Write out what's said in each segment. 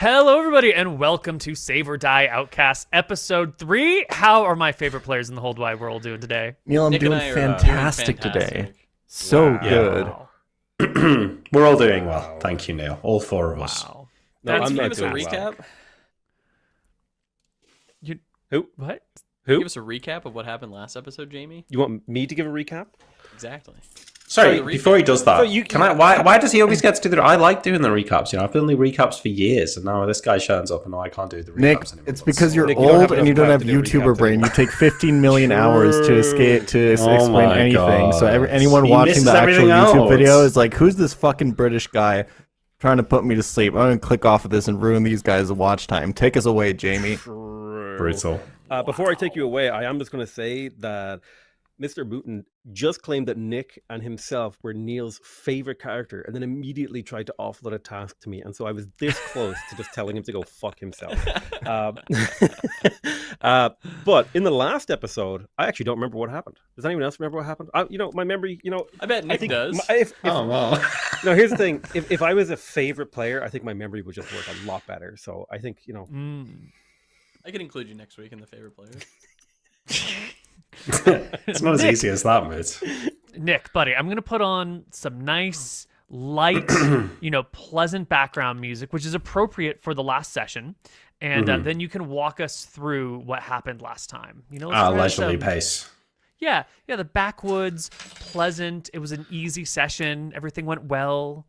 Hello, everybody, and welcome to Save or Die Outcasts Episode 3. How are my favorite players in the whole wide world doing today? Neil, I'm Nick doing and I are fantastic today. So good. Wow. We're all doing well. Thank you, Neil. All four of us. Wow. No, That's I'm not doing doing well. recap. Who? What? Who? Give us a recap of what happened last episode, Jamie. You want me to give a recap? Exactly. Sorry, the before he does that, So you- can I? Why does he always get to do the? I like doing the recaps. You know, I've done the recaps for years, and now this guy shows up, and now I can't do the recaps Nick, anymore. it's because you're Nick, you don't old have and enough you don't time have to do YouTuber recaps brain. You anymore. take 15 million hours to escape to Oh explain my anything. So God. anyone He watching misses the actual everything YouTube else. video is like, who's this fucking British guy trying to put me to sleep? I'm going to click off of this and ruin these guys' watch time. Take us away, Jamie. Brutal. Before I take you away, I am just going to say that MrMouton just claimed that Nick and himself were Neil's favorite character, and then immediately tried to offload a task to me. And so I was this close to just telling him to go fuck himself. But in the last episode, I actually don't remember what happened. Does anyone else remember what happened? My memory, I bet Nick does. Oh well. No, here's the thing. If I was a favorite player, I think my memory would just work a lot better. So I think, I can include you next week in the favorite players. It's not as easy as that, mate. Nick, buddy, I'm going to put on some nice, light, pleasant background music, which is appropriate for the last session. And then you can walk us through what happened last time. Let's try Leisurely some- pace. Yeah, the backwoods, pleasant. It was an easy session. Everything went well.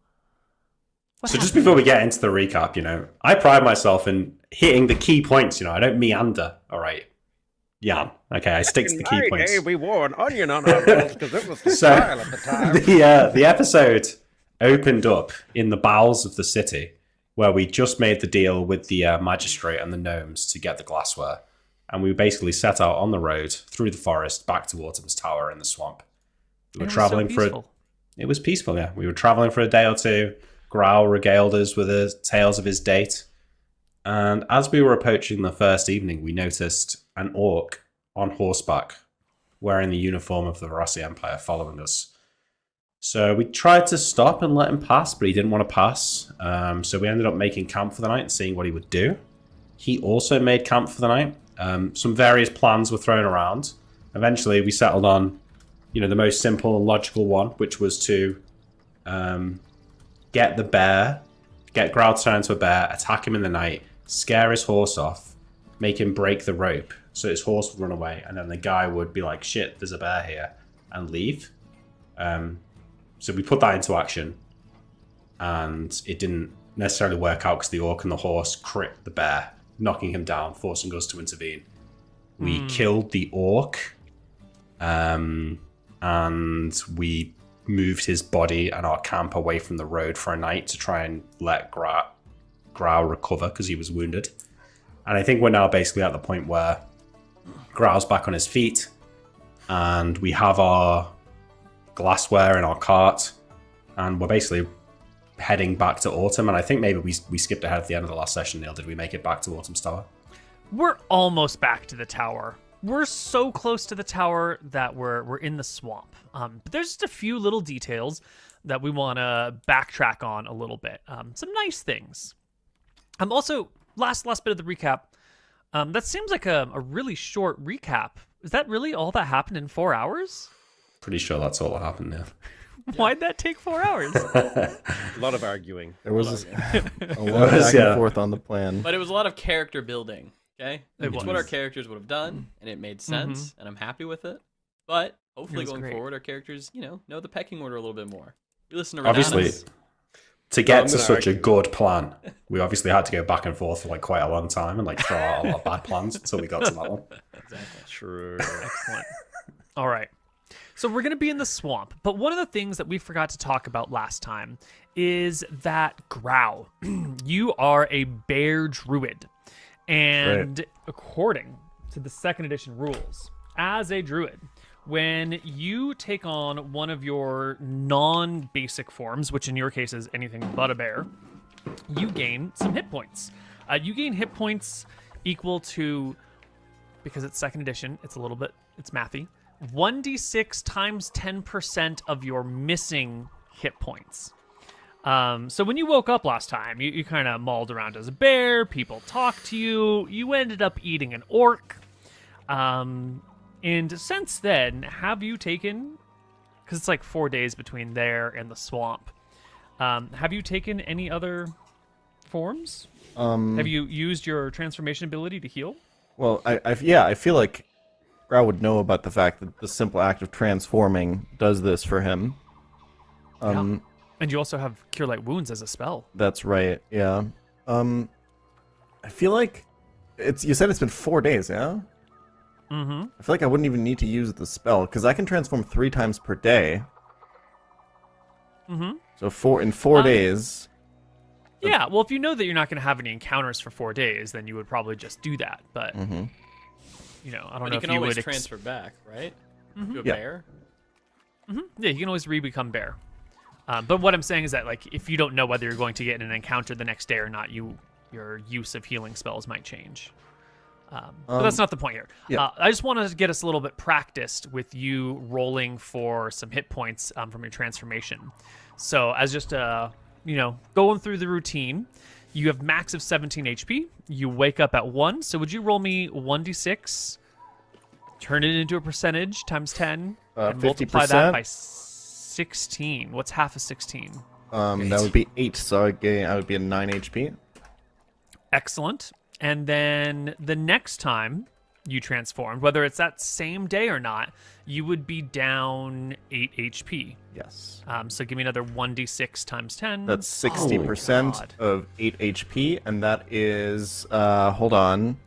What So just happened? before we get into the recap, I pride myself in hitting the key points. I don't meander. All right, Jan. Okay, I stick to the key points. we wore an onion on our nose because it was the So style at the time. the episode opened up in the bowels of the city, where we just made the deal with the magistrate and the gnomes to get the glassware, and we basically set out on the road through the forest back to Autumn's Tower in the swamp. We were traveling It was peaceful. Yeah, we were traveling for a day or two. Growl regaled us with the tales of his date, and as we were approaching the first evening, we noticed an orc on horseback, wearing the uniform of the Verasi Empire, following us. So we tried to stop and let him pass, but he didn't want to pass. So we ended up making camp for the night and seeing what he would do. He also made camp for the night. Some various plans were thrown around. Eventually, we settled on, the most simple and logical one, which was to get the bear, get Growl to turn into a bear, attack him in the night, scare his horse off, make him break the rope so his horse would run away, and then the guy would be like, shit, there's a bear here, and leave. So we put that into action, and it didn't necessarily work out because the orc and the horse crit the bear, knocking him down, forcing us to intervene. We killed the orc, and we moved his body and our camp away from the road for a night to try and let Growl recover because he was wounded. And I think we're now basically at the point where Growl's back on his feet, and we have our glassware in our cart, and we're basically heading back to Autumn. And I think maybe we skipped ahead at the end of the last session, Neil. Did we make it back to Autumn's Tower? We're almost back to the tower. We're so close to the tower that we're in the swamp. But there's just a few little details that we want to backtrack on a little bit. Some nice things. Also, last bit of the recap. That seems like a really short recap. Is that really all that happened in 4 hours? Pretty sure that's all that happened, yeah. Why'd that take 4 hours? A lot of arguing. There was a lot of back and forth on the plan. But it was a lot of character building, okay? It It's what our characters would have done, and it made sense, and I'm happy with it. But hopefully was going great. forward, our characters, know the pecking order a little bit more. We listen to Obviously, Renatus. to get I'm to gonna such a argue. good plan, we obviously had to go back and forth for quite a long time and throw out a lot of bad plans until we got to that one. Exactly. True. Excellent. All right. So we're going to be in the swamp, but one of the things that we forgot to talk about last time is that Growl, you are a bear druid. And according to the 2nd edition rules, as a druid, when you take on one of your non-basic forms, which in your case is anything but a bear, you gain some hit points. You gain hit points equal to, because it's 2nd edition, it's mathy, 1d6 times 10% of your missing hit points. So when you woke up last time, you kind of mauled around as a bear. People talked to you. You ended up eating an orc. And since then, have you taken... Because it's like 4 days between there and the swamp. Have you taken any other forms? Have you used your transformation ability to heal? Well, I feel like Grau would know about the fact that the simple act of transforming does this for him. Yeah. And you also have Cure Light Wounds as a spell. That's right, yeah. I feel like you said it's been 4 days, yeah? Mm-hmm. I feel like I wouldn't even need to use the spell, because I can transform 3 times per day. Mm-hmm. So in 4 days... Yeah, well, if you know that you're not going to have any encounters for 4 days, then you would probably just do that. But, you know, I don't But know you if can you always would... transfer back, right? To a Yeah. bear? Yeah, you can always re-become bear. But what I'm saying is that, like, if you don't know whether you're going to get an encounter the next day or not, your use of healing spells might change. But that's not the point here. yeah. I just wanted to get us a little bit practiced with you rolling for some hit points from your transformation. So as just going through the routine, you have max of 17 HP. You wake up at 1. So would you roll me 1d6, turn it into a percentage times 10, and multiply that 50%? by 16? What's half of 16? That would be 8, so I would be at 9 HP. Excellent. And then the next time you transformed, whether it's that same day or not, you would be down 8 HP. Yes. So give me another 1d6 times 10. That's Oh, 60% God. of 8 HP, and that is, hold on.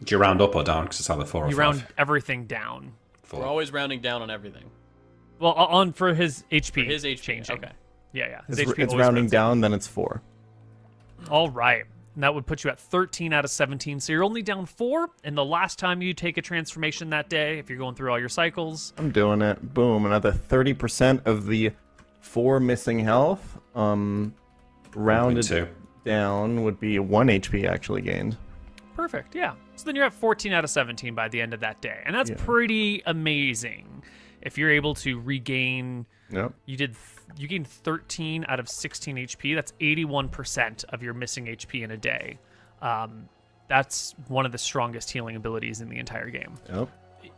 Do you round up or down? Because it's either 4 or You 5. round everything down. We're always rounding down on everything. Well, for his HP. For his HP, changing. okay. Yeah. His It's HP it's always rounding runs down, then it's 4. All right. And that would put you at 13 out of 17. So you're only down 4. And the last time you take a transformation that day, if you're going through all your cycles, I'm doing it. Boom. Another 30% of the 4 missing health. Rounded 2. down would be 1 HP actually gained. perfect. Yeah. So then you're at 14 out of 17 by the end of that day. And that's Yeah. pretty amazing. If you're able to regain, Yep. you gained 13 out of 16 HP. That's 81% of your missing HP in a day. That's one of the strongest healing abilities in the entire game. Yep.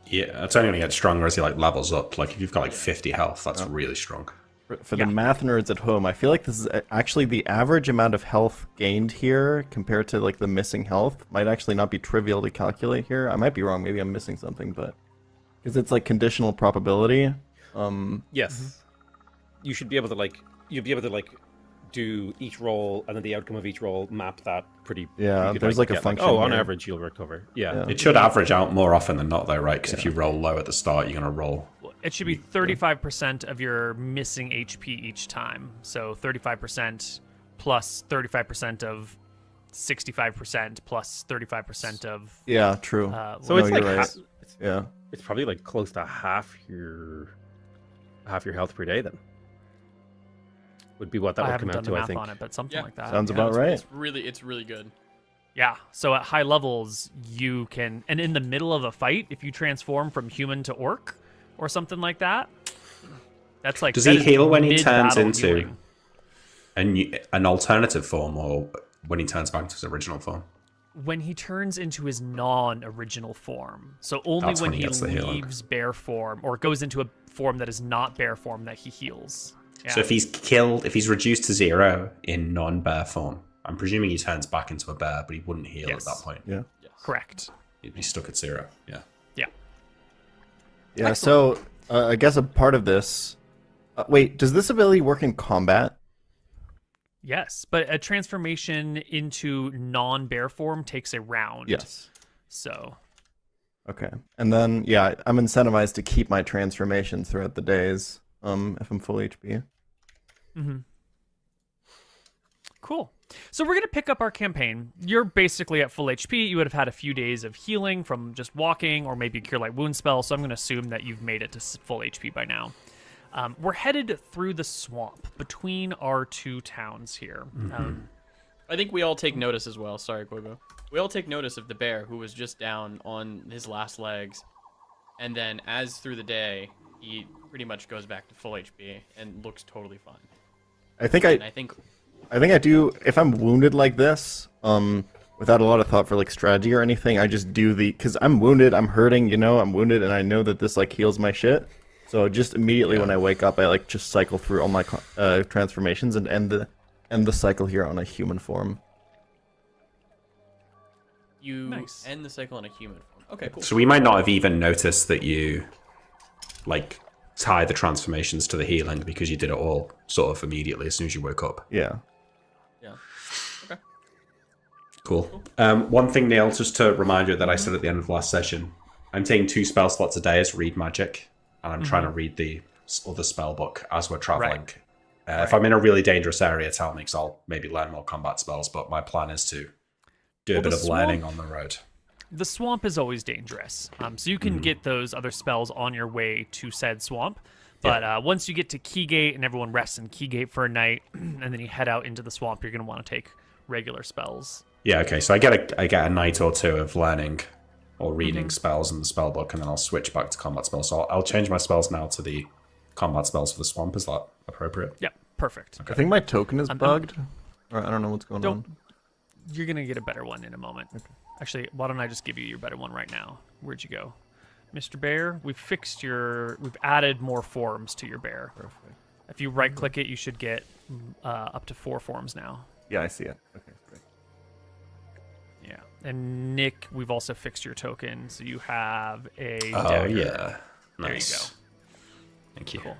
Yeah, it's only going to get stronger as he like levels up. Like if you've got like 50 health, that's really strong. For the math nerds at home, I feel like this is actually the average amount of health gained here compared to like the missing health might actually not be trivial to calculate here. I might be wrong. Maybe I'm missing something, but because it's like conditional probability. Yes. You should be able to do each roll, and then the outcome of each roll map that pretty. Yeah, you could, there's like a get, function on here. average you'll recover. Yeah. It should average out more often than not, though, right? Because if you roll low at the start, you're going to roll. It should be 35% of your missing HP each time. So 35% plus 35% of 65% plus 35% of... Yeah, true. So No, it's like you're right. Yeah. it's probably like close to half your health per day then. Would be what that I would haven't come done out the to, I math think. on it, but something Yeah. like that. Sounds yeah. about right. It's really good. Yeah, so at high levels, you can... And in the middle of a fight, if you transform from human to orc or something like that, that's like... Does that he is heal when he turns mid-battle into healing. an alternative form, or when he turns back to his original form? When he turns into his non-original form. So only That's when when he he gets the healing. leaves bear form or goes into a form that is not bear form that he heals. Yeah. So if he's reduced to 0 in non-bear form, I'm presuming he turns back into a bear, but he wouldn't heal Yes. at that point. Yeah. Correct. He'd be stuck at 0. Yeah. Yeah. Yeah. Excellent. So I guess a part of this. Wait, does this ability work in combat? Yes, but a transformation into non-bear form takes a round. Yes. So Okay. And then yeah, I'm incentivized to keep my transformation throughout the days. If I'm full HP. cool. So we're gonna pick up our campaign. You're basically at full HP. You would have had a few days of healing from just walking, or maybe a Cure Light Wound spell. So I'm gonna assume that you've made it to full HP by now. We're headed through the swamp between our two towns here. I think we all take notice as well. Sorry, Koibu. We all take notice of the bear who was just down on his last legs. And then as through the day, he pretty much goes back to full HP and looks totally fine. I think And I think I do. If I'm wounded like this, without a lot of thought for like strategy or anything, I just do because I'm wounded, I'm hurting, you know, I'm wounded, and I know that this like heals my shit. So just immediately when I wake up, I like just cycle through all my transformations and end the cycle here on a human form. you end the cycle in a human form. Okay, cool. So we might not have even noticed that you, like, tie the transformations to the healing because you did it all sort of immediately as soon as you woke up. Yeah. Yeah. Okay. Cool. One thing, Neil, just to remind you that I said at the end of the last session, I'm taking 2 spell slots a day as read magic, and I'm trying to read the other spell book as we're traveling. If I'm in a really dangerous area, tell me, because I'll maybe learn more combat spells, but my plan is to do a bit of learning on the road. The swamp is always dangerous, so you can get those other spells on your way to said swamp. But once you get to Keygate and everyone rests in Keygate for a night, and then you head out into the swamp, you're going to want to take regular spells. Yeah, okay, so I get a night or 2 of learning or reading spells in the spell book, and then I'll switch back to combat spells. So I'll change my spells now to the combat spells for the swamp. Is that appropriate? Yeah, perfect. I think my token is bugged. Or I don't know what's going on. You're going to get a better one in a moment. Okay. Actually, why don't I just give you your better one right now? Where'd you go? Mr. Bear, we've added more forms to your bear. Perfect. If you right-click it, you should get up to 4 forms now. Yeah, I see it. Okay, great. Yeah. And Nick, we've also fixed your token, so you have a Oh, dagger. yeah. Nice. There you go. Thank you. Cool.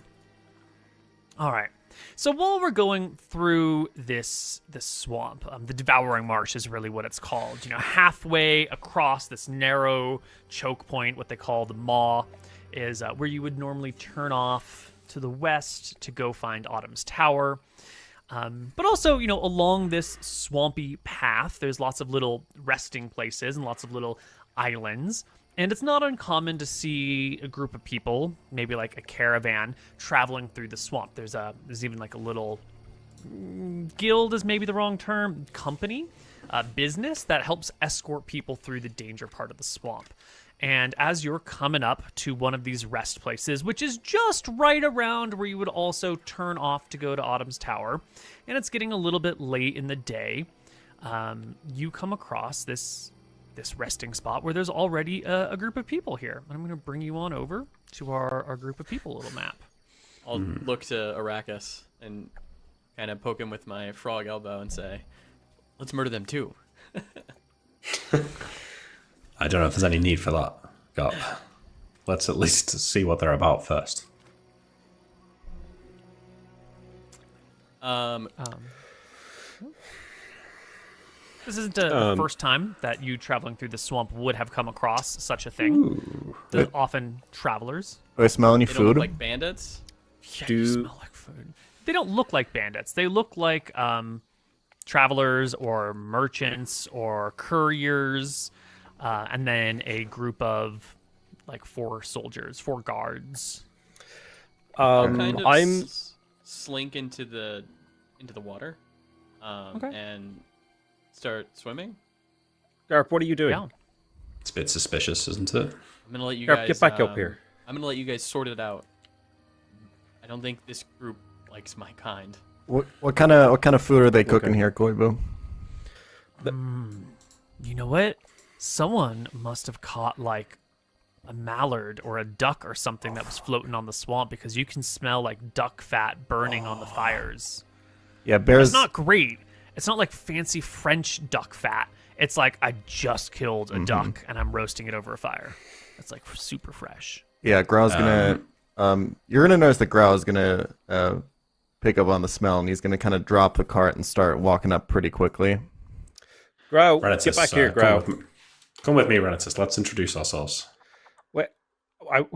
All right. So while we're going through this swamp, the Devouring Marsh is really what it's called. You know, halfway across this narrow choke point, what they call the maw, is where you would normally turn off to the west to go find Autumn's Tower. But also, you know, along this swampy path, there's lots of little resting places and lots of little islands. And it's not uncommon to see a group of people, maybe like a caravan, traveling through the swamp. There's even like a little guild is maybe the wrong term, company, business that helps escort people through the danger part of the swamp. And as you're coming up to one of these rest places, which is just right around where you would also turn off to go to Autumn's Tower, and it's getting a little bit late in the day, you come across this resting spot where there's already a group of people here. I'm going to bring you on over to our group of people little map. I'll look to Arrakis and kind of poke him with my frog elbow and say, let's murder them too. I don't know if there's any need for that, Garp. Let's at least see what they're about first. This isn't the first time that you traveling through the swamp would have come across such a thing. There's often travelers. Do I smell any They don't food? look like bandits. Yeah, you smell like food. They don't look like bandits. They look like travelers or merchants or couriers, and then a group of like 4 soldiers, 4 guards. I'll kind of slink into the water, and start swimming. Garp, what are you doing? Yeah. It's a bit suspicious, isn't it? I'm gonna let you Garp, guys get back up here. I'm gonna let you guys sort it out. I don't think this group likes my kind. What kind of food are they cooking here, Koibu? You know what? Someone must have caught like a mallard or a duck or something that was floating on the swamp, because you can smell like duck fat burning on the fires. Yeah, bears. It's not great. It's not like fancy French duck fat. It's like I just killed a duck and I'm roasting it over a fire. It's like super fresh. Yeah, Grau's gonna. You're gonna notice that Grau is gonna pick up on the smell, and he's gonna kind of drop the cart and start walking up pretty quickly. Grau, Renatus, get back here, Grau. Come with me, Renatus. Let's introduce ourselves.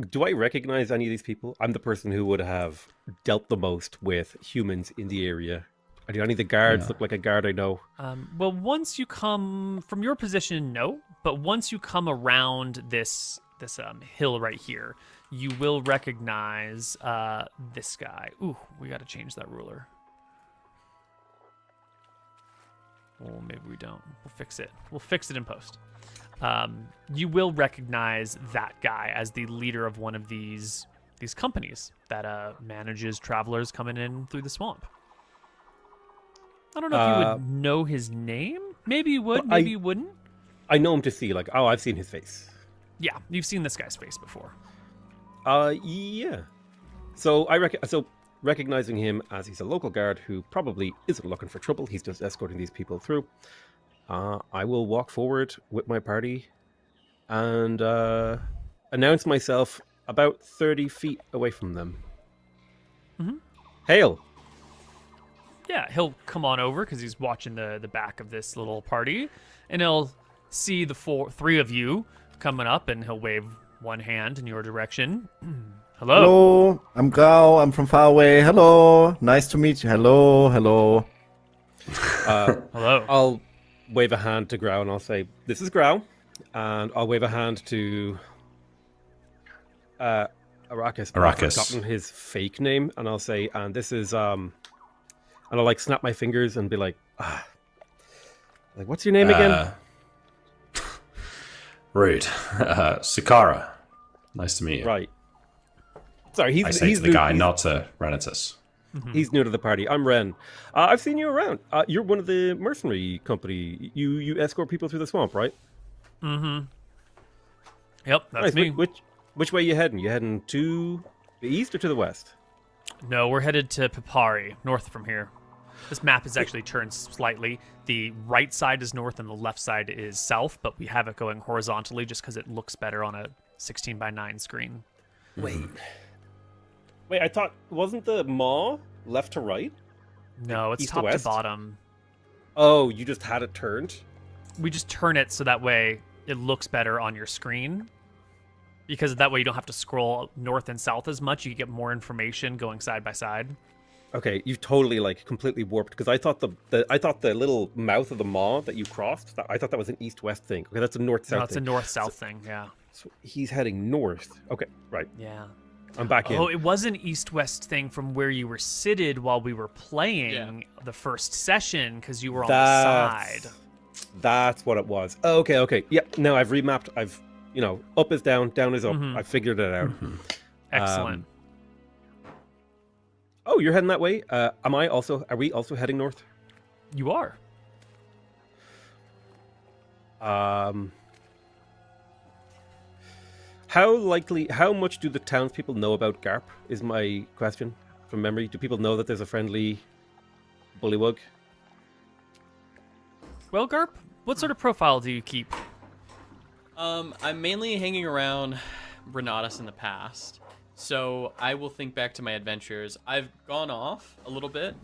Do I recognize any of these people? I'm the person who would have dealt the most with humans in the area. Do any of the guards look like a guard I know? Well, once you come from your position, no. But once you come around this hill right here, you will recognize this guy. Ooh, we got to change that ruler. Well, maybe we don't. We'll fix it. We'll fix it in post. You will recognize that guy as the leader of one of these companies that manages travelers coming in through the swamp. I don't know if you would know his name. Maybe you would, But maybe you wouldn't. I know him to see, like, oh, I've seen his face. Yeah, you've seen this guy's face before. Yeah. So recognizing him as he's a local guard who probably isn't looking for trouble, he's just escorting these people through. I will walk forward with my party and announce myself about 30 feet away from them. Mhm. Hail! Yeah, he'll come on over because he's watching the back of this little party, and he'll see the three of you coming up, and he'll wave one hand in your direction. Hello. Hello, I'm Grau. I'm from far away. Hello, nice to meet you. Hello, hello. Hello. I'll wave a hand to Grau and I'll say, "This is Grau," and I'll wave a hand to Arrakis. I've forgotten his fake name, and I'll say, "And this is and I'll like snap my fingers and be like, like, what's your name again?" Rude. Sukara. Nice to meet you. Right. Sorry, I say he's to the new, guy, not to Renatus. He's new to the party. I'm Ren. I've seen you around. You're one of the mercenary company. You escort people through the swamp, right? Mm-hmm. Yep, that's Nice. me. Which way you heading? You heading to the east or to the west? No, we're headed to Papari, north from here. This map is actually turned slightly. The right side is north and the left side is south, but we have it going horizontally just because it looks better on a 16:9 screen. Wait, I thought, wasn't the maw left to right? No, it's East to top to west? bottom. Oh, you just had it turned? We just turn it so that way it looks better on your screen. Because that way you don't have to scroll north and south as much. You get more information going side by side. Okay, you've totally like completely warped because I thought the little mouth of the maw that you crossed, I thought that was an east-west thing. Okay, that's a north-south No, it's a thing. north-south thing, yeah. So he's heading north. Okay, right. Yeah. I'm back in. Oh, it was an east-west thing from where you were seated while we were playing the first session because you were on the side. That's what it was. Okay. Yep, now I've remapped. I've, up is down, down is up. Mhm. I figured it out. Excellent. Oh, you're heading that way? Are we also heading north? You are. How much do the townspeople know about Garp is my question from memory. Do people know that there's a friendly bullywug? Well, Garp, what sort of profile do you keep? I'm mainly hanging around Renatus in the past, so I will think back to my adventures. I've gone off a little bit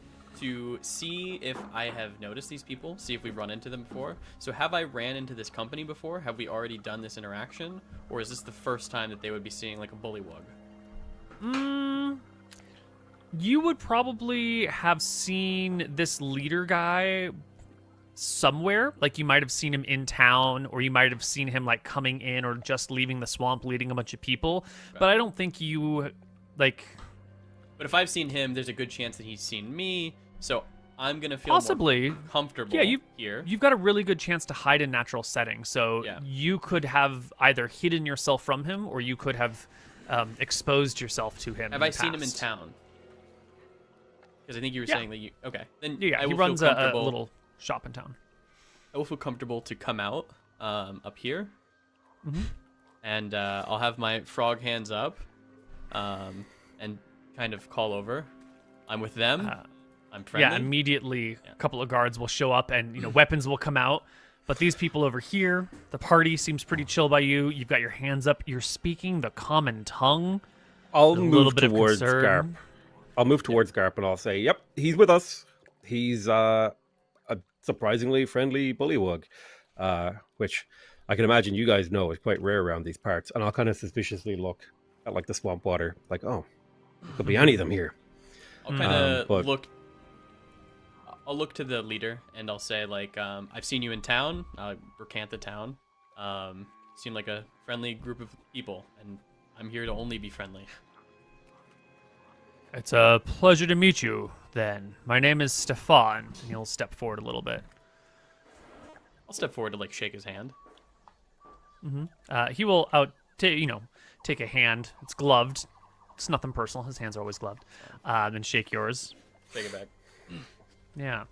to see if I have noticed these people, see if we've run into them before. So have I ran into this company before? Have we already done this interaction? Or is this the first time that they would be seeing like a bullywug? You would probably have seen this leader guy somewhere. Like you might have seen him in town, or you might have seen him like coming in or just leaving the swamp leading a bunch of people. Right. But I don't think you like... But if I've seen him, there's a good chance that he's seen me. So I'm gonna feel Possibly. more comfortable here. You've got a really good chance to hide in natural settings. So you could have either hidden yourself from him, or you could have exposed yourself to him. Have I seen him in town? Because I think you were saying that you... Okay. Then Yeah, I will he runs feel a comfortable. little shop in town. I will feel comfortable to come out up here. Mhm. And I'll have my frog hands up and kind of call over. I'm with them. I'm friendly. Yeah, immediately a couple of guards will show up and weapons will come out. But these people over here, the party seems pretty chill by you. You've got your hands up. You're speaking the common tongue. I'll a little move bit towards of Garp. concern. I'll move towards Garp and I'll say, "Yep, he's with us. He's a surprisingly friendly bullywug," which I can imagine you guys know is quite rare around these parts. And I'll kind of suspiciously look at like the swamp water, like, oh, could be any of them here. I'll kind of but- look. I'll look to the leader and I'll say like, I've seen you in town. Recant the town. Seem like a friendly group of people, and I'm here to only be friendly. It's a pleasure to meet you, then. My name is Stefan. And he'll step forward a little bit. I'll step forward to like shake his hand. He will take a hand. It's gloved. It's nothing personal. His hands are always gloved. And shake yours. Take it back. Yeah.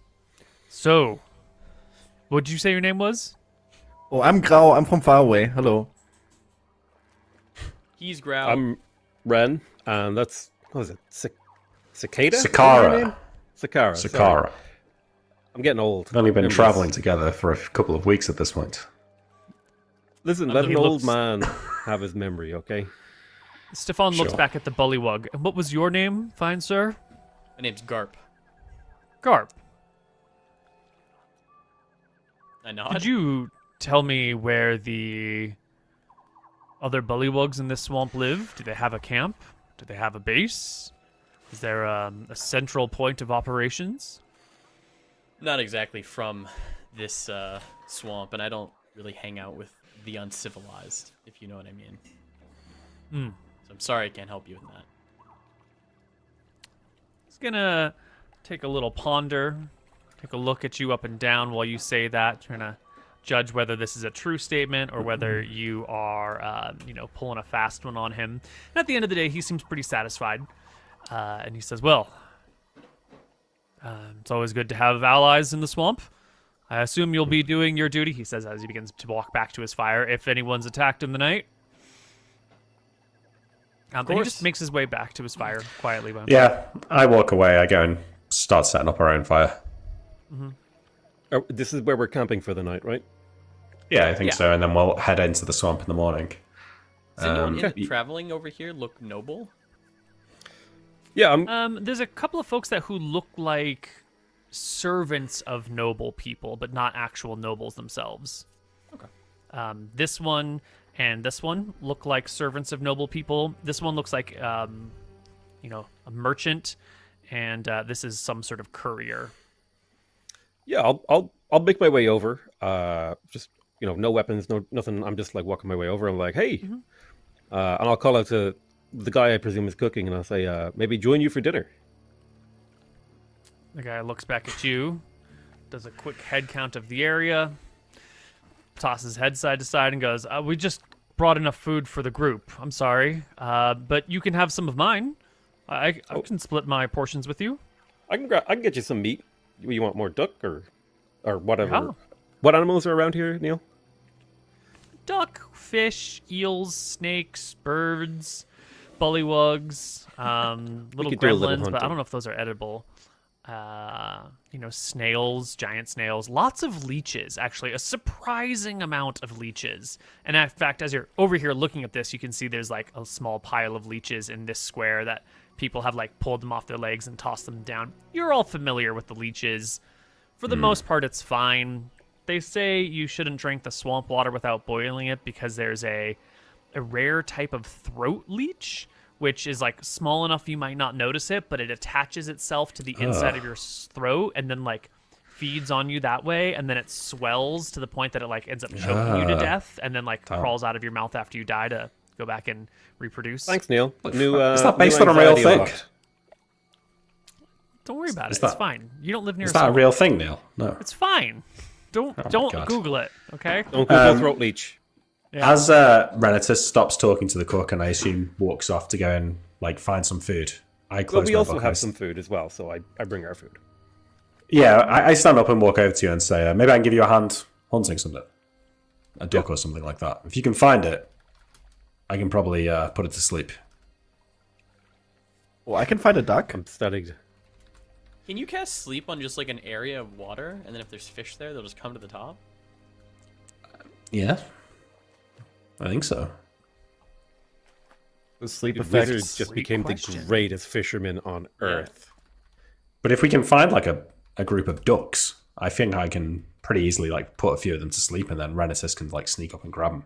So, what did you say your name was? Oh, I'm Grau. I'm from far away. Hello. He's Growl. I'm Ren, and that's what was it? Cicada? Sakara. What was her name? Sakara. sorry. Sakara. I'm getting old. We've only been Memories. traveling together for a couple of weeks at this point. Listen, I'm let the- an he old looks- man have his memory, okay? Stefan looks Sure. back at the bullywug. And what was your name, fine sir? My name's Garp. Garp. I nod. Could you tell me where the other bullywugs in this swamp live? Do they have a camp? Do they have a base? Is there a central point of operations? Not exactly from this swamp, and I don't really hang out with the uncivilized, if you know what I mean. So I'm sorry I can't help you with that. It's gonna take a little ponder, take a look at you up and down while you say that, trying to judge whether this is a true statement or whether you are, pulling a fast one on him. And at the end of the day, he seems pretty satisfied. And he says, well, it's always good to have allies in the swamp. I assume you'll be doing your duty, he says as he begins to walk back to his fire, if anyone's attacked in the night. And he just makes his way back to his fire quietly. Yeah, I walk away. I go and start setting up our own fire. Oh, this is where we're camping for the night, right? Yeah, I think Yeah. so. And then we'll head into the swamp in the morning. Does anyone y- traveling over here look noble? Yeah, I'm There's a couple of folks who look like servants of noble people, but not actual nobles themselves. Okay. This one and this one look like servants of noble people. This one looks like, a merchant, and this is some sort of courier. yeah, I'll make my way over. Just no weapons, no nothing. I'm just like walking my way over. I'm like, hey, and I'll call out to the guy I presume is cooking, and I'll say, maybe join you for dinner. The guy looks back at you, does a quick head count of the area, tosses head side to side, and goes, we just brought enough food for the group. I'm sorry, but you can have some of mine. I can split my portions with you. I can get you some meat. You want more duck or whatever? Yeah. What animals are around here, Neil? Duck, fish, eels, snakes, birds, bullywugs, little could do a little gremlins, but I hunting. don't know if those are edible. Snails, giant snails, lots of leeches, actually, a surprising amount of leeches. And in fact, as you're over here looking at this, you can see there's like a small pile of leeches in this square that people have like pulled them off their legs and tossed them down. You're all familiar with the leeches. For the most part, it's fine. They say you shouldn't drink the swamp water without boiling it because there's a rare type of throat leech, which is like small enough you might not notice it, but it attaches itself to the inside of your throat and then like feeds on you that way, and then it swells to the point that it like ends up choking you to death, and then like crawls out of your mouth after you die to go back and reproduce. Thanks, Neil. Is that based on a real thing? Don't worry about it. that- It's fine. You don't live near Is a that a swamp. real thing, Neil? No. It's fine. Don't God. Google it, okay? Don't Google throat leech. As Renatus stops talking to the cook and I assume walks off to go and like find some food, I close But we my also book. have some food as well, so I bring our food. Yeah, I stand up and walk over to you and say, maybe I can give you a hand hunting something. A duck or something like that. If you can find it, I can probably put it to sleep. Oh, I can find a duck. I'm studied. Can you cast sleep on just like an area of water, and then if there's fish there, they'll just come to the top? Yeah. I think so. The sleep The effects. wizards just Great became question. the greatest fishermen on Earth. But if we can find like a group of ducks, I think I can pretty easily like put a few of them to sleep and then Renatus can like sneak up and grab them.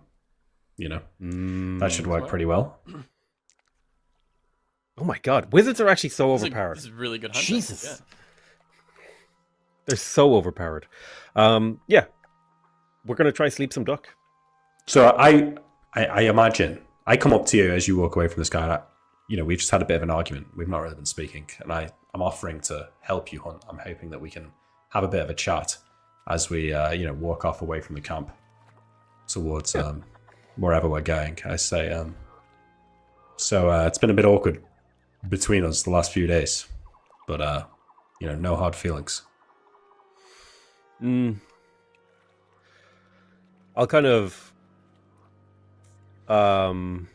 You know? That should work pretty well. Oh my god, wizards are actually so This is a- overpowered. This is really good hunting. Jesus. Yeah. They're so overpowered. Yeah. We're gonna try sleep some duck. So I imagine I come up to you as you walk away from this guy. We've just had a bit of an argument. We've not really been speaking, and I'm offering to help you hunt. I'm hoping that we can have a bit of a chat as we walk off away from the camp towards wherever we're going. I say, so it's been a bit awkward between us the last few days, but no hard feelings. I'll kind of I'll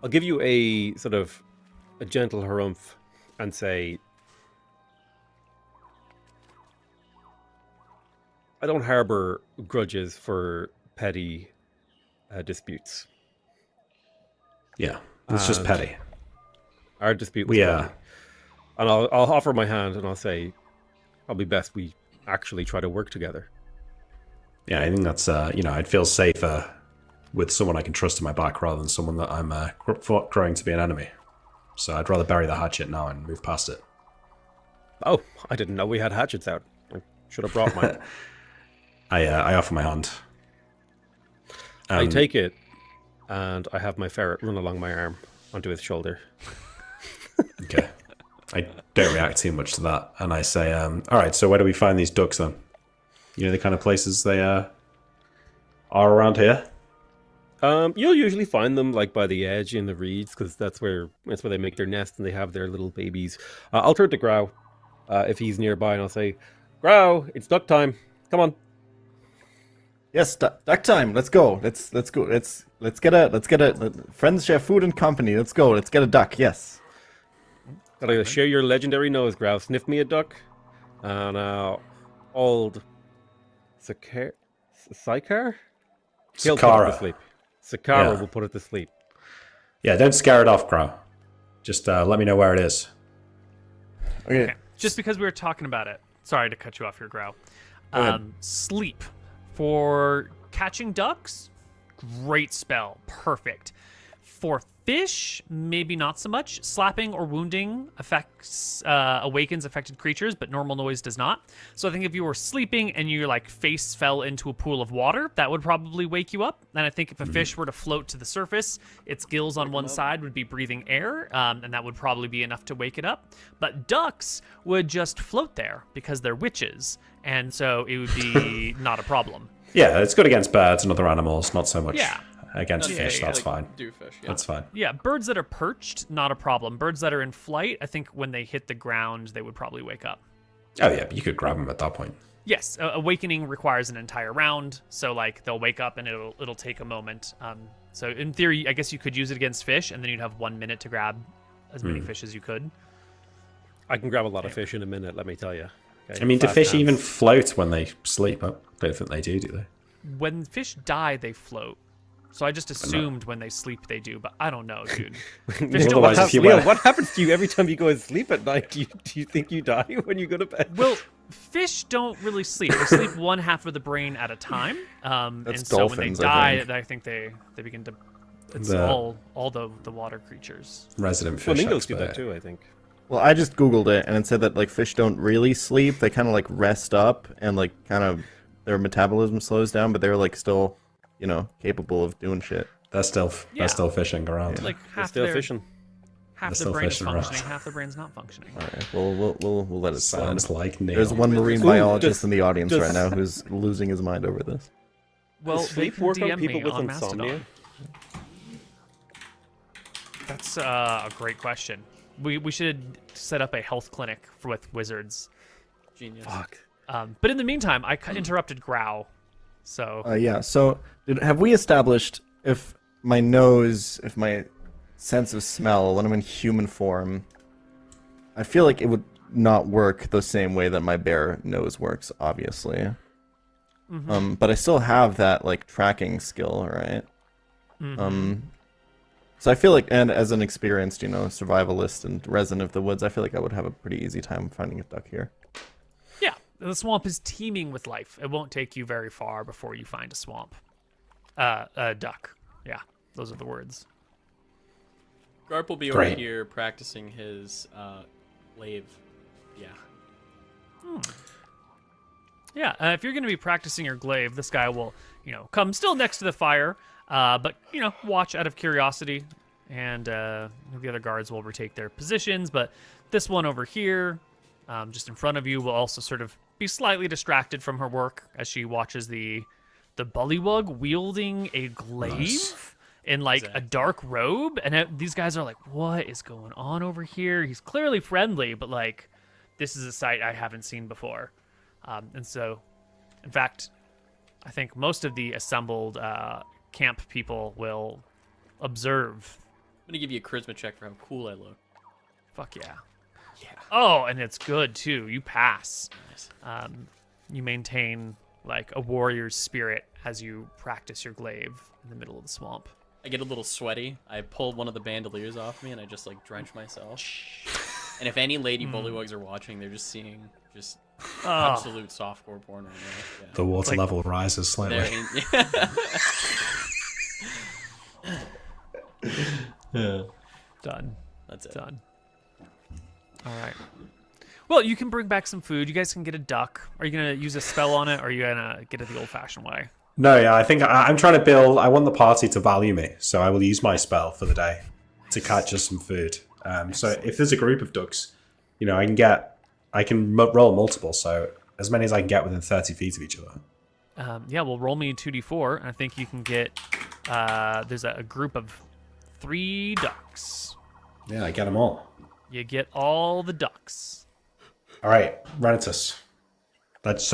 give you a sort of a gentle harumph and say, I don't harbor grudges for petty disputes. Yeah, it's just petty. Our dispute was petty. And I'll offer my hand and I'll say, probably best we actually try to work together. Yeah, I think that's, I'd feel safer with someone I can trust in my back rather than someone that I'm growing to be an enemy. So I'd rather bury the hatchet now and move past it. Oh, I didn't know we had hatchets out. I should have brought mine. I offer my hand. I take it, and I have my ferret run along my arm onto his shoulder. Okay. I don't react too much to that, and I say, all right, so where do we find these ducks then? You know the kind of places they are around here? You'll usually find them like by the edge in the reeds, because that's where they make their nest and they have their little babies. I'll turn to Grau if he's nearby, and I'll say, Grau, it's duck time. Come on. Yes, duck time. Let's go. Let's go. Let's get a friends share food and company. Let's go. Let's get a duck. Yes. Gotta share your legendary nose, Grau. Sniff me a duck. And old Sakar? He'll put it to sleep. Sakara will put it to sleep. Yeah, don't scare it off, Grau. Just let me know where it is. Okay. Just because we were talking about it. Sorry to cut you off here, Grau. Sleep. For catching ducks, great spell. Perfect. For fish, maybe not so much. Slapping or wounding awakens affected creatures, but normal noise does not. So I think if you were sleeping and your face fell into a pool of water, that would probably wake you up. And I think if a fish were to float to the surface, its gills on one side would be breathing air, and that would probably be enough to wake it up. But ducks would just float there because they're witches, and so it would be not a problem. Yeah, it's good against birds and other animals, not so much. Yeah. Against fish, that's fine. Do fish, yeah. That's fine. Yeah, birds that are perched, not a problem. Birds that are in flight, I think when they hit the ground, they would probably wake up. Oh yeah, but you could grab them at that point. Yes, awakening requires an entire round, so they'll wake up and it'll take a moment. So in theory, I guess you could use it against fish, and then you'd have 1 minute to grab as many fish as you could. I can grab a lot of fish in a minute, let me tell you. Okay, I mean, do fish hands. even float when they sleep? I don't think they do they? When fish die, they float. So I just assumed when they sleep they do, but I don't know, dude. Fish don't Otherwise, have if you Leo, went- what happens to you every time you go and sleep at night? Do you think you die when you go to bed? Well, fish don't really sleep. They sleep one half of the brain at a time. And That's so when they dolphins, die, I I think they begin to. It's The- all the water creatures. Resident fish Flamingos do expert. that too, I think. Well, I just googled it and it said that fish don't really sleep. They kind of rest up and kind of their metabolism slows down, but they're still, capable of doing shit. They're still fishing around. Like They're half still their fishing. half They're the still brain is fishing around. functioning, half the brain's not functioning. All right. Well, we'll let it slide. Sounds like Neil. There's one marine Ooh, biologist does- in the audience does- right now who's losing his mind over this. Well, Does they sleep can work on DM people me with on insomnia? Mastodon. That's a great question. We should set up a health clinic with wizards. Genius. Fuck. But in the meantime, I interrupted Grau. So Yeah. So, have we established if my sense of smell when I'm in human form, I feel like it would not work the same way that my bear nose works, obviously. But I still have that tracking skill, right? So I feel and as an experienced, survivalist and resident of the woods, I feel like I would have a pretty easy time finding a duck here. yeah, the swamp is teeming with life. It won't take you very far before you find a swamp. A duck. Yeah, those are the words. Garp will be over Great. here practicing his glaive. Yeah. Yeah, if you're going to be practicing your glaive, this guy will, come still next to the fire, but, watch out of curiosity, and the other guards will retake their positions, but this one over here, just in front of you, will also sort of be slightly distracted from her work as she watches the bullywug wielding a glaive Nice. in a dark robe, and these guys are like, what is going on over here? He's clearly friendly, but this is a sight I haven't seen before. And so, in fact, I think most of the assembled camp people will observe. I'm gonna give you a charisma check for how cool I look. Fuck yeah. Yeah. Oh, and it's good too. You pass. Nice. You maintain like a warrior's spirit as you practice your glaive in the middle of the swamp. I get a little sweaty. I pulled one of the bandoliers off me and I just like drench myself. And if any lady bullywugs are watching, they're just seeing just absolute softcore porn right now. Yeah. The water level rises slightly. Yeah. Done. That's it. Done. All right. Well, you can bring back some food. You guys can get a duck. Are you gonna use a spell on it, or are you gonna get it the old-fashioned way? No, yeah, I think I'm trying to build. I want the party to value me, so I will use my spell for the day to catch us some food. So if there's a group of ducks, you know, I can roll multiple, so as many as I can get within 30 feet of each other. Yeah, well, roll me 2d4, and I think you can get. There's a group of 3 ducks. Yeah, I get them all. You get all the ducks. All right, Renitus. Let's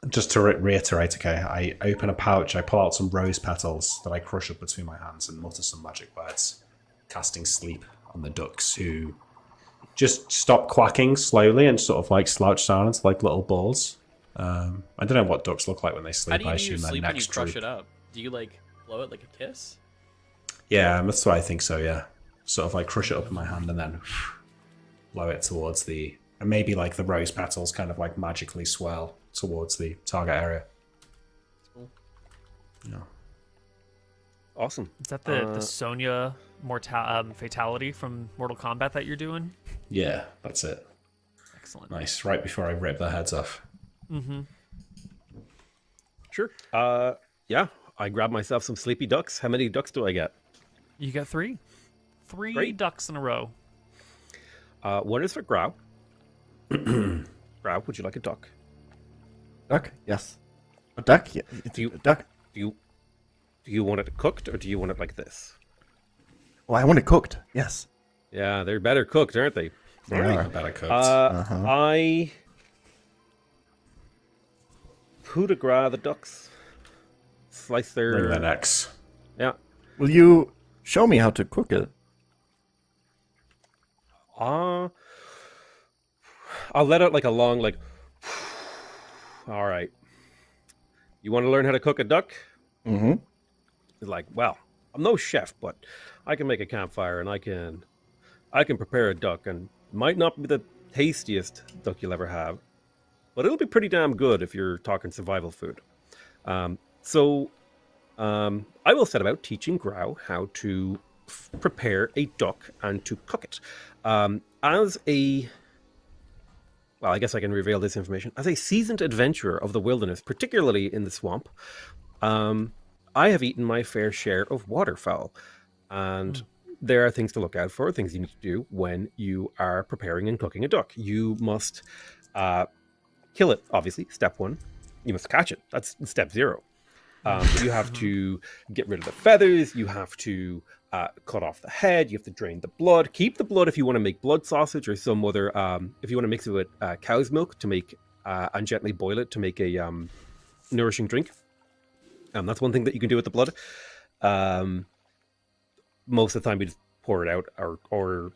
just to reiterate. Okay, I open a pouch. I pull out some rose petals that I crush up between my hands and mutter some magic words, casting sleep on the ducks, who just stop quacking slowly and sort of like slouch down into like little balls. I don't know what ducks look like when they sleep. How do you I do your assume their sleep when you necks crush droop. it up? Do you like blow it like a kiss? Yeah, that's what I think so, yeah. Sort of like crush it up in my hand and then blow it towards and maybe like the rose petals kind of like magically swirl towards the target area. That's cool. Yeah. Awesome. Is that the Sonya fatality from Mortal Kombat that you're doing? Yeah, that's it. Excellent. Nice. Right before I rip their heads off. Mm-hmm. Sure. Yeah, I grabbed myself some sleepy ducks. How many ducks do I get? You got 3. 3 Great. ducks in a row. One is for Grau. Grau, would you like a duck? Duck? Yes. A duck? Yeah, it's Do you- a duck. Do you want it cooked or do you want it like this? Oh, I want it cooked. Yes. Yeah, they're better cooked, aren't they? They Alright, are. I better cooked. I coup de grace the ducks. Slice Bring their their necks. yeah. Will you show me how to cook it? I'll let out like a long like. All right. You want to learn how to cook a duck? Mm-hmm. He's like, well, I'm no chef, but I can make a campfire and I can prepare a duck, and it might not be the tastiest duck you'll ever have, but it'll be pretty damn good if you're talking survival food. So I will set about teaching Grau how to prepare a duck and to cook it. Well, I guess I can reveal this information. As a seasoned adventurer of the wilderness, particularly in the swamp, I have eaten my fair share of waterfowl. And there are things to look out for, things you need to do when you are preparing and cooking a duck. You must kill it, obviously, step 1. You must catch it. That's step 0. You have to get rid of the feathers. You have to cut off the head. You have to drain the blood. Keep the blood if you want to make blood sausage or some other. If you want to mix it with cow's milk to make and gently boil it to make a nourishing drink. That's one thing that you can do with the blood. Most of the time, we just pour it out or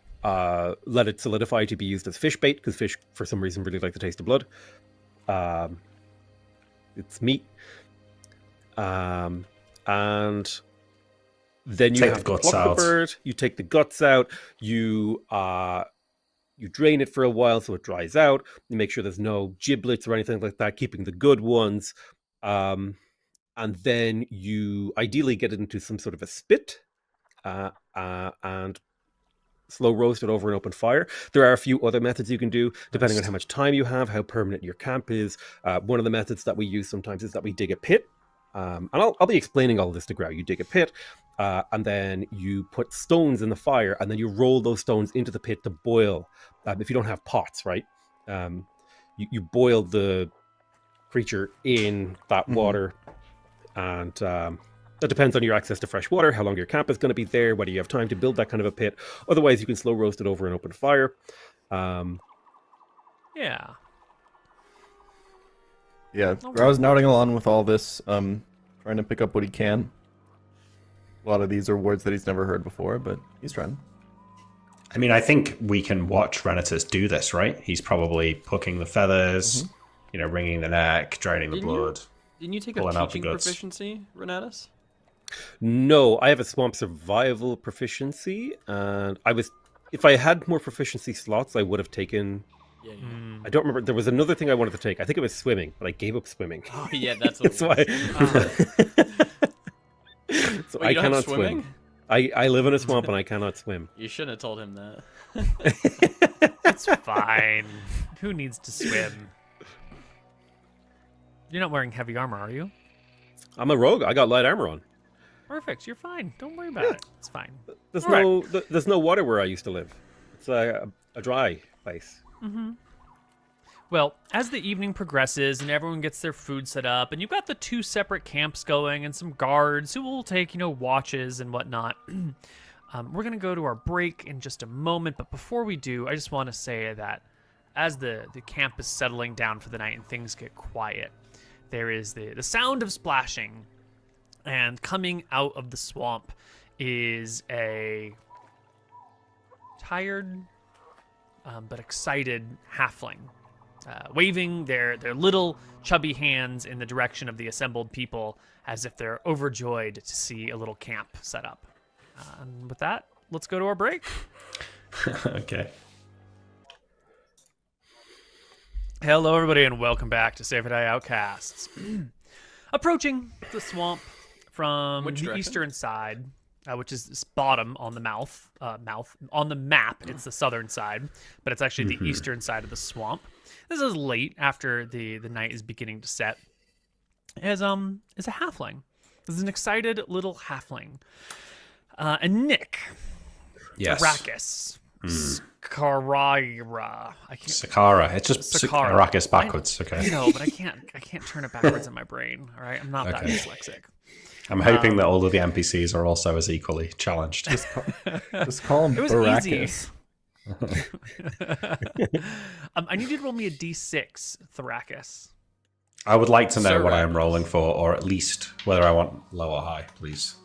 let it solidify to be used as fish bait, because fish, for some reason, really like the taste of blood. It's meat. And then you Take have the to guts pluck out. the bird. You take the guts out. You drain it for a while so it dries out. You make sure there's no giblets or anything like that, keeping the good ones. And then you ideally get it into some sort of a spit and slow roast it over an open fire. There are a few other methods you can do, depending on how much time you have, how permanent your camp is. One of the methods that we use sometimes is that we dig a pit. And I'll be explaining all of this to Grau. You dig a pit, and then you put stones in the fire, and then you roll those stones into the pit to boil. If you don't have pots, right? You boil the creature in that water, and that depends on your access to fresh water, how long your camp is going to be there, whether you have time to build that kind of a pit. Otherwise, you can slow roast it over an open fire. Yeah. Yeah, All Grau's nodding along with all this, trying to pick up what he can. A lot of these are words that he's never heard before, but he's trying. I mean, I think we can watch Renatus do this, right? He's probably plucking the feathers, wringing the neck, draining the blood. Didn't you take pulling a out the teaching guts. proficiency, Renatus? No, I have a swamp survival proficiency, and if I had more proficiency slots, I would have taken. Yeah. I don't remember. There was another thing I wanted to take. I think it was swimming, but I gave up swimming. Oh yeah, that's what. That's why. So Wait, I you don't have cannot swimming? swim. I live in a swamp and I cannot swim. You shouldn't have told him that. It's fine. Who needs to swim? You're not wearing heavy armor, are you? I'm a rogue. I got light armor on. Perfect. You're fine. Don't worry about it. It's fine. There's All there's no water where I used to live. It's a dry place. Well, as the evening progresses and everyone gets their food set up, and you've got the 2 separate camps going and some guards who will take, watches and whatnot, we're going to go to our break in just a moment. But before we do, I just want to say that as the camp is settling down for the night and things get quiet, there is the sound of splashing. And coming out of the swamp is a tired but excited halfling. Waving their little chubby hands in the direction of the assembled people as if they're overjoyed to see a little camp set up. And with that, let's go to our break. Okay. Hello, everybody, and welcome back to Save or Die Outcasts. Approaching the swamp from Which the direction? eastern side, which is this bottom on the mouth. On the map, it's the southern side, but it's actually the eastern side of the swamp. This is late after the night is beginning to set. Is a halfling. This is an excited little halfling. And Nick. Yes. Arrakis. Skarira. I can't. Sakara. It's just Sakara. Arrakis backwards. Okay. No, but I can't turn it backwards in my brain. All right, I'm not that Okay. dyslexic. I'm hoping that all of the NPCs are also as equally challenged. Just call him It was Baracus. I need you to roll me a d6, Thrakis. I would like to know what I am Arrakis. rolling for, or at least whether I want low or high, please.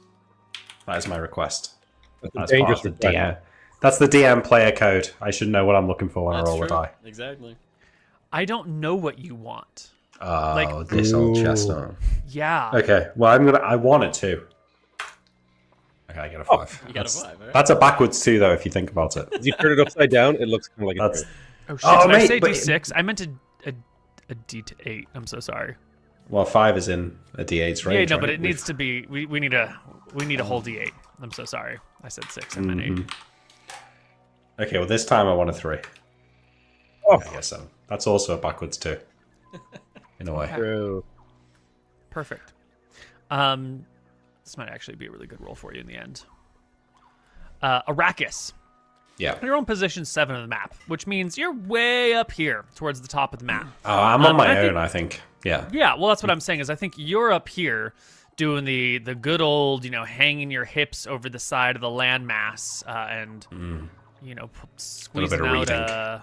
That is my request. That's part dangerous of the request. DM. That's the DM player code. I should know what I'm looking for when I That's roll true. a die. Exactly. I don't know what you want. Oh, Like- this old Ooh. chestnut. Yeah. Okay, well, I want it to. Okay, I get a 5. You got a 5, right? That's a backwards 2, though, if you think about it. If you turn it upside down, it looks kind of like a That's bird. Oh shit! Oh, Did I mate, say but- d6? I meant a d8. I'm so sorry. Well, 5 is in a D8's range. Yeah, no, but right? it needs to be. We need a whole d8. I'm so sorry. I said 6. I meant 8. Okay, well, this time I want a 3. Oh, I guess 7. That's also a backwards 2. In a way. true. Perfect. This might actually be a really good roll for you in the end. Arrakis. Yeah. You're on position 7 of the map, which means you're way up here towards the top of the map. Oh, I'm on my I think- own, I think. Yeah. Yeah, well, that's what I'm saying is I think you're up here doing the good old, hanging your hips over the side of the landmass and, squeezing bit of out reading. what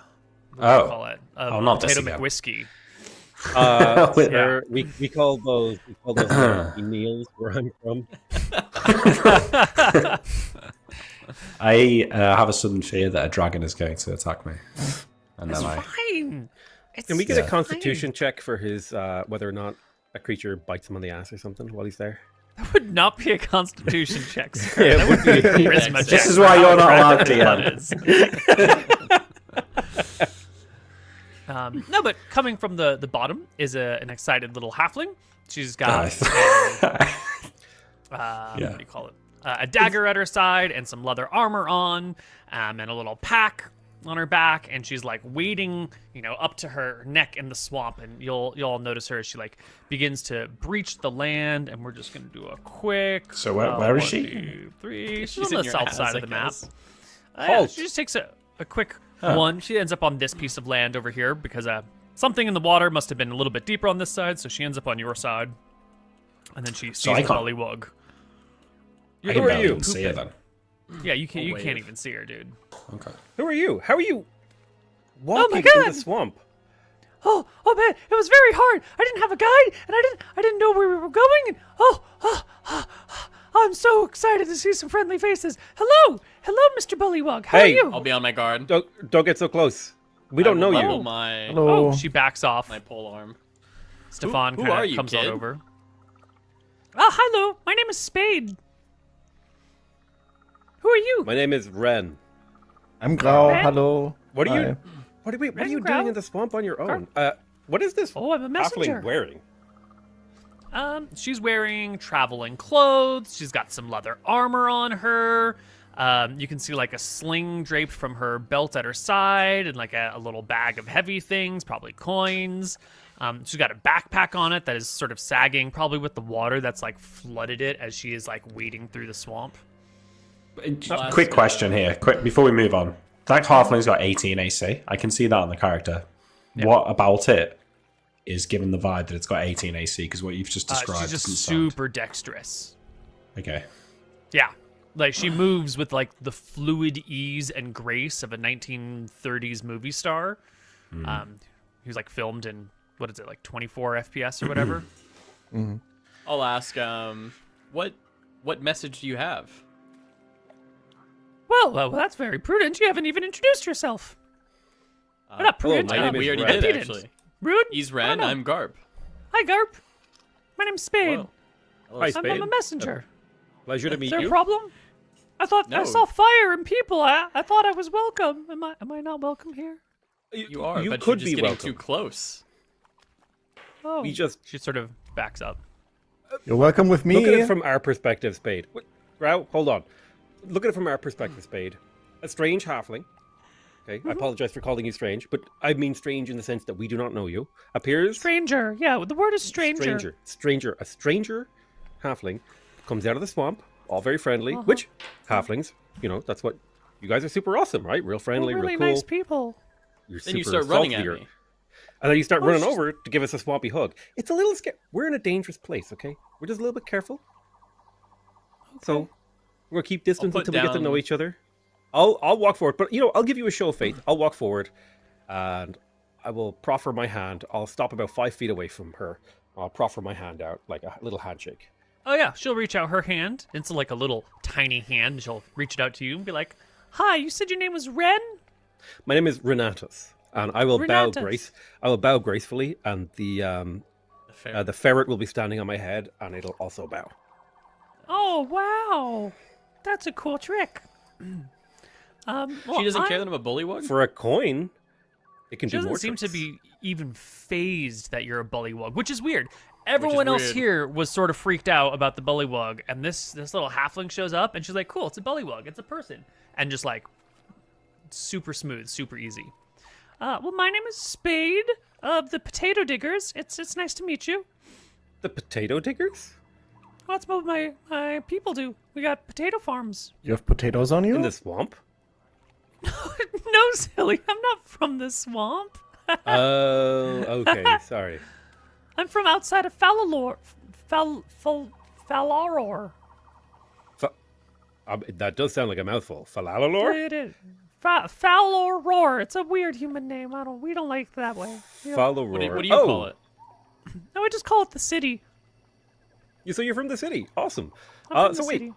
do you Oh. call it? Oh, not this Potato again. McWhiskey. Sir, we call those meals where I'm from. I have a sudden fear that a dragon is going to attack me. And It's then I... fine. Can we get Yeah. a constitution check for his whether or not a creature bites him on the ass or something while he's there? That would not be a constitution check, sir. Yeah, That would be a charisma check. This is why you're not allowed, That is. No, but coming from the bottom is an excited little halfling. She's got what do you call it? A dagger at her side and some leather armor on, and a little pack on her back, and she's like wading, up to her neck in the swamp, and you'll all notice her as she like begins to breach the land, and we're just gonna do a quick. So where is 1, she? 2, 3. She's She's on in the your south ass, side I of the map. guess. Yeah, she just takes a quick one. She ends up on this piece of land over here because something in the water must have been a little bit deeper on this side, so she ends up on your side, and then she sees I the can't- bullywug. I Who can are barely you? even see her then. Yeah, you can't wave. even see her, dude. Okay. Who are you? How are you walking in God. the swamp? oh man, it was very hard. I didn't have a guide, and I didn't know where we were going. And I'm so excited to see some friendly faces. Hello, Mr. Bullywug. How are Hey. you? I'll be on my guard. Don't get so close. We don't know Level you. my Hello. Oh, she backs off. my pole arm. Stefan who kind are of you, comes on kid? over. Oh, hello. My name is Spade. Who are you? My name is Ren. I'm Grau. Ren? Hello. What are Hi. you? What are you Grau? doing in the swamp on your own? What is this Oh, I'm a messenger. halfling wearing? She's wearing traveling clothes. She's got some leather armor on her. You can see like a sling draped from her belt at her side, and like a little bag of heavy things, probably coins. She's got a backpack on it that is sort of sagging, probably with the water that's like flooded it as she is like wading through the swamp. Quick question here, quick before we move on. That halfling's got 18 AC. I can see that on the character. Yeah. What about it is giving the vibe that it's got 18 AC? Because what you've just described. She's just doesn't sound- super dexterous. Okay. Yeah. Like she moves with like the fluid ease and grace of a 1930s movie star. Who's like filmed in, what is it, like 24 FPS or whatever? I'll ask. What message do you have? Well, that's very prudent. You haven't even introduced yourself. Not prudent. my name is we already Ren. did Impudent. actually. Rude? He's Oh, Ren. no. I'm Garp. Hi, Garp. My name's Spade. Whoa. Hello, Hi, Spade. I'm a messenger. Pleasure to meet Is there you. a problem? I thought I No. saw fire and people. I thought I was welcome. Am I not welcome here? You are, You but could you're just be getting welcome. too close. Oh, We just she sort of backs up. You're welcome with me. look at it from our perspective, Spade. Grau, hold on. Look at it from our perspective, Spade. A strange halfling. Okay, I apologize for calling you strange, but I mean strange in the sense that we do not know you. Appears Stranger. Yeah, the word is stranger. A stranger halfling comes out of the swamp, all very friendly, which halflings, that's what you guys are super awesome, right? Real friendly, We're really real cool. nice people. You're Then you super start running at salty. me. And then you start Oh, running she's- over to give us a swampy hug. It's a little scary. We're in a dangerous place, okay? We're just a little bit careful. So we're gonna keep distance put until we get to know down- each other. I'll walk forward, but I'll give you a show of faith. I'll walk forward, and I will proffer my hand. I'll stop about 5 feet away from her. I'll proffer my hand out like a little handshake. Oh yeah, she'll reach out her hand. It's like a little tiny hand. She'll reach it out to you and be like, "Hi, you said your name was Ren?" My name is Renatus, and I will Renatus. bow gracefully, and the ferret will be standing on my head, and it'll also bow. Oh wow, that's a cool trick. Well, She doesn't care I'm- that I'm a bullywug? For a coin, it can She do more doesn't seem to tricks. be even phased that you're a bullywug, which is weird. Everyone else weird. here was sort of freaked out about the bullywug, and this little halfling shows up, and she's like, "Cool, it's a bullywug, it's a person," and just like super smooth, super easy. Well, my name is Spade of the Potato Diggers. It's nice to meet you. The potato diggers? Well, that's what my people do. We got potato farms. You have potatoes on you? In the swamp? No, silly, I'm not from the swamp. Oh, okay, sorry. I'm from outside of Falalor. Falaror. That does sound like a mouthful. Falalor? It is. Faloror. It's a weird human name. We don't like it that way. Falaror. What do you call it? No, we just call it the city. So you're from the city. Awesome. I'm from So the wait, city.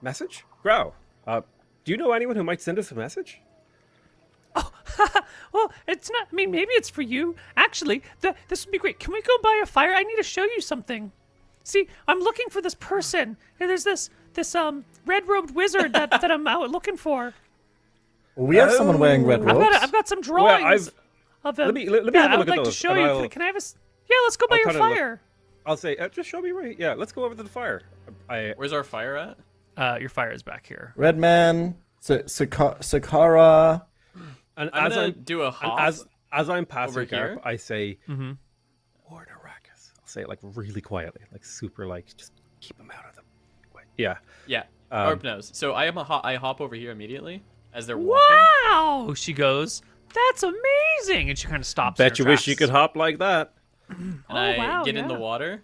message? Grau, do you know anyone who might send us a message? Well, it's not. I mean, maybe it's for you. Actually, this would be great. Can we go by a fire? I need to show you something. See, I'm looking for this person. And there's this red-robed wizard that I'm out looking for. Well, we have someone wearing red I've robes. got some drawings of him. let me have a I look would at like to those, show and you. I'll- Can I have a? Yeah, let's go by I'll your kinda look- fire. I'll say, just show me right. Yeah, let's go over to the fire. Where's our fire at? Your fire is back here. Red man, Sakara. And I'm as gonna I'm do a and hop. as I'm passing over here? Garp, I say, Mm-hmm. Lord Arrakis. I'll say it like really quietly, like super, like just keep him out of the way. Yeah. Yeah, Um, Garp knows. So I hop over here immediately as they're walking. Wow! She goes, "That's amazing!" And she kind of stops. in Bet her you wish you tracks. could hop like that. And Oh, I wow, get in the yeah. water,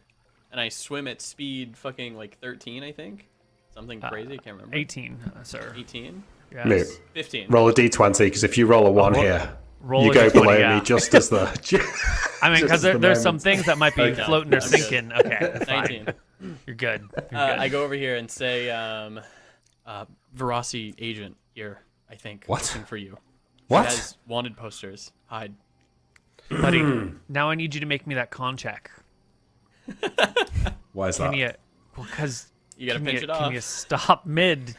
and I swim at speed fucking like 13, I think. Something crazy, I can't remember. 18, sir. 18? Yes. Luke, 15. roll a d20, because if you roll a 1 here, Roll You a go d20, below yeah. me just as the. I mean, just because as the there's some moment. things that might be Okay. floating or I'm good. sinking. Okay, fine. 19. You're good. You're good. I go over here and say, Verasi agent here, I think. What? Looking for you. What? She has wanted posters. Hide. Buddy, now I need you to make me that con check. Why is Can that? you? Well, because You gotta pinch it Can off. you stop mid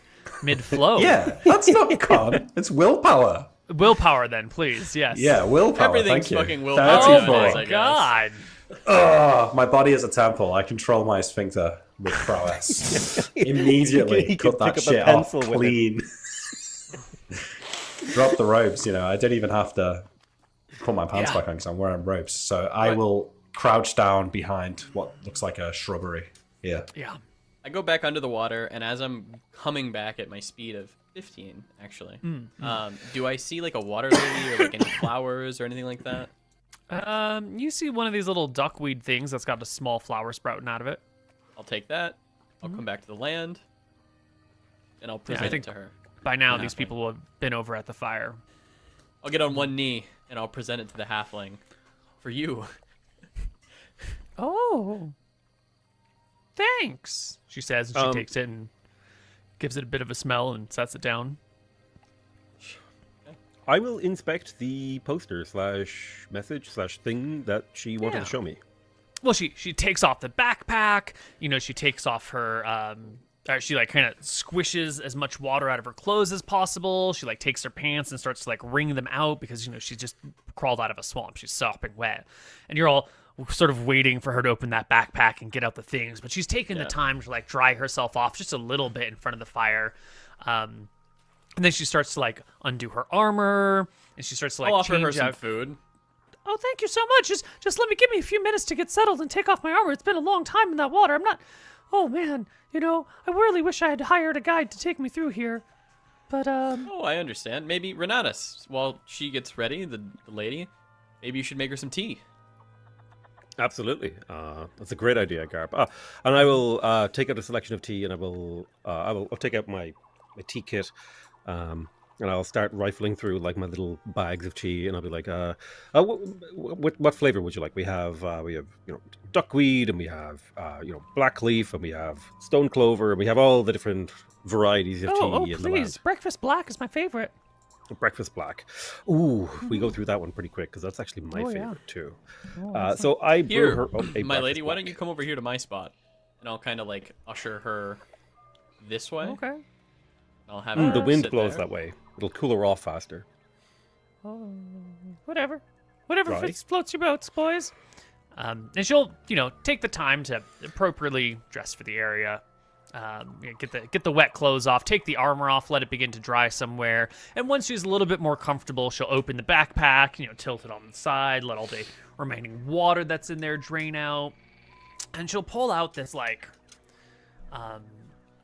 flow? Yeah, that's not con. It's willpower. Willpower, then, please. Yes. Yeah, willpower. Everything's thank you. fucking willpower Oh nowadays, my I guess. god. Oh, my body is a temple. I control my sphincter with prowess. Immediately He cut could that pick up a shit off pencil with it. clean. Drop the ropes, I don't even have to put my pants Yeah. back on because I'm wearing ropes. So I will crouch down behind what looks like a shrubbery here. Yeah. I go back under the water, and as I'm coming back at my speed of 15, actually, do I see like a water lily or like any flowers or anything like that? You see one of these little duckweed things that's got a small flower sprouting out of it. I'll take that. I'll come back to the land, and I'll I present think- it to her. By now, The these halfling. people will have been over at the fire. I'll get on one knee, and I'll present it to the halfling. For you. Oh. Thanks, she says, and she Um, takes it and gives it a bit of a smell and sets it down. I will inspect the poster / message / thing that she wanted Yeah. to show me. Well, she takes off the backpack. She takes off her. She like kind of squishes as much water out of her clothes as possible. She like takes her pants and starts to like wring them out because she just crawled out of a swamp. She's sopping wet, and you're all sort of waiting for her to open that backpack and get out the things. But she's taking the time to like dry herself off just a little bit in front of the fire. And then she starts to like undo her armor, and she starts to like I'll offer her change some out. food. Oh, thank you so much. Just give me a few minutes to get settled and take off my armor. It's been a long time in that water. I'm not. Oh man, I really wish I had hired a guide to take me through here. But Oh, I understand. Maybe Renatus, while she gets ready, the lady, maybe you should make her some tea. Absolutely, that's a great idea, Garb. And I will take out a selection of tea, and I'll take out my tea kit, and I'll start rifling through like my little bags of tea, and I'll be like, what flavor would you like? We have duckweed, and we have black leaf, and we have stone clover, and we have all the different varieties of tea oh, in the please, land. breakfast black is my favorite. Breakfast black. Ooh, we go through that one pretty quick because that's actually my Oh, yeah. favorite too. So I brew Here, her up a my breakfast lady, why black. don't you come over here to my spot, and I'll kind of like usher her this way. Okay. I'll have The her wind sit blows there. that way. It'll cool her off faster. Oh, whatever Right. floats your boats, boys. And she'll take the time to appropriately dress for the area. Get the wet clothes off, take the armor off, let it begin to dry somewhere. And once she's a little bit more comfortable, she'll open the backpack, tilt it on the side, let all the remaining water that's in there drain out. And she'll pull out this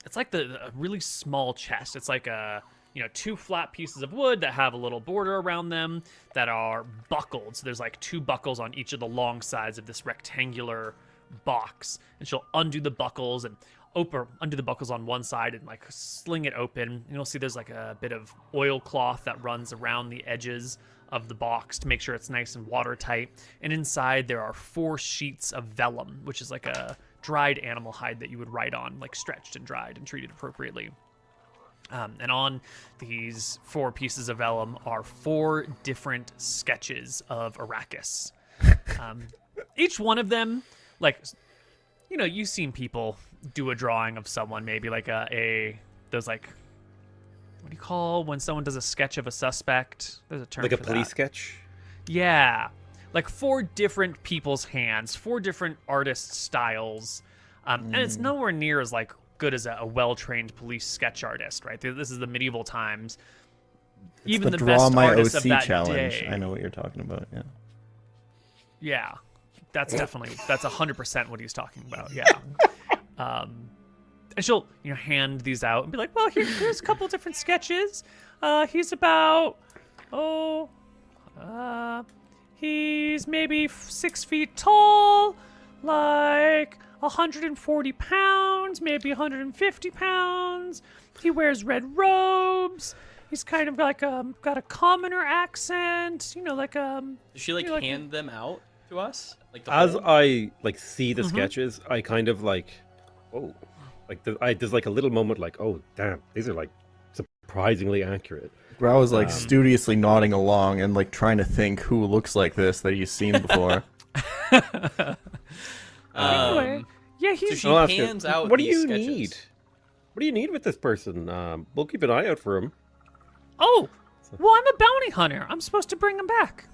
it's like a really small chest. It's like two flat pieces of wood that have a little border around them that are buckled. So there's like two buckles on each of the long sides of this rectangular box. And she'll undo the buckles and undo the buckles on one side and like sling it open. And you'll see there's like a bit of oilcloth that runs around the edges of the box to make sure it's nice and watertight. And inside there are 4 sheets of vellum, which is like a dried animal hide that you would write on, like stretched and dried and treated appropriately. And on these 4 pieces of vellum are 4 different sketches of Arrakis. Each one of them, like, you've seen people do a drawing of someone, maybe like those like, what do you call when someone does a sketch of a suspect? There's a term Like a for police that. sketch. Yeah, like 4 different people's hands, 4 different artist styles, and it's nowhere near as like good as a well-trained police sketch artist, right? This is the medieval times. It's Even the the Draw best My artists OC of that challenge. day. I know what you're talking about. Yeah. Yeah, that's 100% what he's talking about. Yeah. And she'll hand these out and be like, well, here's a couple different sketches. He's about he's maybe 6 feet tall, like 140 pounds, maybe 150 pounds. He wears red robes. He's kind of like got a commoner accent, like Does she like You like- hand them out to us? Like the As whole- I like see the Mhm. sketches, I kind of like, oh, like there's like a little moment like, oh damn, these are like surprisingly accurate. Grau is like studiously nodding along and like trying to think who looks like this that he's seen before. Anyway, yeah, so he's she I'll ask her, hands out. what do these you sketches. need? What do you need with this person? We'll keep an eye out for him. Oh, well, I'm a bounty hunter. I'm supposed to bring him back.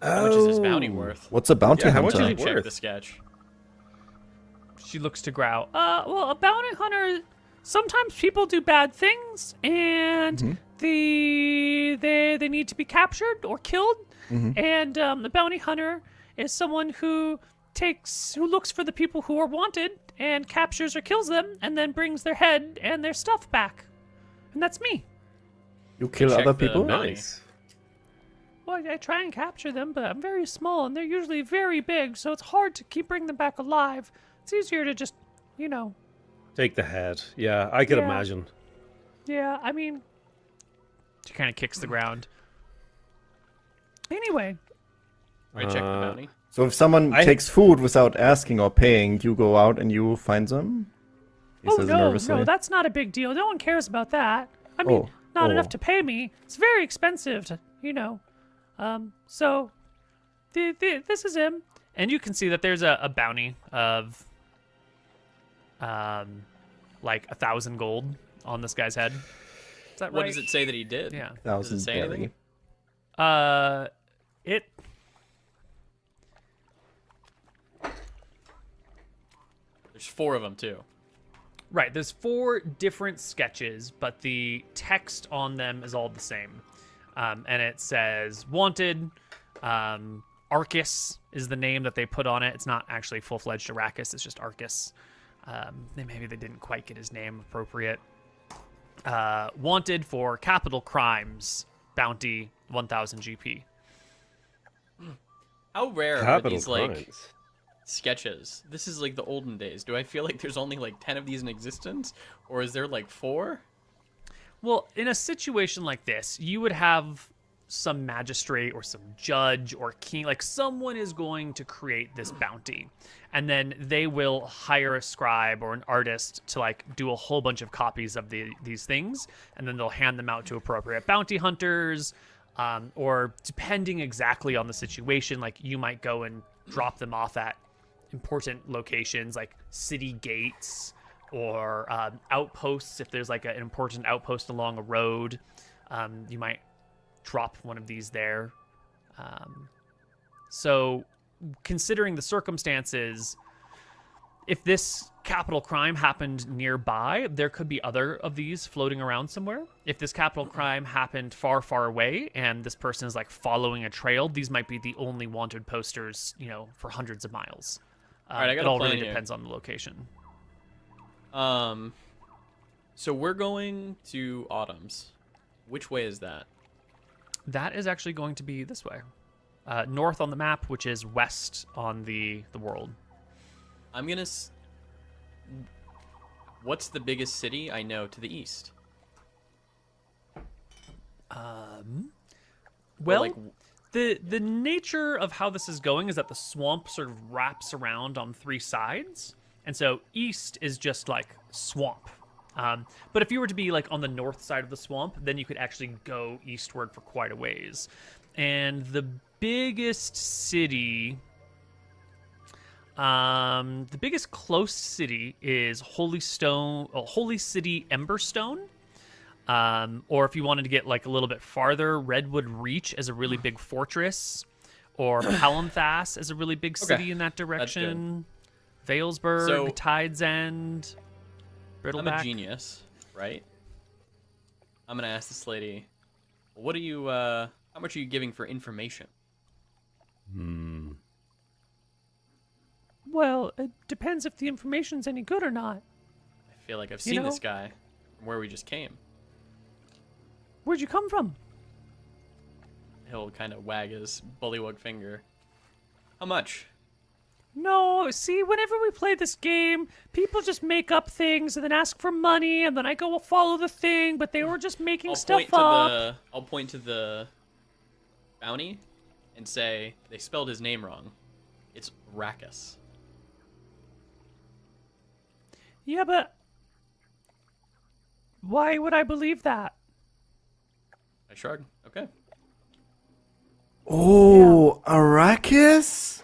How much is his bounty worth? What's a bounty Yeah, how much hunter? is he Check worth? the sketch. She looks to Grau. Well, a bounty hunter. Sometimes people do bad things, and they need to be captured or killed. And the bounty hunter is someone who looks for the people who are wanted and captures or kills them, and then brings their head and their stuff back. And that's me. You kill Check other the people? bounty. Nice. Well, I try and capture them, but I'm very small, and they're usually very big, so it's hard to keep bringing them back alive. It's easier to just, Take the head. Yeah, I could Yeah. imagine. yeah, I mean... She kind of kicks the ground. Anyway, I check the bounty. So if someone I- takes food without asking or paying, you go out and you find them? He says nervously. no, that's not a big deal. No one cares about that. I mean, Oh, not oh. enough to pay me. It's very expensive to, so this is him. And you can see that there's a bounty of, like 1,000 gold on this guy's head. Is that What right? does it say that he did? Yeah. Does it say 1,000 anything? It. There's 4 of them too. Right, there's 4 different sketches, but the text on them is all the same. And it says, wanted, Arcus is the name that they put on it. It's not actually full-fledged Arrakis, it's just Arcus. Maybe they didn't quite get his name appropriate. Wanted for capital crimes, bounty 1,000 GP. How rare are Capital these like crimes. sketches? This is like the olden days. Do I feel like there's only like 10 of these in existence, or is there like 4? Well, in a situation like this, you would have some magistrate or some judge or king, like someone is going to create this bounty, and then they will hire a scribe or an artist to like do a whole bunch of copies of these things, and then they'll hand them out to appropriate bounty hunters, or depending exactly on the situation, like you might go and drop them off at important locations like city gates or outposts. If there's like an important outpost along a road, you might drop one of these there. So considering the circumstances, if this capital crime happened nearby, there could be other of these floating around somewhere. If this capital crime happened far, far away and this person is like following a trail, these might be the only wanted posters, for hundreds of miles. All right, I got it a all plan really here. depends on the location. So we're going to Autumn's. Which way is that? That is actually going to be this way. North on the map, which is west on the world. I'm gonna. What's the biggest city I know to the east? Well, like- the nature of how this is going is that the swamp sort of wraps around on 3 sides, and so east is just like swamp. But if you were to be like on the north side of the swamp, then you could actually go eastward for quite a ways. And the biggest city, the biggest close city is Holy City Emberstone. Or if you wanted to get like a little bit farther, Redwood Reach is a really big fortress, or Palanthas is a really big city Okay, in that good. direction. Valesburg, So- Tide's End, I'm a Brittleback. genius, right? I'm gonna ask this lady, what are you? How much are you giving for information? Well, it depends if the information's any good or not. I feel like I've You seen this know- guy from where we just came. Where'd you come from? He'll kind of wag his bullywug finger. How much? No, see, whenever we play this game, people just make up things and then ask for money, and then I go follow the thing, but they were just making stuff up. I'll point to the bounty and say they spelled his name wrong. It's Rackus. Yeah, but why would I believe that? I shrug. Okay. Oh, Arrakis?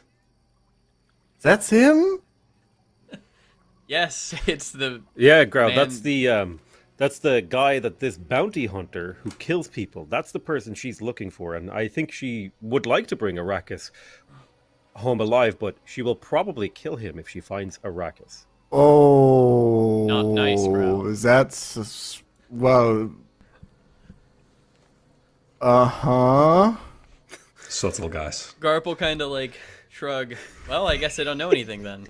That's him? Yes, it's the Yeah, Grau, man- that's the guy that this bounty hunter who kills people. That's the person she's looking for, and I think she would like to bring Arrakis home alive, but she will probably kill him if she finds Arrakis. Oh. Not nice, bro. That's... Well... Uh-huh. Subtle, guys. Garp will kind of like shrug. Well, I guess I don't know anything then.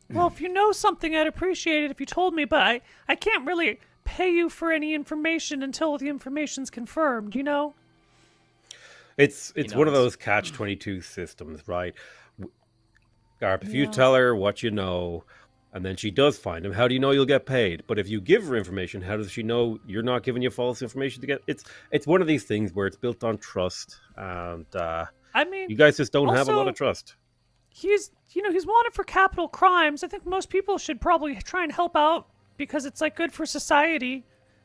Well, if you know something, I'd appreciate it if you told me, but I can't really pay you for any information until the information's confirmed, you know? It's one of nods. those catch-22 systems, right? Garp, if you tell her what you know, and then she does find him, how do you know you'll get paid? But if you give her information, how does she know you're not giving you false information to get? It's one of these things where it's built on trust, and I mean, you guys just don't have a lot also- of trust. he's wanted for capital crimes. I think most people should probably try and help out because it's like good for society,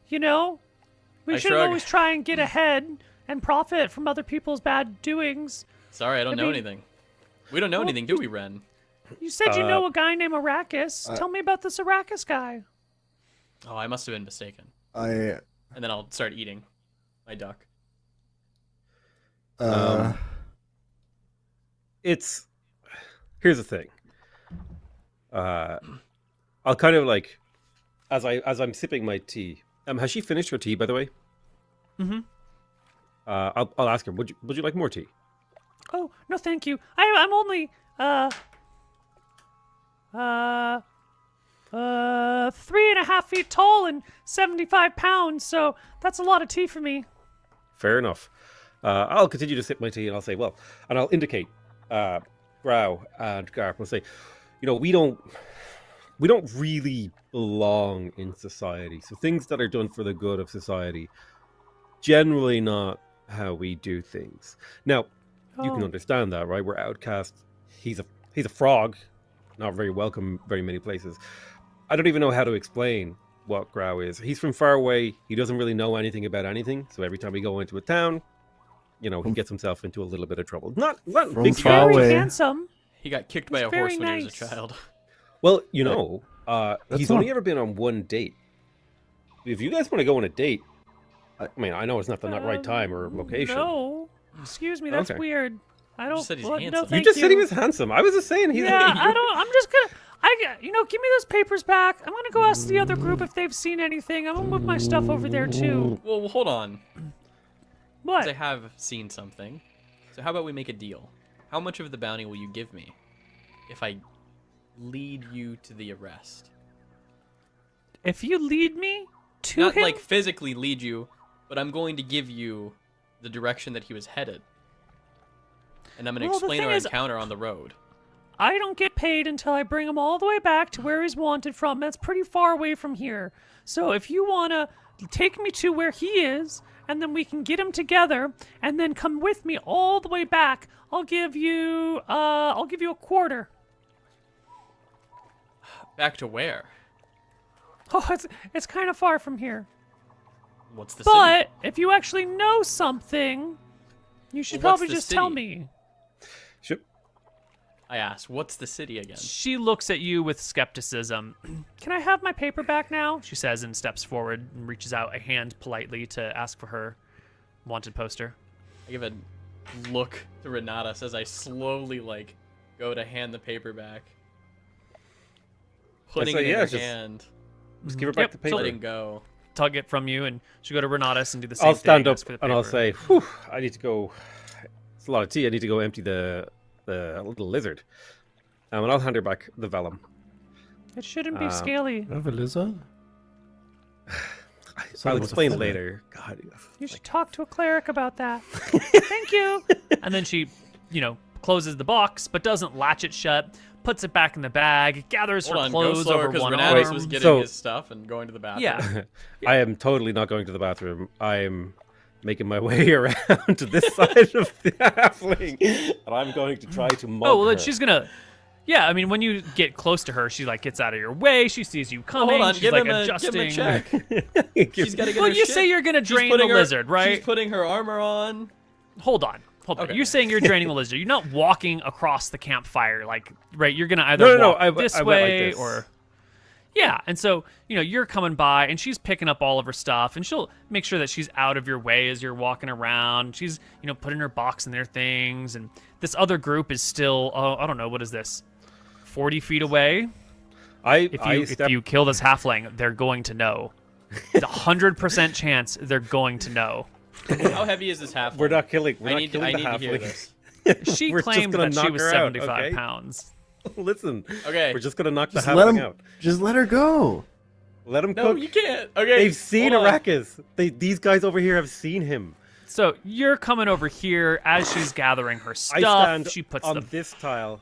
you know? We I shouldn't shrug. always try and get ahead and profit from other people's bad doings. Sorry, I don't know mean- anything. We don't know anything, do we, Ren? You said you know a guy named Arrakis. Tell me about this Arrakis guy. Oh, I must have been mistaken. I... And then I'll start eating my duck. Here's the thing. I'll kind of like, as I'm sipping my tea. Has she finished her tea, by the way? Mm-hmm. I'll ask her. Would you like more tea? Oh, no, thank you. I'm only 3.5 feet tall and 75 pounds, so that's a lot of tea for me. Fair enough. I'll continue to sip my tea, and I'll say, well, and I'll indicate Grau and Garp. I'll say, we don't really belong in society. So things that are done for the good of society, generally not how we do things. Now, you can Oh. understand that, right? We're outcasts. He's a frog, not very welcome very many places. I don't even know how to explain what Grau is. He's from far away. He doesn't really know anything about anything. So every time we go into a town, he gets himself into a little bit of trouble. Not From big far Very trouble. away. handsome. He got kicked by a very horse when he was a nice. child. Well, That's he's not- only ever been on one date. If you guys want to go on a date, I mean, I know it's not the right time or location. No. Excuse me, that's Okay. weird. I don't. said he's well, handsome. No, You thank You just said he was handsome. I was just saying he's. Yeah, I don't. I'm just gonna. Give me those papers back. I'm gonna go ask the other group if they've seen anything. I'm gonna move my stuff over there too. Well, hold on. 'Cause I What? have seen something. So how about we make a deal? How much of the bounty will you give me if I lead you to the arrest? If you lead me to Not him, like physically lead you, but I'm going to give you the direction that he was headed. And I'm going to Well, the explain thing our is- encounter on the road. I don't get paid until I bring him all the way back to where he's wanted from. That's pretty far away from here. So if you wanna take me to where he is, and then we can get him together, and then come with me all the way back, I'll give you a quarter. Back to where? Oh, it's kind of far from here. What's the city? But if you actually know something, you should Well, what's probably the just tell city? me. Sure. I asked, what's the city again? She looks at you with skepticism. Can I have my paper back now? She says and steps forward and reaches out a hand politely to ask for her wanted poster. I give a look to Renatus as I slowly, go to hand the paper back. Putting say, it in yeah, her just- hand, Just give her back Yep, the paper. letting go. Tug it from you, and she'll go to Renatus and do the same I'll stand thing. up ask for the and I'll paper. say, "Whew, I need to go. It's a lot of tea. I need to go empty the little lizard." And I'll hand her back the vellum. It shouldn't be scaly. You have a lizard? I'll it was a explain feather. later. God, You should talk to a cleric about that. Thank you. And then she, closes the box, but doesn't latch it shut, puts it back in the bag, gathers Hold her on, go clothes slower over because one Renatus arm. was getting So- his stuff and going to the bathroom. Yeah. I am totally not going to the bathroom. I'm making my way around to this side of the halfling, and I'm going to try to mug Oh, well, her. then she's gonna. Yeah, I mean, when you get close to her, she like gets out of your way. She sees you coming. Hold on, she's give like him a adjusting. check. She's got to get Well, her you shit. say you're gonna She's drain the putting her- lizard, right? She's putting her armor on. Hold on. Okay. You're saying you're draining the lizard. You're not walking across the campfire, like right. You're gonna either No, walk this I went like way this. or. Yeah, and so you're coming by, and she's picking up all of her stuff, and she'll make sure that she's out of your way as you're walking around. She's putting her box in their things, and this other group is still I don't know, what is this, 40 feet away. If you kill this halfling, they're going to know. It's 100% chance they're going to know. How heavy is this half? We're not killing. We're I not need killing the to hear halfling. this. She We're just claimed gonna that she knock was her out, 75 okay? pounds. Listen. Okay. We're just gonna knock the Just let halfling him. out. Just let her go. Let him No, cook. you can't. Okay. They've seen hold on. Arrakis. These guys over here have seen him. So you're coming over here as she's gathering her I stuff. stand She puts on them. this tile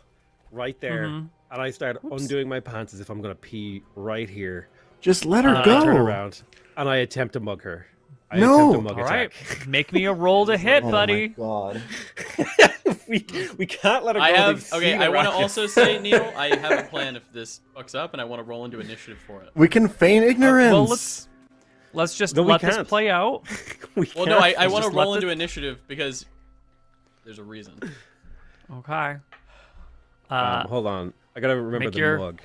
right there, and I start undoing my pants as if I'm gonna pee right here. Just let her I go. turn around and I attempt to mug her. I No. attempt a mug All right, attack. make me a roll to hit, Oh buddy. my god. we can't let her go. I have. They've Okay, seen I want to Arrakis. also say, Neil, I have a plan if this fucks up, and I want to roll into initiative for it. We can feign ignorance. Well, let's just No, we let this can't. play out. We Well, no, can't. I want to just let roll the- into initiative because there's a reason. Okay. Hold on. I gotta remember make the your- mug.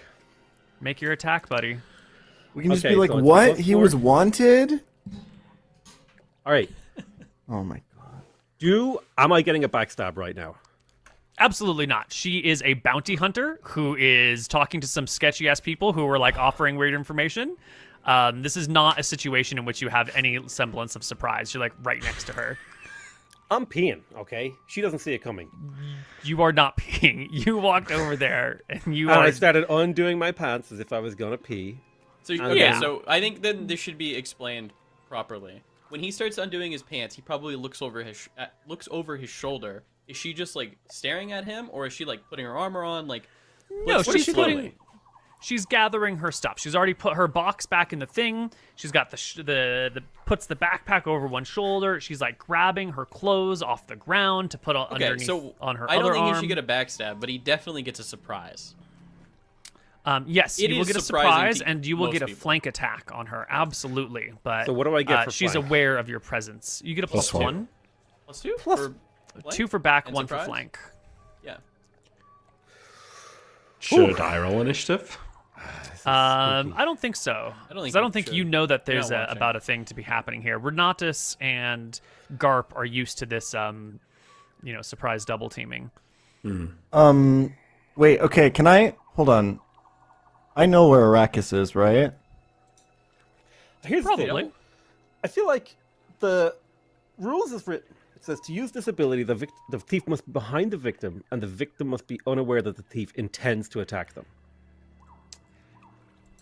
Make your attack, buddy. We can just Okay, be like, so it's what? plus He 4? was wanted? All right. Oh my god. Am I getting a backstab right now? Absolutely not. She is a bounty hunter who is talking to some sketchy ass people who are like offering weird information. This is not a situation in which you have any semblance of surprise. You're like right next to her. I'm peeing, okay? She doesn't see it coming. You are not peeing. You walked over there and you And are. I started undoing my pants as if I was gonna pee. So Okay. okay, Yeah. so I think then this should be explained properly. When he starts undoing his pants, he probably looks over his shoulder. Is she just like staring at him, or is she like putting her armor on? Like, No, what is she's she putting. doing? She's gathering her stuff. She's already put her box back in the thing. She's got the puts the backpack over one shoulder. She's like grabbing her clothes off the ground to put on Okay, underneath so on her I other don't think arm. he should get a backstab, but he definitely gets a surprise. Yes, It you will is get a surprising surprise, to and you will most get a people. flank attack on her. Absolutely, but So what do I get for she's flank? aware of your presence. You get a plus Plus one. one, Let's do Plus- for flank? 2 for back, And 1 for surprise? flank. Yeah. Should I roll initiative? I don't think so. I don't think 'Cause I you don't think should. you know that You're there's not watching. about a thing to be happening here. Renatus and Garp are used to this, surprise double teaming. Wait, okay, can I hold on? I know where Arrakis is, right? Here's the Probably. thing. I feel like the rules is written. It says to use this ability, the thief must be behind the victim, and the victim must be unaware that the thief intends to attack them.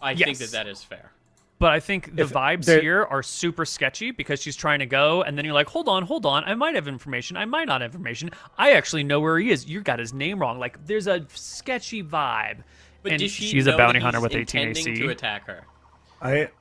I think Yes. that is fair. But I think the If vibes there- here are super sketchy because she's trying to go, and then you're like, hold on, I might have information, I might not have information. I actually know where he is. You got his name wrong. Like, there's a sketchy vibe. But and does she she's know a bounty that hunter he's with 18 intending AC. to attack her?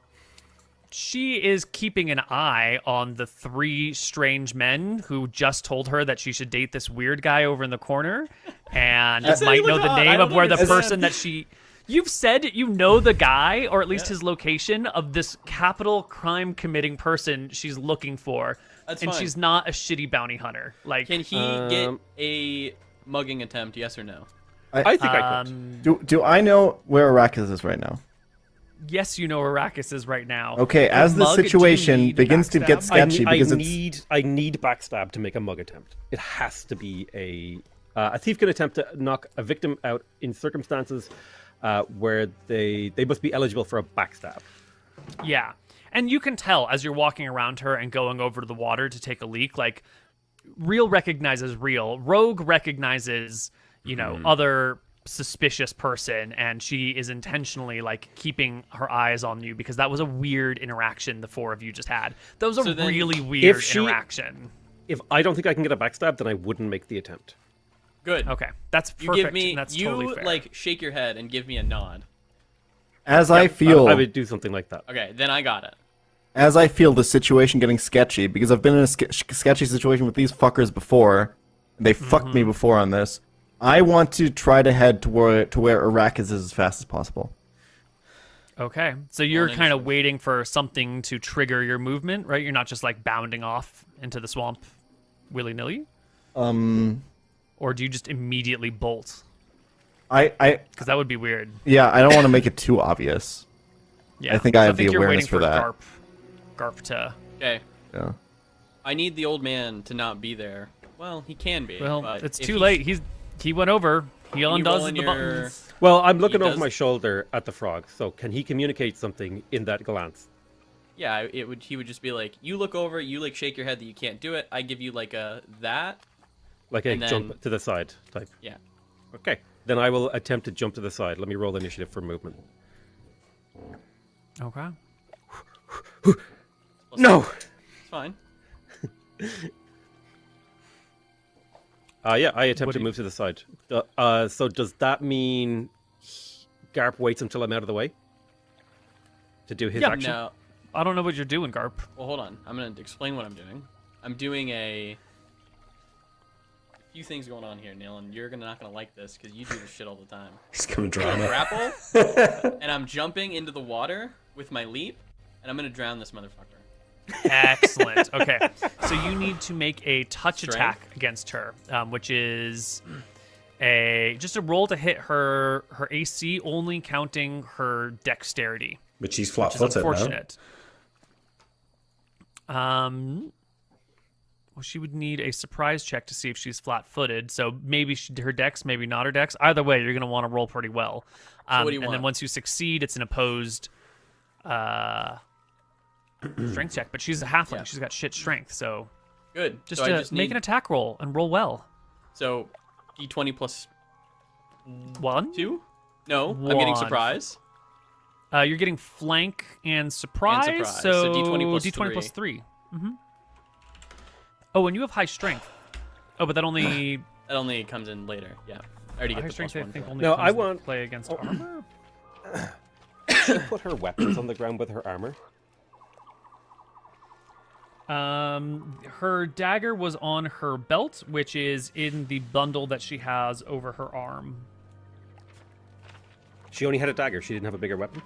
She is keeping an eye on the 3 strange men who just told her that she should date this weird guy over in the corner, and You said might he know looked the hot. I name don't of where the understand. person that she. You've said you know the guy, or at least Yeah. his location of this capital crime committing person she's looking for, That's and fine. she's not a shitty bounty hunter. Like, Can he get a mugging attempt? Yes or no? I think I could. Do I know where Arrakis is right now? yes, you know where Arrakis is right now. Okay, as the Mug, do you situation need begins to get backstab? sketchy because it's I need backstab to make a mug attempt. It has to be a thief can attempt to knock a victim out in circumstances where they must be eligible for a backstab. Yeah. And you can tell as you're walking around her and going over to the water to take a leak, like, real recognizes real. Rogue recognizes, other suspicious person, and she is intentionally, like, keeping her eyes on you because that was a weird interaction the 4 of you just had. That was a So then, really weird if she- interaction. If I don't think I can get a backstab, then I wouldn't make the attempt. Good. Okay, that's You perfect. give me. And that's You totally fair. like shake your head and give me a nod. As I feel, I would do something like that. Okay, then I got it. as I feel the situation getting sketchy, because I've been in a sketchy situation with these fuckers before. They fucked me before on this. I want to try to head to where Arrakis is as fast as possible. Okay, so you're On kind of initiative. waiting for something to trigger your movement, right? You're not just like bounding off into the swamp willy-nilly? Or do you just immediately bolt? I Because that would be weird. yeah, I don't want to make it too obvious. Yeah, I think I so have the you're awareness waiting for that. Garp to... Okay. Yeah. I need the old man to not be there. Well, he can be. Well, but it's if too he's- late. He went over. He you undoes roll the in your- buttons. Well, I'm looking over does- my shoulder at the frog. So can he communicate something in that glance? Yeah, it would. He would just be like, you look over, you like shake your head that you can't do it. I give you like a that. Like a And then- jump to the side type. Yeah. Okay. Then I will attempt to jump to the side. Let me roll initiative for movement. Okay. No! It's fine. Yeah, I attempt What to do you- move to the side. So does that mean Garp waits until I'm out of the way? To do his Yeah, action? No. I don't know what you're doing, Garp. Well, hold on. I'm gonna explain what I'm doing. I'm doing a few things going on here, Neil, and you're not gonna like this because you do this shit all the time. He's coming I'm drama. gonna grapple, and I'm jumping into the water with my leap, and I'm gonna drown this motherfucker. Excellent. Okay, so you need to make a touch Strength? attack against her, which is just a roll to hit her AC, only counting her dexterity, But she's which is flat-footed, no? unfortunate. Well, she would need a surprise check to see if she's flat-footed. So maybe her dex, maybe not her dex. Either way, you're going to want to roll pretty well. So what do you and want? then once you succeed, it's an opposed strength check. But she's a halfling. Yeah. She's got shit strength. So Good. just, so I to just make need an attack roll and roll well. so d20 plus 1? 2. No, I'm getting One. surprise. You're getting flank and surprise. surprise. So So D20 plus D20 plus 3. Mm-hmm. Oh, and you have high strength. Oh, but that only... That only comes in later. Yeah. I already get high the strength, plus I 1. think, for that. only No, comes I into want- play against armor. She put her weapons on the ground with her armor. Her dagger was on her belt, which is in the bundle that she has over her arm. She only had a dagger. She didn't have a bigger weapon.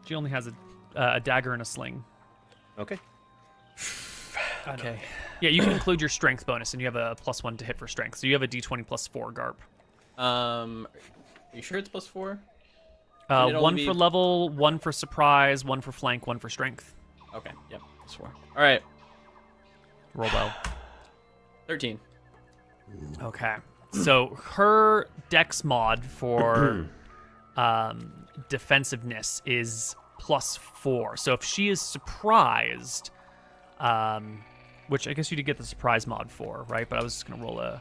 She only has a dagger and a sling. Okay. Okay. Yeah, you can include your strength bonus, and you have a +1 to hit for strength. So you have a D20 plus 4, Garp. Are you sure it's plus 4? Can it only 1 be- for level, 1 for surprise, 1 for flank, 1 for strength. Okay. Yep. Plus 4. All right. Roll well. 13. Okay. So her dex mod for defensiveness is +4. So if she is surprised, which I guess you did get the surprise mod for, right? But I was just gonna roll a.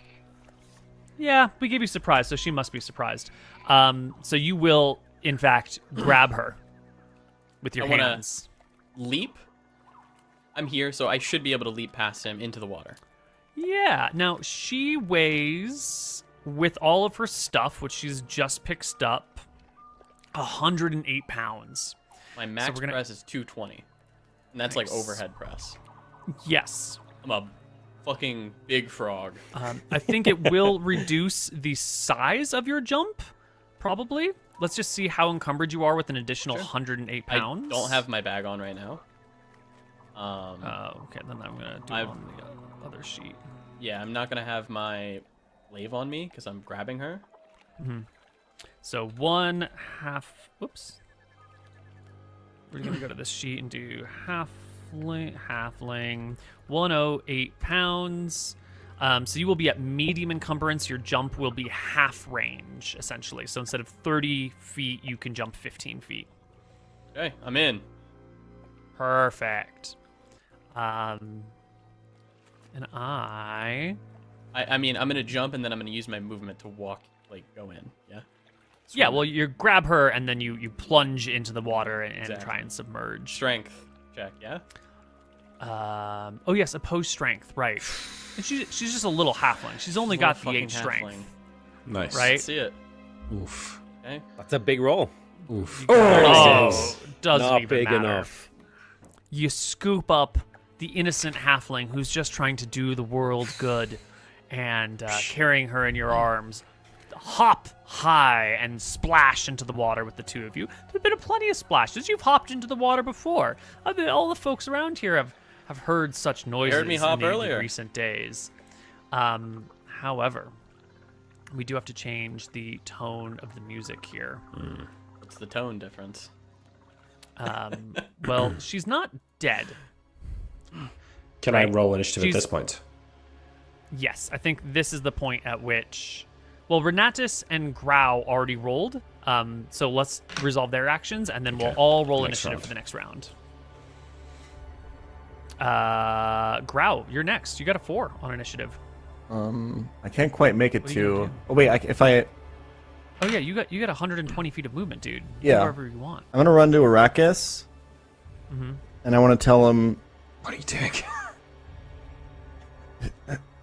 Yeah, we gave you surprise, so she must be surprised. So you will, in fact, grab her with your I wanna- hands. Leap. I'm here, so I should be able to leap past him into the water. Yeah. Now she weighs, with all of her stuff, which she's just picked up, 108 pounds. My max we're gonna- press is 220. And that's Nice. like overhead press. Yes. I'm a fucking big frog. I think it will reduce the size of your jump, probably. Let's just see how encumbered you are with an additional 108 pounds. I don't have my bag on right now. Okay, then I'm gonna do it I've- on the other sheet. Yeah, I'm not gonna have my lave on me because I'm grabbing her. So 1/2. Oops. We're gonna go to this sheet and do halfling, 108 pounds. So you will be at medium encumbrance. Your jump will be half range, essentially. So instead of 30 feet, you can jump 15 feet. Okay, I'm in. Perfect. And I mean, I'm gonna jump and then I'm gonna use my movement to walk, like go in. Yeah. yeah, well, you grab her and then you plunge into the water and Exactly. try and submerge. Strength check. Yeah. Oh yes, opposed strength, right? And she's just a little halfling. She's only got the Fucking 8 strength, halfling. Nice. right? Let's see it. Oof. Okay. That's a big roll. Oof. Oh, doesn't Not even big matter. enough. You scoop up the innocent halfling who's just trying to do the world good, and carrying her in your arms, hop high and splash into the water with the two of you. There's been plenty of splashes. You've hopped into the water before. All the folks around here have heard such noises heard me hop in the earlier. recent days. However, we do have to change the tone of the music here. What's the tone difference? Well, she's not dead. Can I Right. roll initiative She's- at this point? Yes, I think this is the point at which... Well, Renatus and Grau already rolled, so let's resolve their actions, and then we'll Okay. all roll Next initiative round. for the next round. Grau, you're next. You got a 4 on initiative. I can't quite make it What are you gonna to. do? Oh wait, if I, Oh yeah, you got 120 feet of movement, dude. Yeah. Go wherever you want. I'm gonna run to Arrakis, and I want to tell him What are you doing?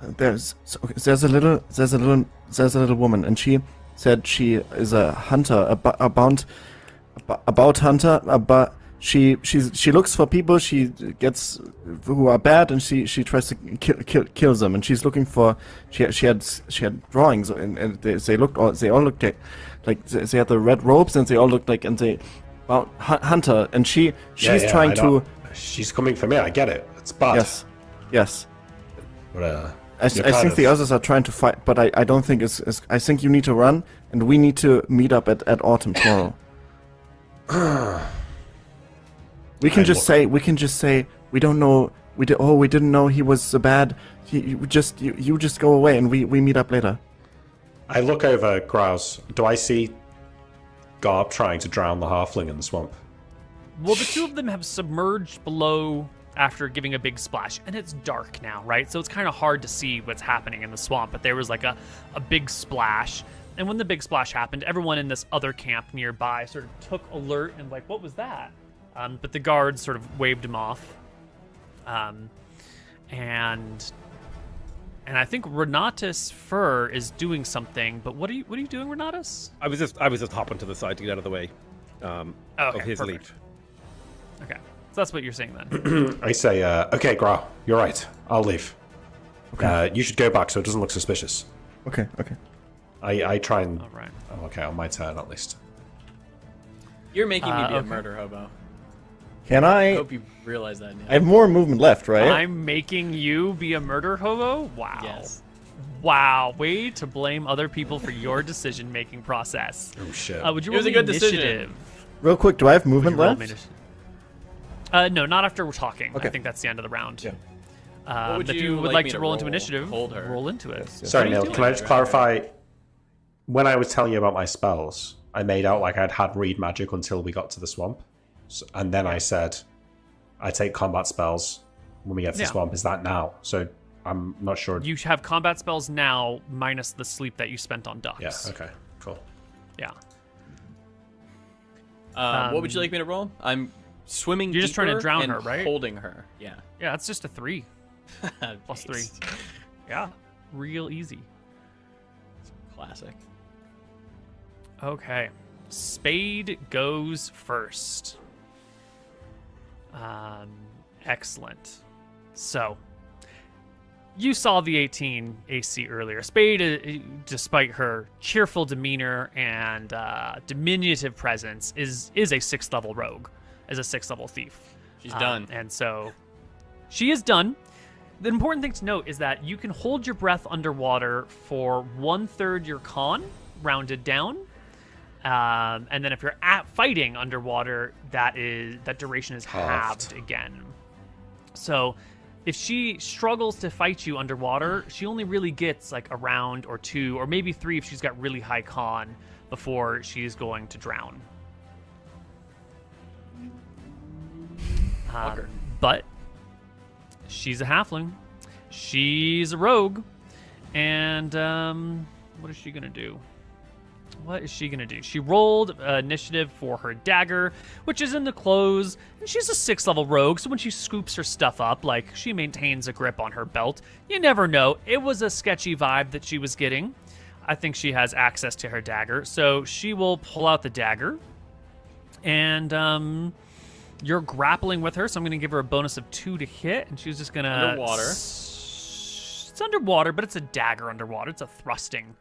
there's a little woman, and she said she is a hunter, a bounty hunter, but she looks for people she gets who are bad, and she tries to kill them, and she's looking for she had drawings, and they all looked like they had the red robes, and they all looked like, and they hunter, and she's Yeah, trying I know. to She's coming for me. I get it. It's bad. yes. But, I you're kind think the of- others are trying to fight, but I don't think it's I think you need to run, and we need to meet up at Autumn tomorrow. we can just say we don't know, we didn't know he was so bad. You just go away, and we meet up later. I look over Grouse. Do I see Garb trying to drown the halfling in the swamp? Well, the two of them have submerged below after giving a big splash, and it's dark now, right? So it's kind of hard to see what's happening in the swamp, but there was like a big splash. And when the big splash happened, everyone in this other camp nearby sort of took alert and like, what was that? But the guards sort of waved him off. And I think Renatus Fur is doing something, but what are you doing, Renatus? I was just hopping to the side to get out of the way of his leap. perfect. Okay. So that's what you're saying then. I say, okay, Grau, you're right. I'll leave. You should go back so it doesn't look suspicious. Okay. I try and... All right. Oh, okay, on my turn at least. You're making me be a okay. murder hobo. Can I I? hope you realize that now. I have more movement left, right? I'm making you be a murder hobo? Wow. Yes. Wow. Way to blame other people for your decision-making process. Oh, shit. Would you It was roll a good me decision. initiative? Real quick, do I have Would you movement roll me left? initi- No, not after we're talking. Okay. I think that's the end of the round. Yeah. What would if you you would like like me to to roll into roll? initiative, Hold her. roll into it. Sorry, What are you Neil, can I doing? just clarify? When I was telling you about my spells, I made out like I'd had read magic until we got to the swamp. And then I said, I take combat spells when we get to the Yeah. swamp. Is that now? So I'm not sure. You have combat spells now, minus the sleep that you spent on ducks. Yeah, okay, cool. Yeah. What would you like me to roll? I'm swimming. You're just trying to deeper drown and her, right? Holding her. Yeah. Yeah, that's just a 3. Plus 3. Nice. Yeah. Real easy. Classic. Okay. Spade goes first. Excellent. So, you saw the 18 AC earlier. Spade, despite her cheerful demeanor and diminutive presence, is a 6th level rogue, is a 6th level thief. She's done. And so, she is done. The important thing to note is that you can hold your breath underwater for 1/3 your con, rounded down. And then if you're fighting underwater, that duration is halved again. So if she struggles to fight you underwater, she only really gets like a round or 2, or maybe 3 if she's got really high con before she's going to drown. But she's a halfling. She's a rogue. And what is she going to do? what is she going to do? She rolled initiative for her dagger, which is in the clothes. And she's a 6th level rogue, so when she scoops her stuff up, like, she maintains a grip on her belt. You never know. It was a sketchy vibe that she was getting. I think she has access to her dagger. So she will pull out the dagger. And you're grappling with her, so I'm going to give her a bonus of 2 to hit. And she's just going to... Underwater. It's underwater, but it's a dagger underwater. It's a thrusting.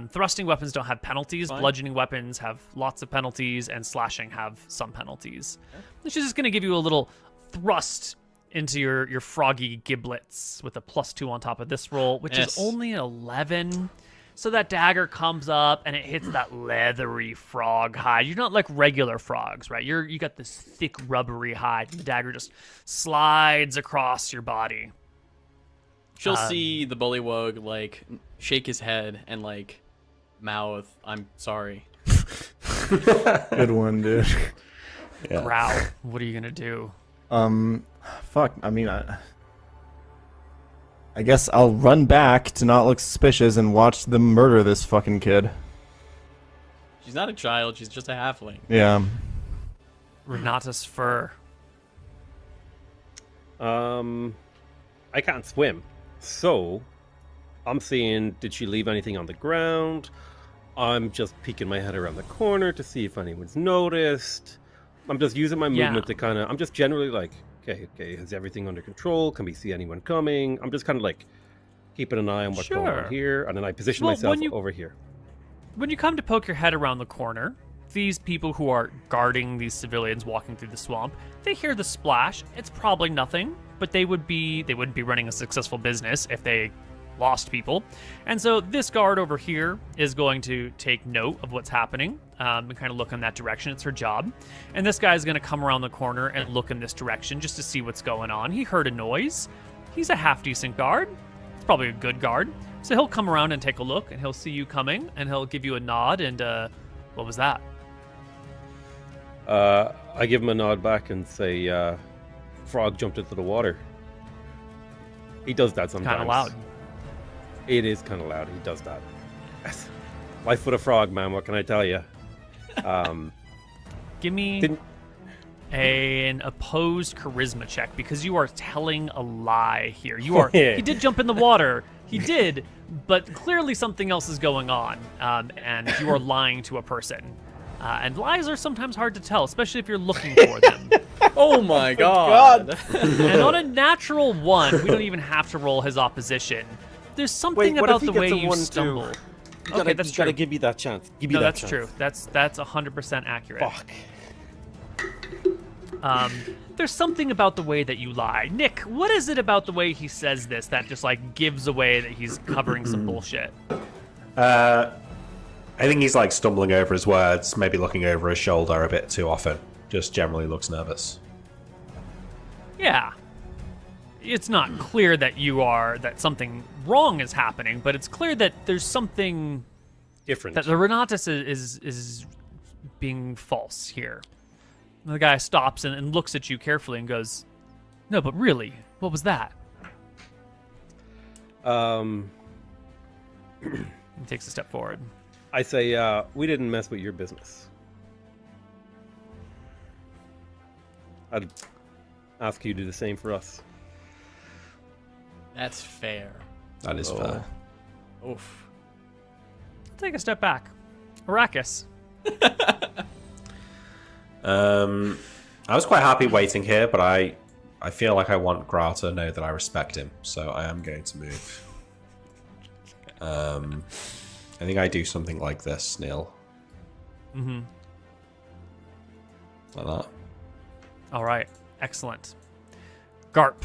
Thrusting weapons don't have penalties. Fine. Bludgeoning weapons have lots of penalties, and slashing have some penalties. Okay. She's just going to give you a little thrust into your froggy giblets with a +2 on top of this roll, which is only an 11. So that dagger comes up and it hits that leathery frog hide. You're not like regular frogs, right? You got this thick rubbery hide, and the dagger just slides across your body. She'll see the bullywug, like, shake his head and, like, mouth, "I'm sorry." Good one, dude. Yeah. Growl. What are you gonna do? Fuck. I mean, I guess I'll run back to not look suspicious and watch them murder this fucking kid. She's not a child, she's just a halfling. Yeah. Renatus fur. I can't swim. So, I'm seeing, did she leave anything on the ground? I'm just peeking my head around the corner to see if anyone's noticed. I'm just using my movement to kind of, I'm just generally like, okay, is everything under control? Can we see anyone coming? I'm just kind of like keeping an eye on what's going on here. And then I position myself over here. When you come to poke your head around the corner, these people who are guarding these civilians walking through the swamp, they hear the splash. It's probably nothing, but they wouldn't be running a successful business if they lost people. And so this guard over here is going to take note of what's happening and kind of look in that direction. It's her job. And this guy is going to come around the corner and look in this direction just to see what's going on. He heard a noise. He's a half-decent guard. It's probably a good guard. So he'll come around and take a look, and he'll see you coming, and he'll give you a nod, and what was that? I give him a nod back and say, frog jumped into the water. He does that sometimes. Kind of loud. It is kind of loud. He does that. Life with a frog, man. What can I tell you? Give me an opposed charisma check, because you are telling a lie here. You are. He did jump in the water. He did, but clearly something else is going on, and you are lying to a person. And lies are sometimes hard to tell, especially if you're looking for them. Oh my god. And on a natural 1, we don't even have to roll his opposition. There's something about the way you stumble. Okay, that's true. You gotta give me that chance. Give me No, that that's chance. true. That's 100% accurate. Fuck. There's something about the way that you lie. Nick, what is it about the way he says this that just, like, gives away that he's covering some bullshit? I think he's like stumbling over his words, maybe looking over his shoulder a bit too often. Just generally looks nervous. Yeah. It's not clear that that something wrong is happening, but it's clear that there's something Different. that the Renatus is being false here. And the guy stops and looks at you carefully and goes, "No, but really, what was that?" Um, He takes a step forward. I say, we didn't mess with your business. I'd ask you to do the same for us. That's fair. That is fair. Oof. Take a step back. Arrakis. I was quite happy waiting here, but I feel like I want Grau to know that I respect him, so I am going to move. I think I do something like this, Neil. Mm-hmm. Like that. All right. Excellent. Garp.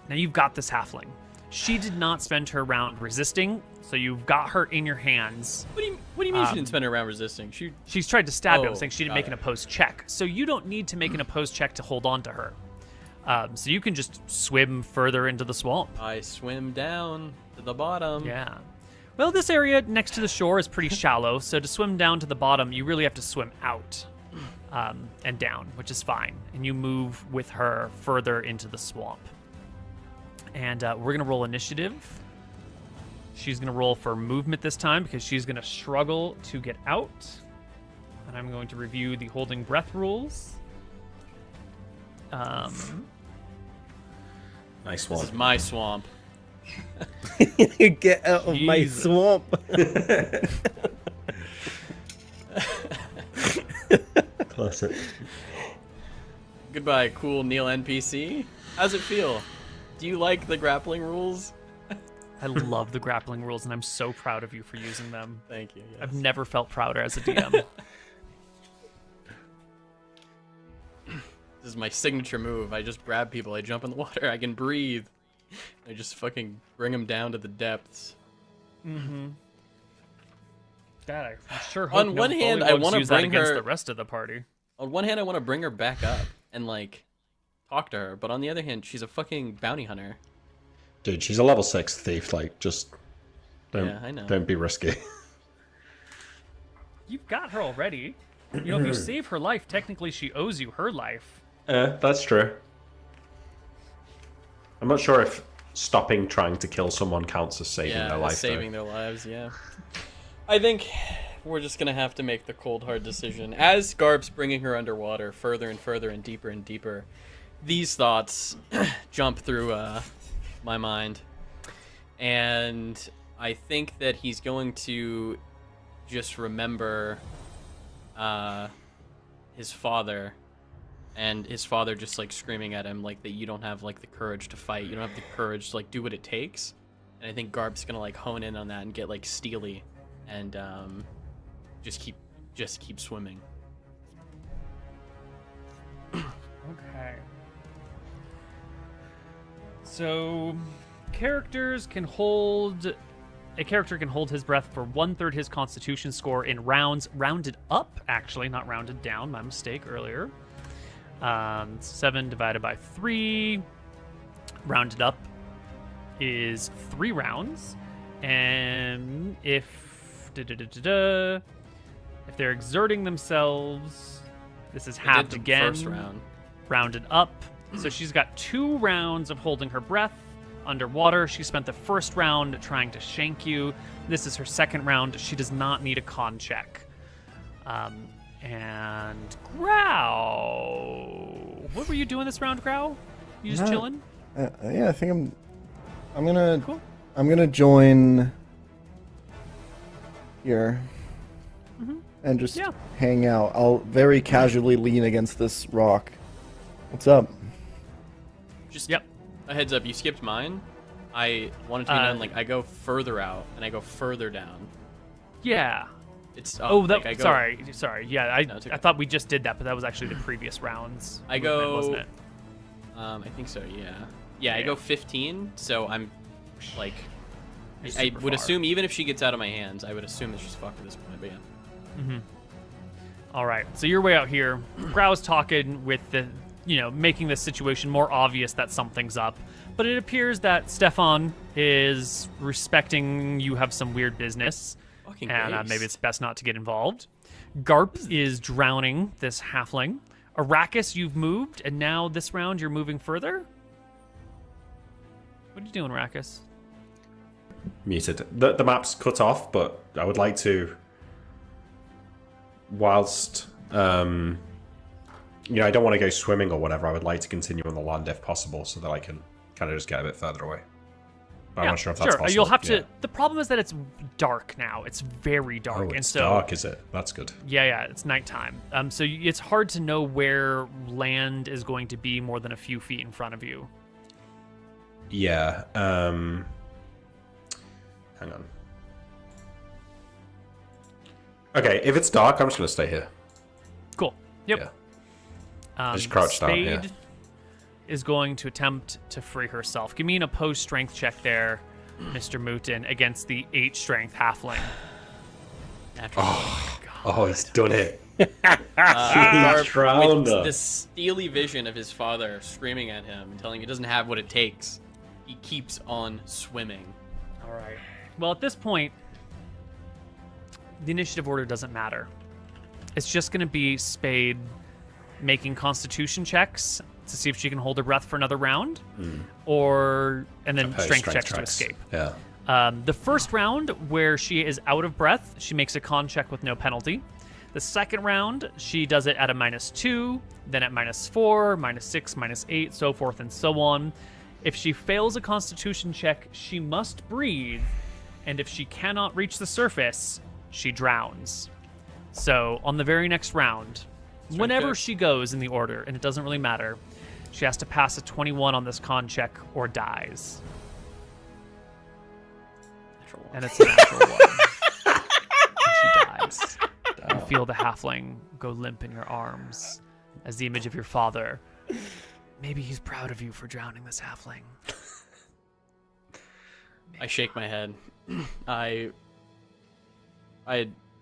Now you've got this halfling. She did not spend her round resisting, so you've got her in your hands. What do you mean she didn't spend her round resisting? She's tried to stab him, Oh, saying she didn't got make an it. opposed check. So you don't need to make an opposed check to hold on to her. So you can just swim further into the swamp. I swim down to the bottom. Yeah. Well, this area next to the shore is pretty shallow, so to swim down to the bottom, you really have to swim out and down, which is fine. And you move with her further into the swamp. And we're going to roll initiative. She's going to roll for movement this time because she's going to struggle to get out. And I'm going to review the holding breath rules. Nice This one. is my swamp. Get out of my Jesus. swamp. Classic. Goodbye, cool Neil NPC. How's it feel? Do you like the grappling rules? I love the grappling rules, and I'm so proud of you for using them. Thank you. Yes. I've never felt prouder as a DM. This is my signature move. I just grab people. I jump in the water. I can breathe. I just fucking bring them down to the depths. Mm-hmm. God, I sure hope On one hand, I want wanna to use that bring against her- the rest of the party. On one hand, I want to bring her back up and like talk to her, but on the other hand, she's a fucking bounty hunter. Dude, she's a level 6 thief. Like, just Yeah, I know. don't be risky. You've got her already. You know, if you save her life, technically she owes you her life. That's true. I'm not sure if stopping trying to kill someone counts as saving Yeah, their life. saving their lives. Yeah. I think we're just gonna have to make the cold hard decision as Garb's bringing her underwater further and further and deeper. These thoughts jump through my mind, and I think that he's going to just remember his father, and his father just like screaming at him like that you don't have like the courage to fight, you don't have the courage to like do what it takes. And I think Garb's gonna like hone in on that and get like steely and just keep swimming. Okay. So, a character can hold his breath for 1/3 his Constitution score in rounds, rounded up, actually, not rounded down. My mistake earlier. 7 divided by 3, rounded up, is 3 rounds. And if they're exerting themselves, this is I halved did the again. first round. Rounded up. So she's got 2 rounds of holding her breath underwater. She spent the first round trying to shank you. This is her second round. She does not need a con check. And Grow. What were you doing this round, Grow? You just chilling? Yeah, I think I'm gonna Cool. I'm gonna join here and just Yeah. hang out. I'll very casually lean against this rock. What's up? Just Yep. a heads up, you skipped mine. I wanted to be done like I go further out and I go further down. Yeah. It's Oh, that. like, I go, Sorry. Yeah, I No, it's okay. I thought we just did that, but that was actually the previous rounds. I movement, go- wasn't it? I think so. Yeah. Yeah, I Yeah. go 15. So I'm like, You're I super would far. assume even if she gets out of my hands, I would assume that she's fucked at this point. But yeah. All right. So you're way out here. Grow's talking with the, making this situation more obvious that something's up. But it appears that Stefan is respecting you have some weird business. Fucking And base. maybe it's best not to get involved. Garp is drowning this halfling. Arrakis, you've moved, and now this round you're moving further? What are you doing, Arrakis? Muted. The map's cut off, but I would like to, whilst I don't want to go swimming or whatever, I would like to continue on the land if possible, so that I can kind of just get a bit further away. But I'm not sure if that's possible. You'll have to. Yeah. The problem is that it's dark now. It's very dark, Oh, and it's so dark, is it? That's good. yeah, it's nighttime. So it's hard to know where land is going to be more than a few feet in front of you. Yeah. Hang on. Okay, if it's dark, I'm just gonna stay here. Cool. Yep. Yeah. Just crouch down, yeah. Spade is going to attempt to free herself. Give me an opposed strength check there, MrMouton, against the 8 strength halfling. Oh, he's done it. Garp, drowned with her. the steely vision of his father screaming at him, telling him he doesn't have what it takes, he keeps on swimming. All right. Well, at this point, the initiative order doesn't matter. It's just going to be Spade making Constitution checks to see if she can hold her breath for another round, and then Opposed strength checks to checks. escape. Yeah. The first round, where she is out of breath, she makes a con check with no penalty. The second round, she does it at a -2, then at -4, -6, -8, so forth and so on. If she fails a constitution check, she must breathe, and if she cannot reach the surface, she drowns. So on the very next round, whenever check. she goes in the order, and it doesn't really matter, she has to pass a 21 on this con check or dies. Natural one. And it's a natural one. And she dies. You feel the halfling go limp in your arms as the image of your father. Maybe he's proud of you for drowning this halfling. I shake my head. I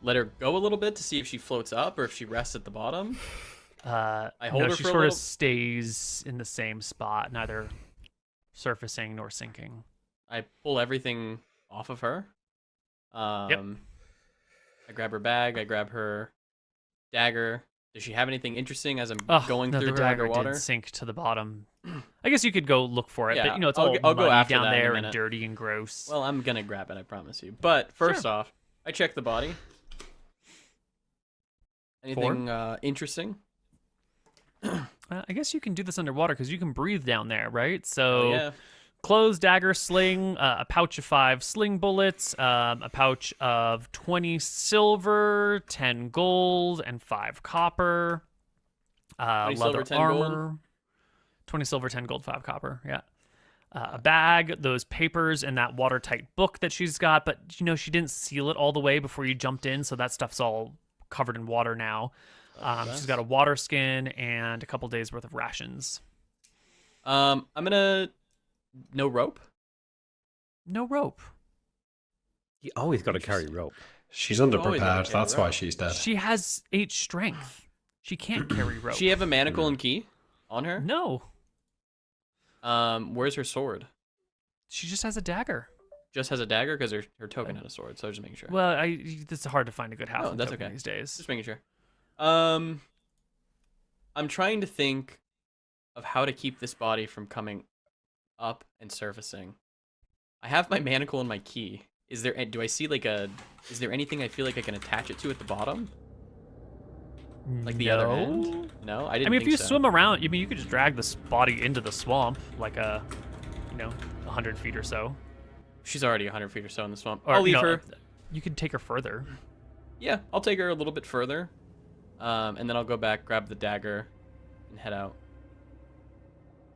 let her go a little bit to see if she floats up or if she rests at the bottom. I hold no, her she for a sort little. of stays in the same spot, neither surfacing nor sinking. I pull everything off of her. I grab her bag. I grab her dagger. Does she have anything interesting as I'm going no, through the her dagger underwater? did sink to the bottom. I guess you could go look for it, Yeah, but you know it's I'll all go muddy after down that in a there and minute. dirty and gross. Well, I'm gonna grab it. I promise you. But first off, I check the body. Anything interesting? I guess you can do this underwater because you can breathe down there, right? Oh, So yeah. clothes, dagger, sling, a pouch of 5 sling bullets, a pouch of 20 silver, 10 gold, and 5 copper. 20 leather silver, 10 armor. gold? 20 silver, 10 gold, 5 copper. Yeah. A bag, those papers, and that watertight book that she's got. But, you know, she didn't seal it all the way before you jumped in, so that stuff's all covered in water now. She's got a water skin and a couple days worth of rations. I'm gonna no rope. No rope. You always got to carry rope. She's always gotta underprepared. carry That's why rope. she's dead. She has 8 strength. She can't carry rope. She have a manacle and key on her. No. Where's her sword? She just has a dagger. Just has a dagger because her token had a sword. So just making sure. Well, it's hard to find a good halfling that's token okay. these days. Just making sure. I'm trying to think of how to keep this body from coming up and surfacing. I have my manacle and my key. Is there anything I feel like I can attach it to at the bottom? Like the other end? No, I didn't I mean, if think you so. swim around, you could just drag this body into the swamp, like 100 feet or so. She's already 100 feet or so in the swamp. Or, I'll leave you know, her. You could take her further. Yeah, I'll take her a little bit further. And then I'll go back, grab the dagger, and head out.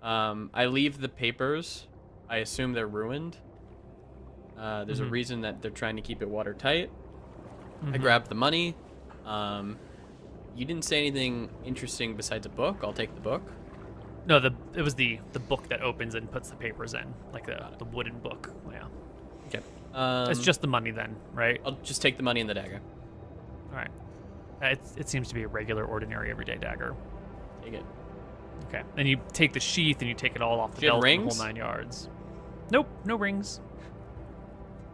I leave the papers. I assume they're ruined. There's a reason that they're trying to keep it watertight. I grab the money. You didn't say anything interesting besides a book. I'll take the book. No, it was the book that opens and puts the papers in, like the wooden book. Yeah. Okay. It's just the money then, right? I'll just take the money and the dagger. All right. It seems to be a regular, ordinary, everyday dagger. Take it. Okay. Then you take the sheath and you take it all off the Do you have belt, and the rings? whole 9 yards. Nope, no rings.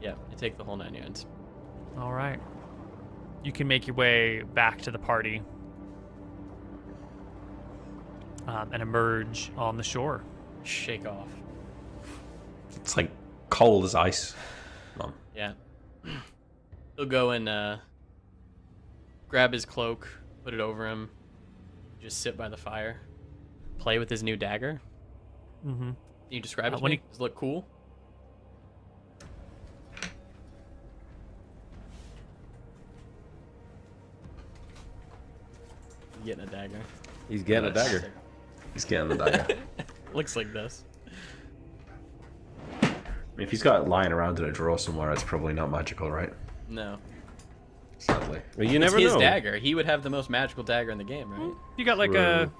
Yeah, I take the whole 9 yards. All right. You can make your way back to the party and emerge on the shore. Shake off. It's like cold as ice. Mom. Yeah. He'll go and grab his cloak, put it over him, just sit by the fire, play with his new dagger. Mm-hmm. Can you describe it to when me? Does it look cool? Getting a dagger. He's getting a dagger. He's getting the dagger. Looks like this. If he's got it lying around in a drawer somewhere, it's probably not magical, right? No. Sadly. Well, you never It's his know. dagger. He would have the most magical dagger in the game, right? You got like True.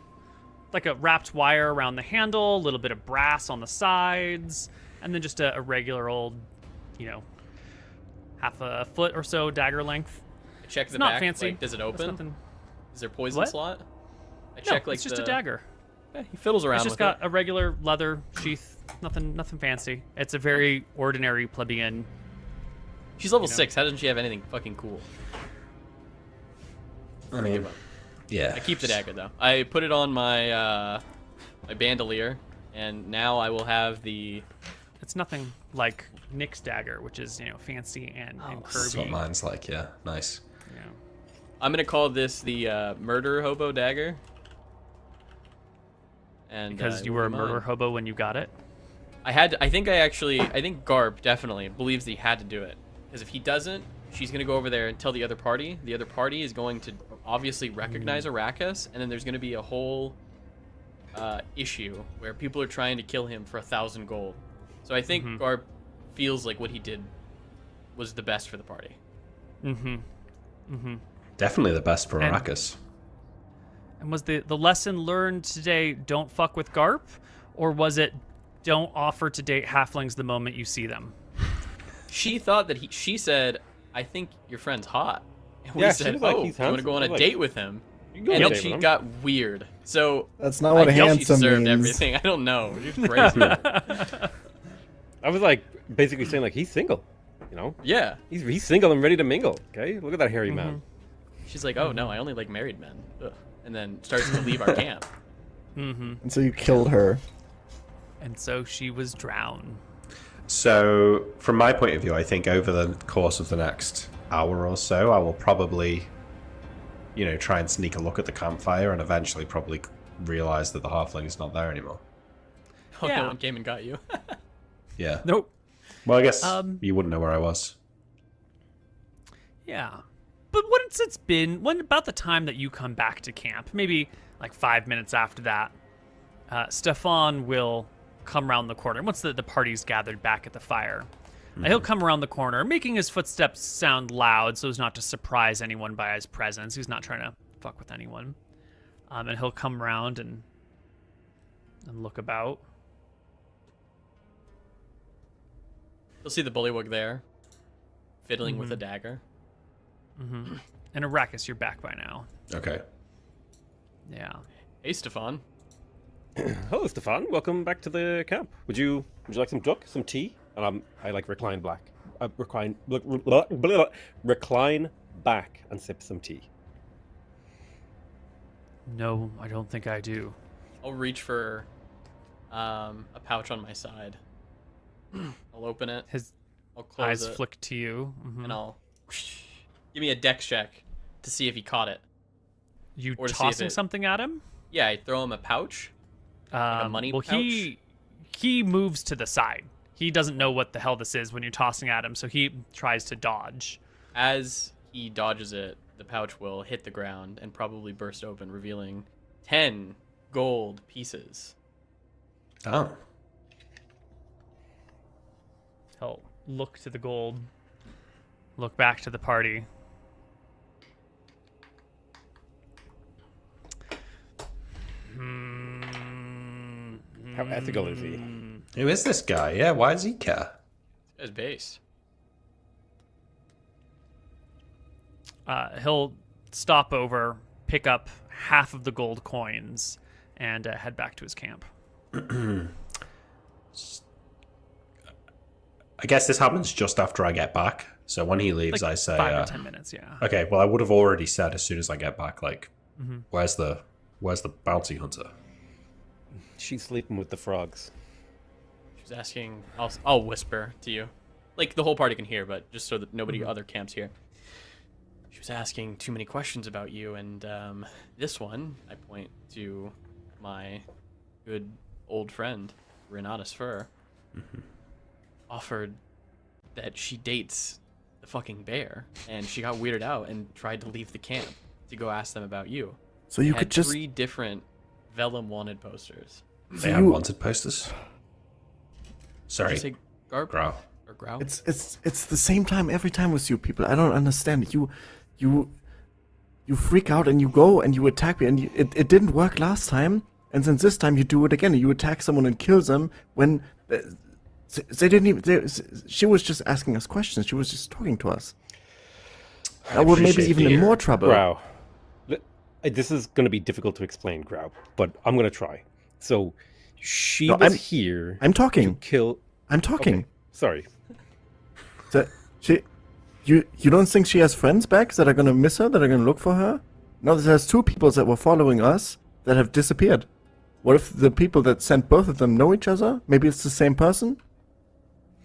a wrapped wire around the handle, a little bit of brass on the sides, and then just a regular old, half a foot or so dagger length. I check the not back. fancy. Like, does it That's open? nothing- Is there poison What? slot? I No, check like it's just the... a dagger. Yeah, he fiddles around It's just with got it. a regular leather sheath. Nothing fancy. It's a very ordinary plebeian. She's level know. 6. How doesn't she have anything fucking cool? I mean, yeah. I keep the dagger though. I put it on my my bandolier, and now I will have the It's nothing like Nick's dagger, which is fancy and That's curvy. what mine's like. Yeah, nice. Yeah. I'm gonna call this the murder hobo dagger. And Because it you will were a be murder mine. hobo when you got it. I think Garp definitely believes that he had to do it. Because if he doesn't, she's going to go over there and tell the other party. The other party is going to obviously recognize Arrakis, and then there's going to be a whole issue where people are trying to kill him for 1,000 gold. So I think Garp feels like what he did was the best for the party. Definitely the best for And- Arrakis. And was the lesson learned today, don't fuck with Garp? Or was it, don't offer to date halflings the moment you see them? She thought that she said, I think your friend's hot. And we Yeah, she said, was like, oh, he's you want to go on a handsome. Like, date with him? You can go on a And date she with him. got weird. So That's not what I guess she handsome deserved means. everything. I don't know. She's crazy. I was like basically saying like he's single, Yeah. He's single and ready to mingle. Okay, look at that hairy man. She's like, oh no, I only like married men. Ugh. And then starts to leave our camp. And so you killed her. And so she was drowned. So, from my point of view, I think over the course of the next hour or so, I will probably, try and sneak a look at the campfire and eventually probably realize that the halfling is not there anymore. Oh, Yeah. no one came and got you. Yeah. Nope. Well, I guess Um, you wouldn't know where I was. Yeah. But when about the time that you come back to camp, maybe like 5 minutes after that, Stefan will come around the corner. Once the party's gathered back at the fire, he'll come around the corner, making his footsteps sound loud so as not to surprise anyone by his presence. He's not trying to fuck with anyone. And he'll come around and look about. You'll see the bullywug there, fiddling with a dagger. And Arrakis, you're back by now. Okay. Yeah. Hey, Stefan. Hello, Stefan. Welcome back to the camp. Would you like some duck, some tea? And I like recline back. Recline back and sip some tea. No, I don't think I do. I'll reach for a pouch on my side. I'll open it. His I'll close eyes it, flick to you. and I'll give me a dex check to see if he caught it. You or to see if tossing it- something at him? Yeah, I throw him a pouch. a money well, pouch? he moves to the side. He doesn't know what the hell this is when you're tossing at him, so he tries to dodge. As he dodges it, the pouch will hit the ground and probably burst open, revealing 10 gold pieces. Oh. He'll look to the gold, look back to the party. How ethical is he? Who is this guy? Yeah, why does he care? As base. He'll stop over, pick up half of the gold coins, and head back to his camp. I guess this happens just after I get back. So when he leaves, Like I say, 5 to 10 minutes, yeah. okay, well, I would have already said as soon as I get back, like, where's the bounty hunter? She's sleeping with the frogs. She was asking, I'll whisper to you. Like, the whole party can hear, but just so that nobody other camps here. She was asking too many questions about you, and this one, I point to my good old friend, Renatus Fur, offered that she dates the fucking bear, and she got weirded out and tried to leave the camp to go ask them about you. So you They could had just 3 different Vellum wanted posters. They have wanted posters. Sorry, Did you say Garp Grow. or Grow? it's the same time every time with you people. I don't understand. You freak out and you go and you attack me, and it didn't work last time, and since this time you do it again. You attack someone and kill them when they didn't even. She was just asking us questions. She was just talking to us. I would maybe appreciate even in the- more trouble. Grau. This is going to be difficult to explain, Grau, but I'm going to try. So, she No, was I'm- here I'm to talking. kill... I'm talking. Okay, sorry. You don't think she has friends back that are gonna miss her, that are gonna look for her? No, there's 2 people that were following us that have disappeared. What if the people that sent both of them know each other? Maybe it's the same person?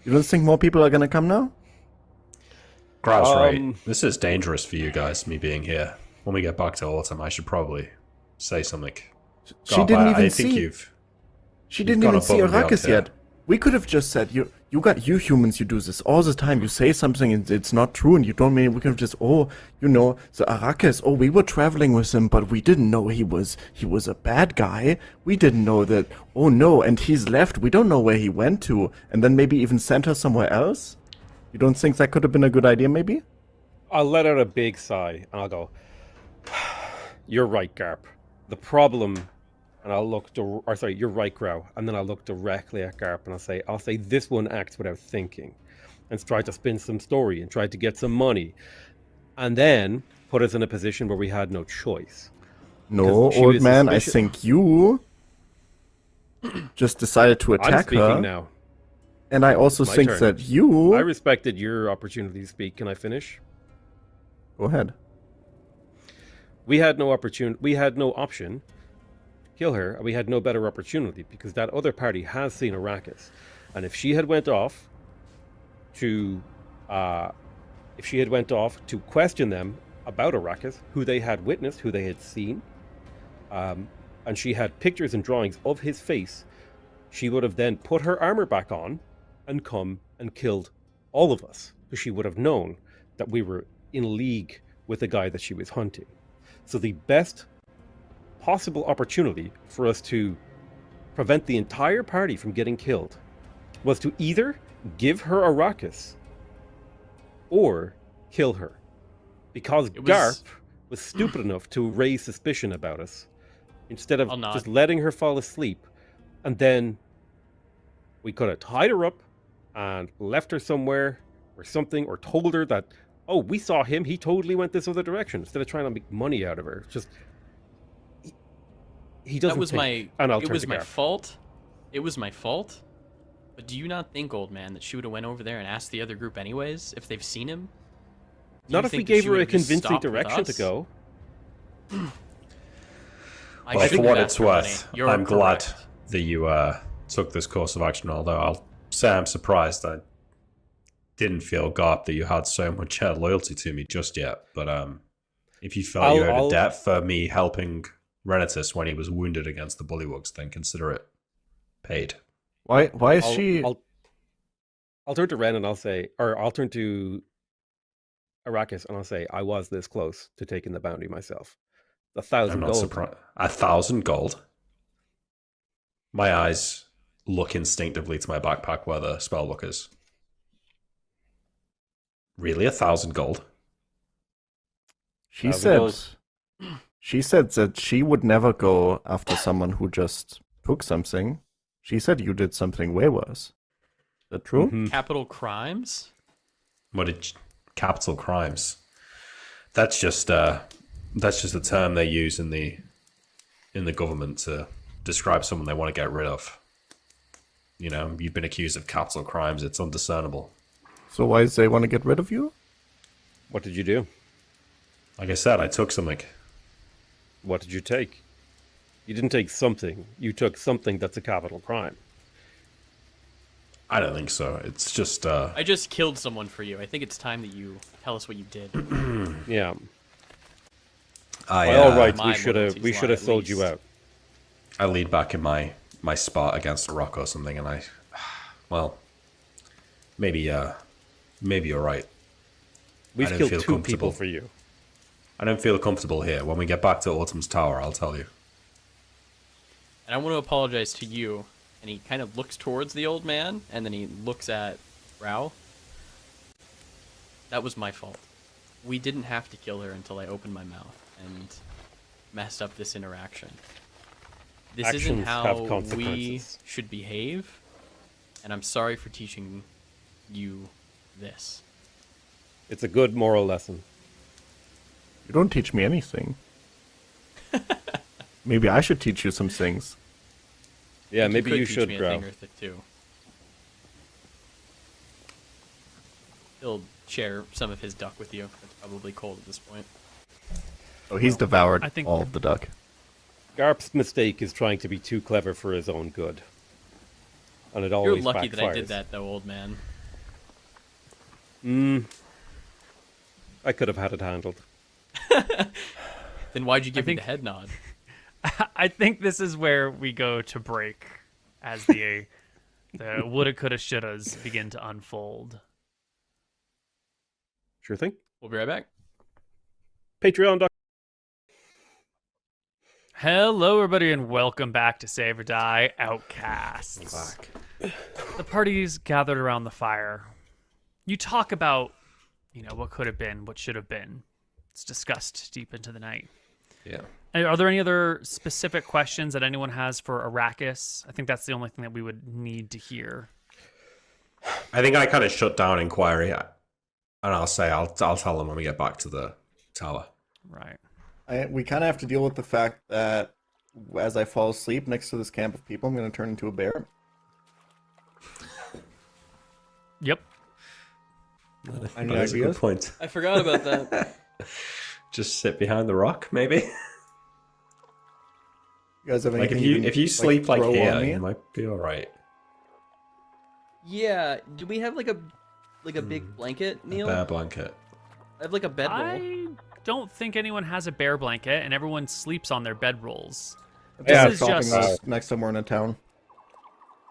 You don't think more people are gonna come now? Grau's right. This is dangerous for you guys, me being here. When we get back to Autumn, I should probably say something. She Garp, didn't I even think see. you've She You've didn't gone even see above and beyond Arrakis here. yet. We could have just said, you humans, you do this all the time. You say something and it's not true, and you don't mean. We could have just, the Arrakis. We were traveling with him, but we didn't know he was a bad guy. We didn't know that. Oh no, and he's left. We don't know where he went to, and then maybe even sent her somewhere else. You don't think that could have been a good idea, maybe? I'll let out a big sigh and I'll go, "You're right, Garp. The problem." And I'll look, you're right, Grau. And then I'll look directly at Garp and I'll say, this one acts without thinking, and try to spin some story and try to get some money, and then put us in a position where we had no choice. No, Because she old was man. I suspicious- think you just decided to I'm attack speaking her, now. and I also My think turn. that you. I respected your opportunity to speak. Can I finish? Go ahead. We had no opportunity. We had no option to kill her, and we had no better opportunity because that other party has seen Arrakis, and if she had went off to question them about Arrakis, who they had witnessed, who they had seen, and she had pictures and drawings of his face, she would have then put her armor back on and come and killed all of us, because she would have known that we were in league with the guy that she was hunting. So the best possible opportunity for us to prevent the entire party from getting killed was to either give her Arrakis or kill her. Because Garp was stupid enough to raise suspicion about us, instead of I'll nod. just letting her fall asleep, and then we could have tied her up and left her somewhere or something, or told her that, oh, we saw him, he totally went this other direction, instead of trying to make money out of her. Just he doesn't That was think. my. And I'll It turn was to my Garp. fault. It was my fault. But do you not think, old man, that she would have went over there and asked the other group anyways if they've seen him? Do Not you if we think that gave she her a would've just convincing stopped with direction to us? go. I Well, should for do what that it's for money. worth, You're I'm glad correct. that you took this course of action, although I'll say I'm surprised. I didn't feel, Garp, that you had so much loyalty to me just yet. But if you felt you owed a debt for me helping Renatus when he was wounded against the Bullywugs, then consider it paid. Why is she? I'll turn to Ren and I'll say, or I'll turn to Arrakis and I'll say, I was this close to taking the bounty myself. I'm 1,000 not gold. surprised. 1,000 gold? My eyes look instinctively to my backpack where the spell book is. Really? 1,000 gold? She 1,000 said. gold. She said that she would never go after someone who just took something. She said you did something way worse. Is that true? Mhm. Capital crimes? What did capital crimes? That's just a term they use in the government to describe someone they want to get rid of. You know, you've been accused of capital crimes. It's undiscernible. So why do they want to get rid of you? What did you do? Like I said, I took something. What did you take? You didn't take something. You took something that's a capital crime. I don't think so. It's just I just killed someone for you. I think it's time that you tell us what you did. Yeah. I By all rights, My we should have loyalties lie at sold you least. out. I lean back in my spot against a rock or something, and maybe you're right. We've I don't killed feel 2 comfortable. people for you. I don't feel comfortable here. When we get back to Autumn's Tower, I'll tell you. And I want to apologize to you. And he kind of looks towards the old man, and then he looks at Rao. That was my fault. We didn't have to kill her until I opened my mouth and messed up this interaction. This isn't Actions have how we consequences. should behave, and I'm sorry for teaching you this. It's a good moral lesson. You don't teach me anything. Maybe I should teach you some things. Yeah, Think maybe could you teach should, me a Grau. thing or two. He'll share some of his duck with you. It's probably cold at this point. Oh, he's devoured I think- all of the duck. Garp's mistake is trying to be too clever for his own good. And it You're always lucky that I backfires. did that, though, old man. I could have had it handled. Then why'd you give me think- the head nod? I think this is where we go to break as the woulda, coulda, shouldas begin to unfold. Sure thing. We'll be right back. Patreon. Hello, everybody, and welcome back to Save or Die Outcasts. The party's gathered around the fire. You talk about, what could have been, what should have been. It's discussed deep into the night. Yeah. Are there any other specific questions that anyone has for Arrakis? I think that's the only thing that we would need to hear. I think I kind of shut down inquiry, and I'll tell them when we get back to the tower. Right. We kind of have to deal with the fact that as I fall asleep next to this camp of people, I'm going to turn into a bear. Yep. Any That's a good ideas? point. I forgot about that. Just sit behind the rock, maybe. You guys have Like anything if you sleep like throw on here, me? you might be all right. Yeah. Do we have like a big blanket, Neil? Bear blanket. I have like a bedroll. I don't think anyone has a bear blanket, and everyone sleeps on their bedrolls. Yeah, This is Shopping just next somewhere in a town.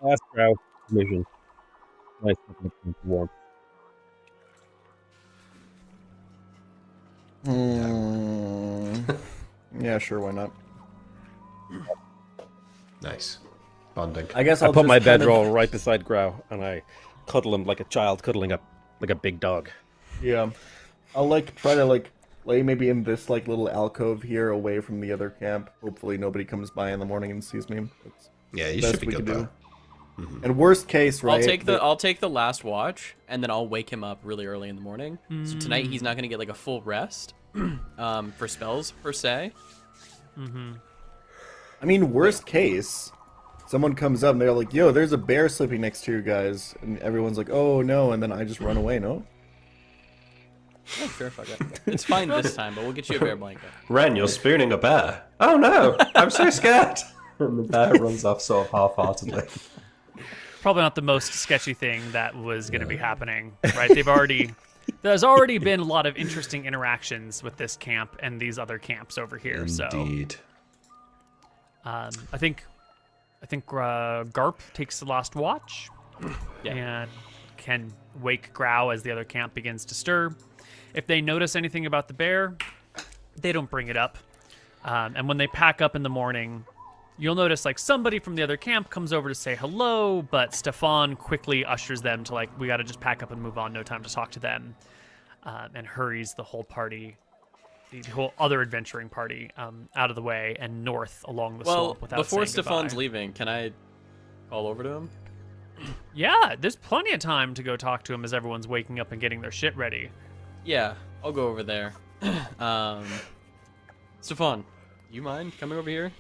Last round mission. Nice looking warm. Yeah, sure, why not? Nice. Bonding. I guess I I'll put just my kind of- bedroll right beside Grau, and I cuddle him like a child cuddling a big dog. Yeah, I'll try to lay maybe in this little alcove here, away from the other camp. Hopefully, nobody comes by in the morning and sees me. That's Yeah, you the should best be we good can though. do. And worst case, right? I'll take the last watch, and then I'll wake him up really early in the morning. So tonight he's not gonna get a full rest for spells per se. I mean, worst case, someone comes up and they're like, "Yo, there's a bear sleeping next to you guys," and everyone's like, "Oh no," and then I just run away. No. Oh, sure, fuck it. It's fine this time, but we'll get you a bear blanket. Ren, you're spooning a bear. Oh no, I'm so scared. And the bear runs off sort of half-heartedly. probably not the most sketchy thing that was going to be happening, right? There's already been a lot of interesting interactions with this camp and these other camps over here. Indeed. So, I think Garp takes the last watch, and can wake Grau as the other camp begins to stir. If they notice anything about the bear, they don't bring it up. And when they pack up in the morning, you'll notice somebody from the other camp comes over to say hello, but Stefan quickly ushers them to we got to just pack up and move on. No time to talk to them, and hurries the whole party, the whole other adventuring party, out of the way and north along the swamp without before saying Stefan's goodbye. leaving, can I call over to him? Yeah, there's plenty of time to go talk to him as everyone's waking up and getting their shit ready. Yeah, I'll go over there. Stefan, you mind coming over here?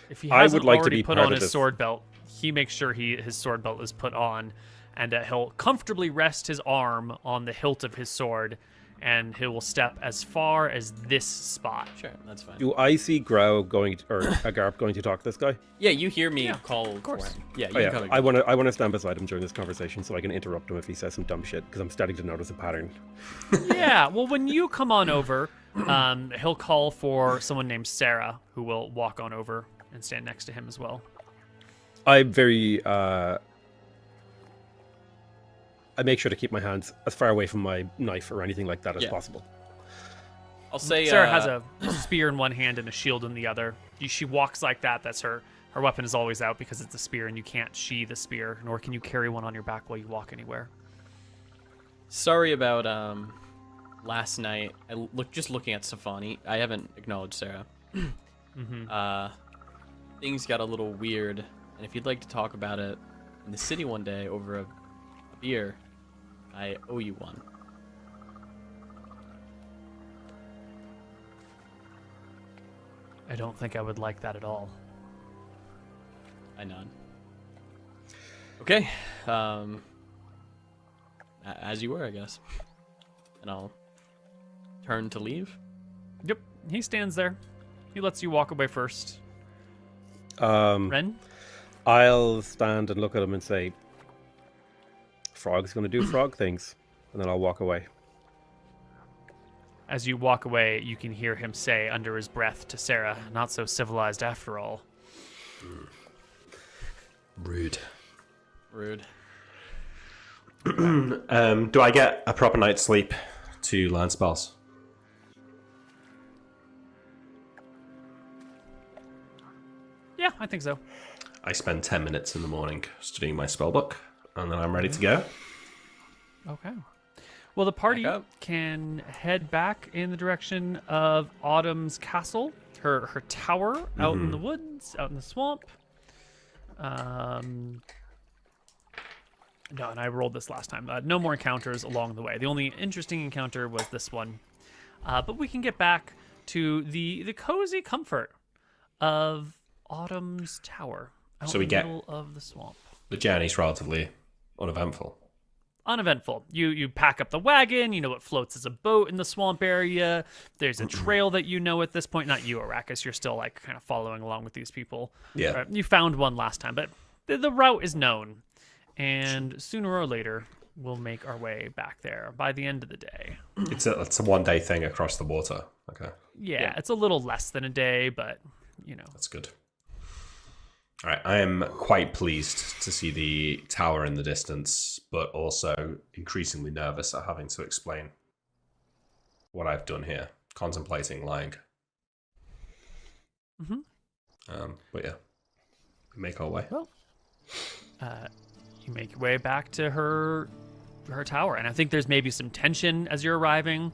If he I hasn't would like to already be put part on of his this. sword belt, he makes sure his sword belt is put on, and he'll comfortably rest his arm on the hilt of his sword, and he will step as far as this spot. Sure, that's fine. Do I see Grau going or Garp going to talk to this guy? Yeah, you hear me Yeah, call of course. for him. Yeah, you Oh, can yeah. come. I want to stand beside him during this conversation so I can interrupt him if he says some dumb shit because I'm starting to notice a pattern. Yeah, well, when you come on over, he'll call for someone named Sarah, who will walk on over and stand next to him as well. I'm very I make sure to keep my hands as far away from my knife or anything like that as Yeah. possible. I'll say Sarah has a spear in one hand and a shield in the other. She walks like that. That's her weapon is always out because it's a spear, and you can't sheathe a spear, nor can you carry one on your back while you walk anywhere. Sorry about last night. Just looking at Stefani. I haven't acknowledged Sarah. Things got a little weird, and if you'd like to talk about it in the city one day over a beer, I owe you one. I don't think I would like that at all. I nod. Okay. As you were, I guess. And I'll turn to leave. Yep, he stands there. He lets you walk away first. Um, Ren? I'll stand and look at him and say, Frog's going to do frog things. And then I'll walk away. As you walk away, you can hear him say under his breath to Sarah, "Not so civilized after all." Rude. Rude. Do I get a proper night's sleep to learn spells? Yeah, I think so. I spend 10 minutes in the morning studying my spell book, and then I'm ready to go. Okay. Well, the party Back up. can head back in the direction of Autumn's castle, her tower out in the woods, out in the swamp. No, and I rolled this last time. No more encounters along the way. The only interesting encounter was this one. But we can get back to the cozy comfort of Autumn's tower out So we in the get- middle of the swamp. The journey's relatively uneventful. Uneventful. You pack up the wagon. You know what floats as a boat in the swamp area. There's a trail that you know at this point. Not you, Arrakis. You're still like kind of following along with these people. Yeah. You found one last time, but the route is known, and sooner or later we'll make our way back there by the end of the day. It's a one-day thing across the water. Okay, Yeah, it's a little less than a day, but you know. that's good. All right, I am quite pleased to see the tower in the distance, but also increasingly nervous at having to explain what I've done here, contemplating lying. But yeah, we make our way. Well, you make your way back to her tower, and I think there's maybe some tension as you're arriving,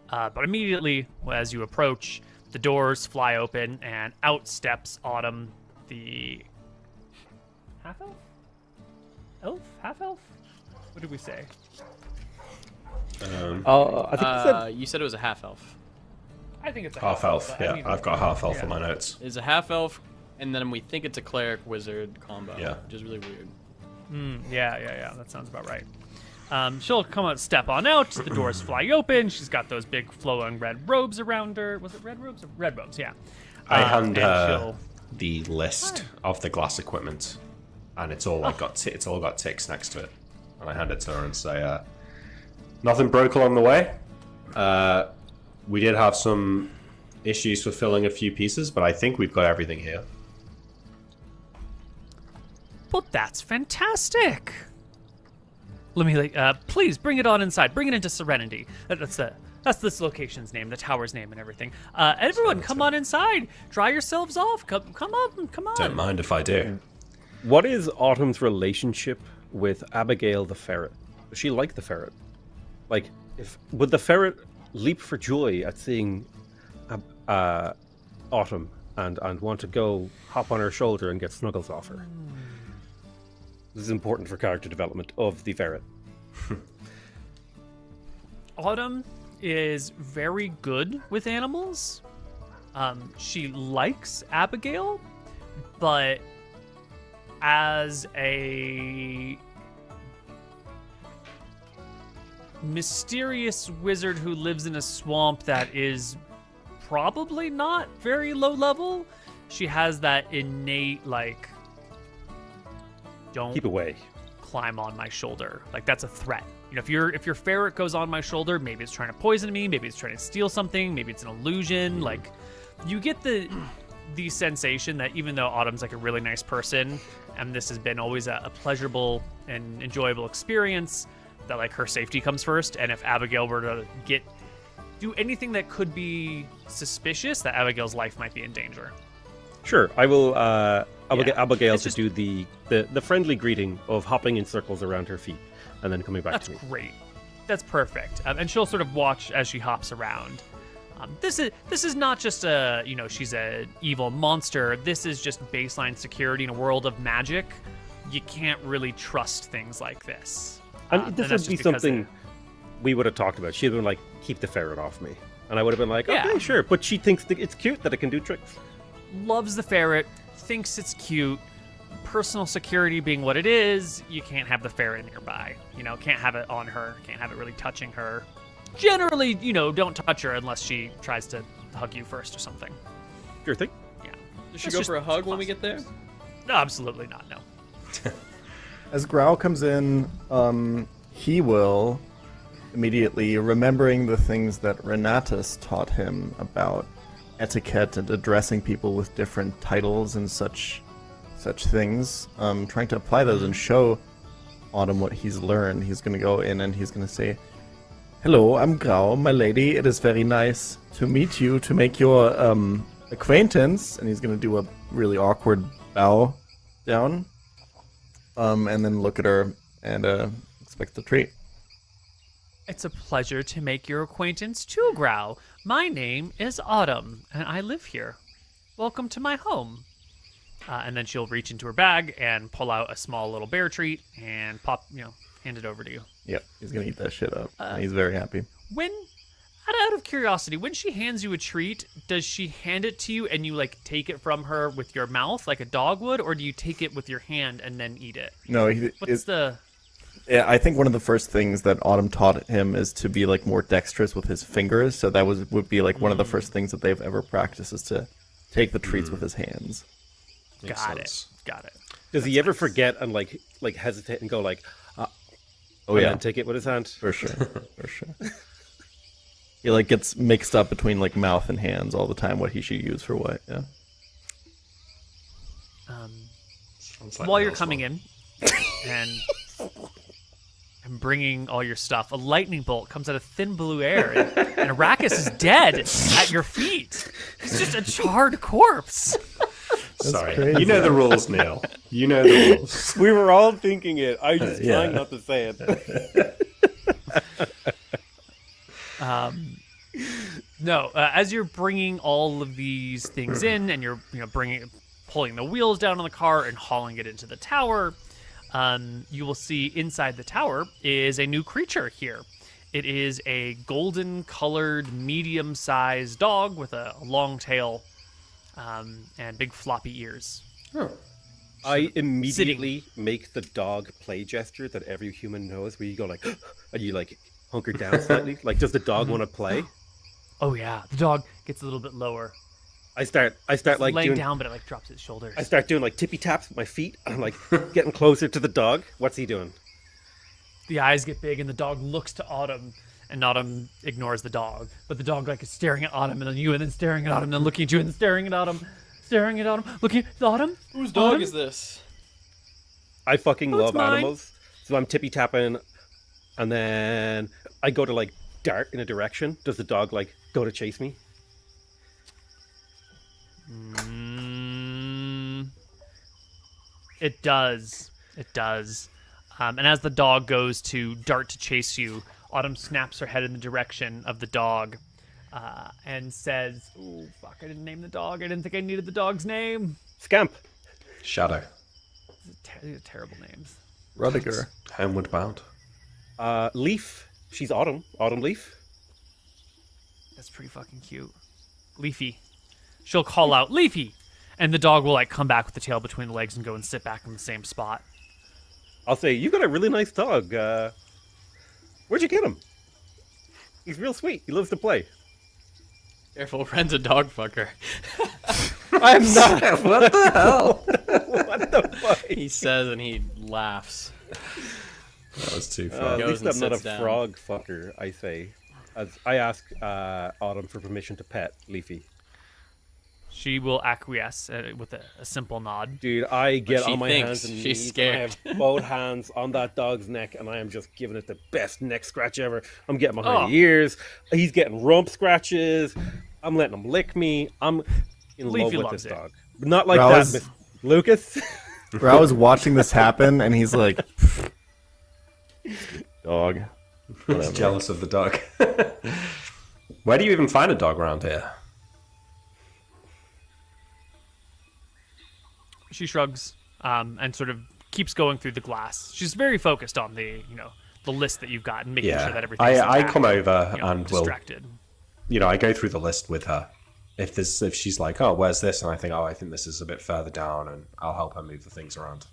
but immediately as you approach, the doors fly open, and out steps Autumn, the half-elf? Elf? Half-elf? What did we say? I think you said You said it was a half elf. I think it's a Half elf. but I Yeah, mean, I've got half elf yeah. on my notes. It's a half elf, and then we think it's a cleric wizard combo. Yeah. Which is really weird. Yeah. That sounds about right. She'll come out, step on out. The doors fly open. She's got those big flowing red robes around her. Was it red robes? Red robes, yeah. I hand and her she'll- the list of the glass equipment, and it's all like it's all got ticks next to it. And I hand it to her and say, "Nothing broke along the way. We did have some issues with filling a few pieces, but I think we've got everything here." But that's fantastic. Let me please bring it on inside. Bring it into Serenity. That's this location's name, the tower's name, and everything. Everyone, come on inside. Dry yourselves off. Come on. Don't mind if I do. What is Autumn's relationship with Abigail the ferret? Does she like the ferret? Like, would the ferret leap for joy at seeing Autumn and want to go hop on her shoulder and get snuggles off her? This is important for character development of the ferret. Autumn is very good with animals. She likes Abigail, but as a mysterious wizard who lives in a swamp that is probably not very low level, she has that innate, like, don't Keep away. climb on my shoulder. Like, that's a threat. You know, if your ferret goes on my shoulder, maybe it's trying to poison me, maybe it's trying to steal something, maybe it's an illusion. Like, you get the sensation that even though Autumn's like a really nice person, and this has been always a pleasurable and enjoyable experience, that like her safety comes first. And if Abigail were to do anything that could be suspicious, that Abigail's life might be in danger. Sure, I will Yeah, get Abigail it's to just- do the friendly greeting of hopping in circles around her feet and then coming back That's to me. great. That's perfect. And she'll sort of watch as she hops around. This is not just she's a evil monster. This is just baseline security in a world of magic. You can't really trust things like this. And this that's would be just because something we would have talked about. She'd been like, keep the ferret off me. And I would have been like, Yeah. okay, sure. But she thinks that it's cute that it can do tricks. loves the ferret, thinks it's cute. Personal security being what it is, you can't have the ferret nearby. Can't have it on her, can't have it really touching her. Generally, don't touch her unless she tries to hug you first or something. Sure thing. Yeah. Does she That's go just for a hug when we get there? No, absolutely not. No. As Growl comes in, he will immediately, remembering the things that Renatus taught him about etiquette and addressing people with different titles and such things, trying to apply those and show Autumn what he's learned. He's going to go in and he's going to say, "Hello, I'm Grau, my lady. It is very nice to meet you, to make your acquaintance." And he's going to do a really awkward bow down, and then look at her and expect the treat. It's a pleasure to make your acquaintance too, Grau. My name is Autumn, and I live here. Welcome to my home. And then she'll reach into her bag and pull out a small little bear treat and hand it over to you. Yep, he's going to eat that shit up. And he's very happy. Out of curiosity, when she hands you a treat, does she hand it to you and you like take it from her with your mouth like a dog would, or do you take it with your hand and then eat it? No, Yeah, I think one of the first things that Autumn taught him is to be like more dexterous with his fingers. So that would be like one of the first things that they've ever practiced, is to take the treats with his hands. Got it. Does he ever forget and like hesitate and go like, Oh yeah, and take it with his hand? for sure. He like gets mixed up between like mouth and hands all the time. What he should use for what? Yeah. While you're coming in and bringing all your stuff, a lightning bolt comes out of thin blue air, and Arrakis is dead at your feet. He's just a charred corpse. Sorry. crazy. You know the rules, Neil. You know the rules. We were all thinking it. I was Yeah. trying not to say it. As you're bringing all of these things in, and you're pulling the wheels down on the car and hauling it into the tower, you will see inside the tower is a new creature here. It is a golden-colored, medium-sized dog with a long tail and big floppy ears. I immediately make the dog play gesture that every human knows, where you go like, and you like hunker down slightly. Like, does the dog want to play? Oh yeah, the dog gets a little bit lower. I start like laying doing, down, but it like drops its shoulders. I start doing like tippy taps with my feet. I'm like getting closer to the dog. What's he doing? The eyes get big, and the dog looks to Autumn, and Autumn ignores the dog. But the dog like is staring at Autumn, and then you, and then staring at Autumn, and then looking at you, and then staring at Autumn, looking at Autumn. Whose dog is this? I fucking Oh, it's love mine. animals, so I'm tippy tapping, and then I go to like dart in a direction. Does the dog like go to chase me? It does. And as the dog goes to dart to chase you, Autumn snaps her head in the direction of the dog and says, "Oh, fuck, I didn't name the dog. I didn't think I needed the dog's name." Scamp. Shadow. These are terrible names. Rudiger. Homeward bound. Leaf. She's Autumn. Autumn Leaf. That's pretty fucking cute. Leafy. She'll call out, "Leafy!" And the dog will like come back with the tail between the legs and go and sit back in the same spot. I'll say, you got a really nice dog. Where'd you get him? He's real sweet. He loves to play. Careful, Ren's a dog fucker. I'm not. What the hell? What the fuck? He says, and he laughs. That was too At far. Goes least and I'm not a sits down. frog fucker, I say. As I ask Autumn for permission to pet Leafy. She will acquiesce with a simple nod. Dude, I get she on my thinks hands and she's knees. scared. And I have both hands on that dog's neck, and I am just giving it the best neck scratch ever. I'm getting behind the ears. He's getting rump scratches. I'm letting him lick me. I'm in Leafy love with loves this it. dog. Not like Rouse- that, Miss Lucas. Grau is watching this happen, and he's like, "Dog." He's Whatever. jealous of the dog. Where do you even find a dog around here? She shrugs and sort of keeps going through the glass. She's very focused on the list that you've got and making Yeah, sure that everything's I intact, come over and will, distracted. I go through the list with her. If she's like, "Oh, where's this?" and I think this is a bit further down, and I'll help her move the things around.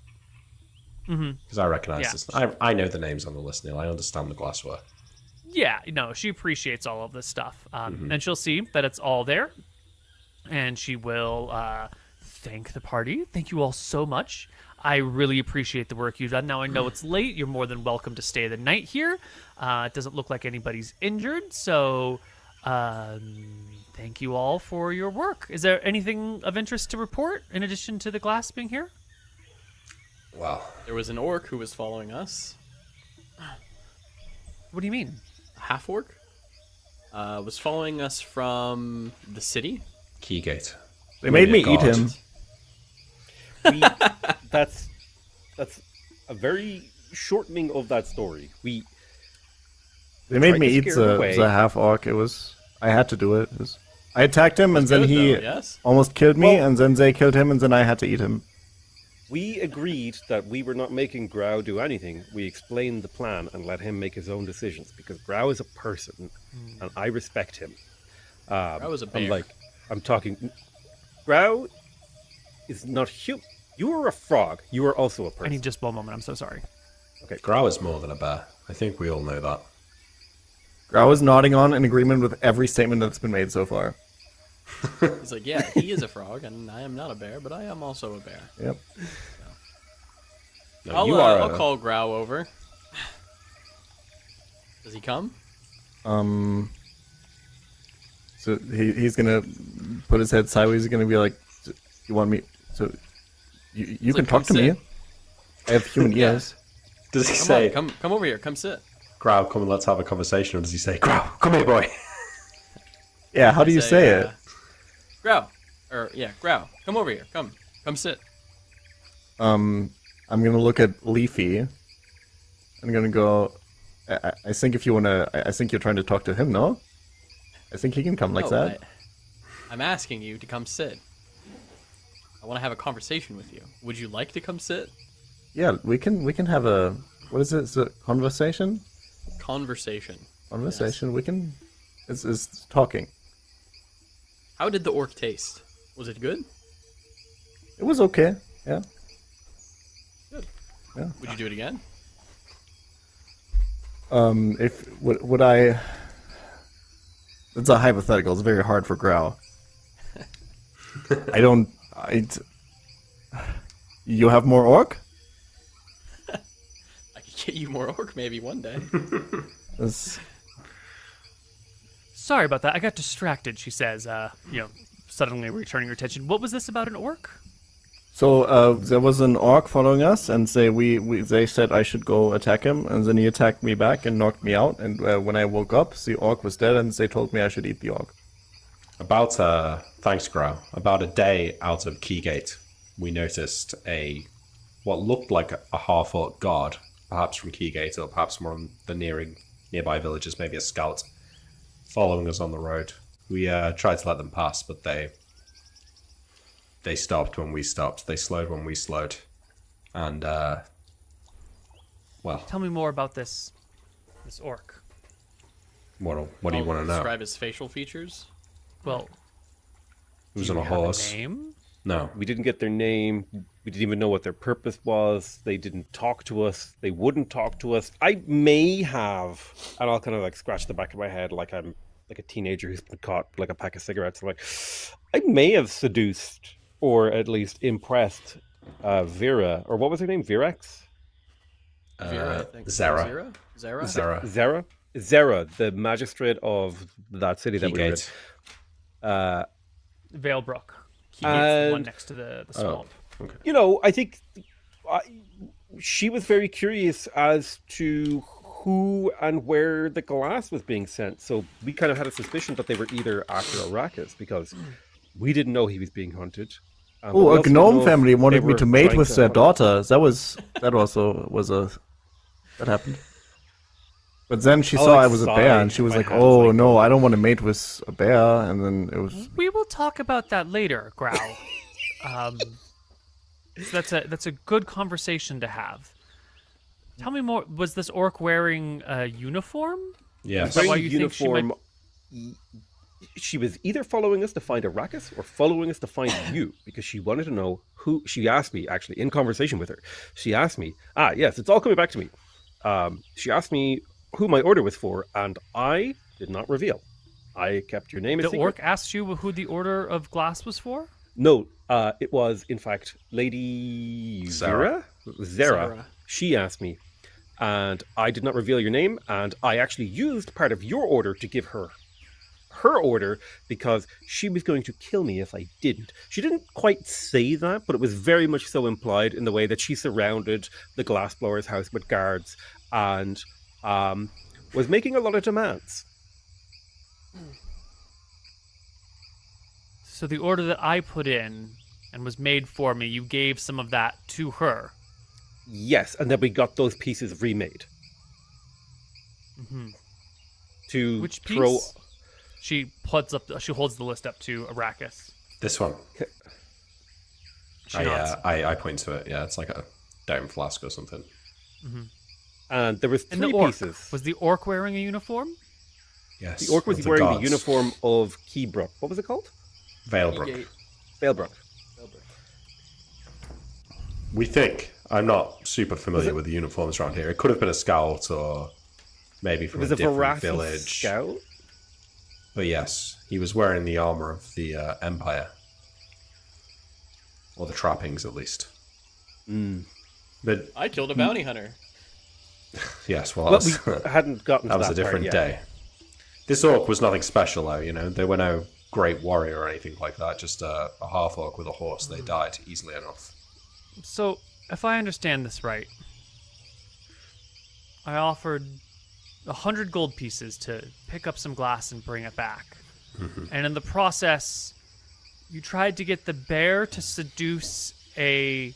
Because I recognize Yeah. this. I know the names on the list, Neil. I understand the glassware. Yeah, she appreciates all of this stuff. And she'll see that it's all there. And she will thank the party. Thank you all so much. I really appreciate the work you've done. Now I know it's late. You're more than welcome to stay the night here. It doesn't look like anybody's injured, so thank you all for your work. Is there anything of interest to report in addition to the glass being here? Well, There was an orc who was following us. What do you mean? A half orc was following us from the city. Keygate. They made me Maybe a eat god. him. We, that's a very shortening of that story. They made tried me to eat scare him away. the half orc. I had to do it. I attacked him, and then Good, he though, yes? almost killed me, Well- and then they killed him, and then I had to eat him. We agreed that we were not making Grau do anything. We explained the plan and let him make his own decisions because Grau is a person, and I respect him. Grau is a bear. I'm talking. Grau is not human. You are a frog. You are also a I person. need just one moment. I'm so sorry. Grau is more than a bear. I think we all know that. Grau is nodding on in agreement with every statement that's been made so far. He's like, yeah, he is a frog, and I am not a bear, but I am also a bear. Yep. No, I'll, you are I'll call Grau over. Does he come? So he's gonna put his head sideways. He's gonna be like, "You want me? So you can like, talk to come me. sit. I have human Yeah. ears." Does he Come say, on, come over here. Come sit. Grau, come and let's have a conversation? Or does he say, Grau, come here, boy? Yeah. How do you say it? Grau. Grau. Come over here. Come sit. I'm gonna look at Leafy. I'm gonna go. I think if you wanna, I think you're trying to talk to him, no? I think he can come like No, that. I'm asking you to come sit. I want to have a conversation with you. Would you like to come sit? Yeah, we can have a what is it? Is it conversation? Conversation. Conversation. We can. It's talking. How did the orc taste? Was it good? It was okay. Yeah. Would you do it again? If would I? It's a hypothetical. It's very hard for Grau. I don't. You have more orc? I could get you more orc maybe one day. That's- Sorry about that. I got distracted, she says, suddenly returning her attention. What was this about an orc? So there was an orc following us, and they said I should go attack him, and then he attacked me back and knocked me out. And when I woke up, the orc was dead, and they told me I should eat the orc. Thanks, Grau. About a day out of Keygate, we noticed what looked like a half-orc guard, perhaps from Keygate or perhaps from the nearby villages, maybe a scout, following us on the road. We tried to let them pass, but they stopped when we stopped. They slowed when we slowed. And, Tell me more about this orc. what do you want to know? Describe his facial features. Well, He was do on a you have horse. name? No. We didn't get their name. We didn't even know what their purpose was. They didn't talk to us. They wouldn't talk to us. I may have, and I'll kind of like scratch the back of my head like I'm like a teenager who's been caught with, like a pack of cigarettes. I'm like, I may have seduced or at least impressed Vera, or what was her name? Virax? Vera, I think. Zara. Zara? Zara. Zara, the magistrate of that city that we were in. Keygate. Valebrook. He is the one And- next to the swamp. You know, I think she was very curious as to who and where the glass was being sent. So we kind of had a suspicion that they were either after Arrakis because we didn't know he was being hunted. But we Oh, a also didn't know gnome if family they wanted me were to mate trying with to their hunt. daughter. That happened. But then she I'll, saw like, I was a bear, sigh and she was my like, hands, "Oh like, no, I don't want to mate with a bear." And then it was We will talk about that later, Grau. So that's a good conversation to have. Tell me more. Was this orc wearing a uniform? Yes. that why Very you think she might- She was either following us to find Arrakis or following us to find you because she wanted to know who. She asked me actually in conversation with her. She asked me, yes, it's all coming back to me. She asked me who my order was for, and I did not reveal. I kept your name a The secret. orc asked you who the Order of Glass was for? No, It was, in fact, Lady Sarah. Zera. Sarah. She asked me, and I did not reveal your name, and I actually used part of your order to give her order because she was going to kill me if I didn't. She didn't quite say that, but it was very much so implied in the way that she surrounded the glassblower's house with guards and was making a lot of demands. So the order that I put in and was made for me, you gave some of that to her. Yes, and then we got those pieces remade. To Which piece? throw. She holds the list up to Arrakis. This one. She nods. I point to it. Yeah, it's like a dome flask or something. And there was And three the orc. pieces. Was the orc wearing a uniform? Yes. The orc was of wearing the gods. uniform of Keybrook. What was it called? Veilbrook. Gate. Valebrook. We think. I'm not super familiar with the uniforms around here. It could have been a scout or maybe It from was a a different Varathis village. scout. But yes, he was wearing the armor of the Empire. Or the trappings, at least. But I killed a bounty hunter. yes, well, But that was, we hadn't gotten to that was a that part different yet. day. This orc was nothing special, though, you know. They were no great warrior or anything like that. Just a half-orc with a horse. They died easily enough. So, if I understand this right, I offered 100 gold pieces to pick up some glass and bring it back. And in the process, you tried to get the bear to seduce a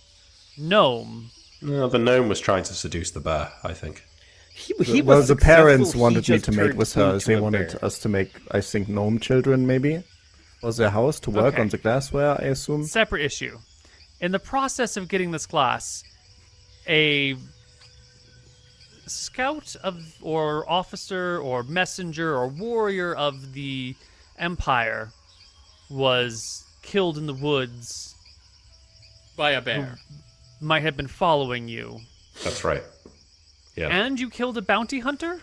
gnome. No, the gnome was trying to seduce the bear, I think. He Well, was the parents successful, he wanted me just to mate turned with her. into They a wanted bear. us to make, I think, gnome children, maybe? Was their house to work Okay. on the glassware, I assume? Separate issue. In the process of getting this glass, a scout of or officer or messenger or warrior of the Empire was killed in the woods, By a bear. might have been following you. That's right. Yeah. And you killed a bounty hunter?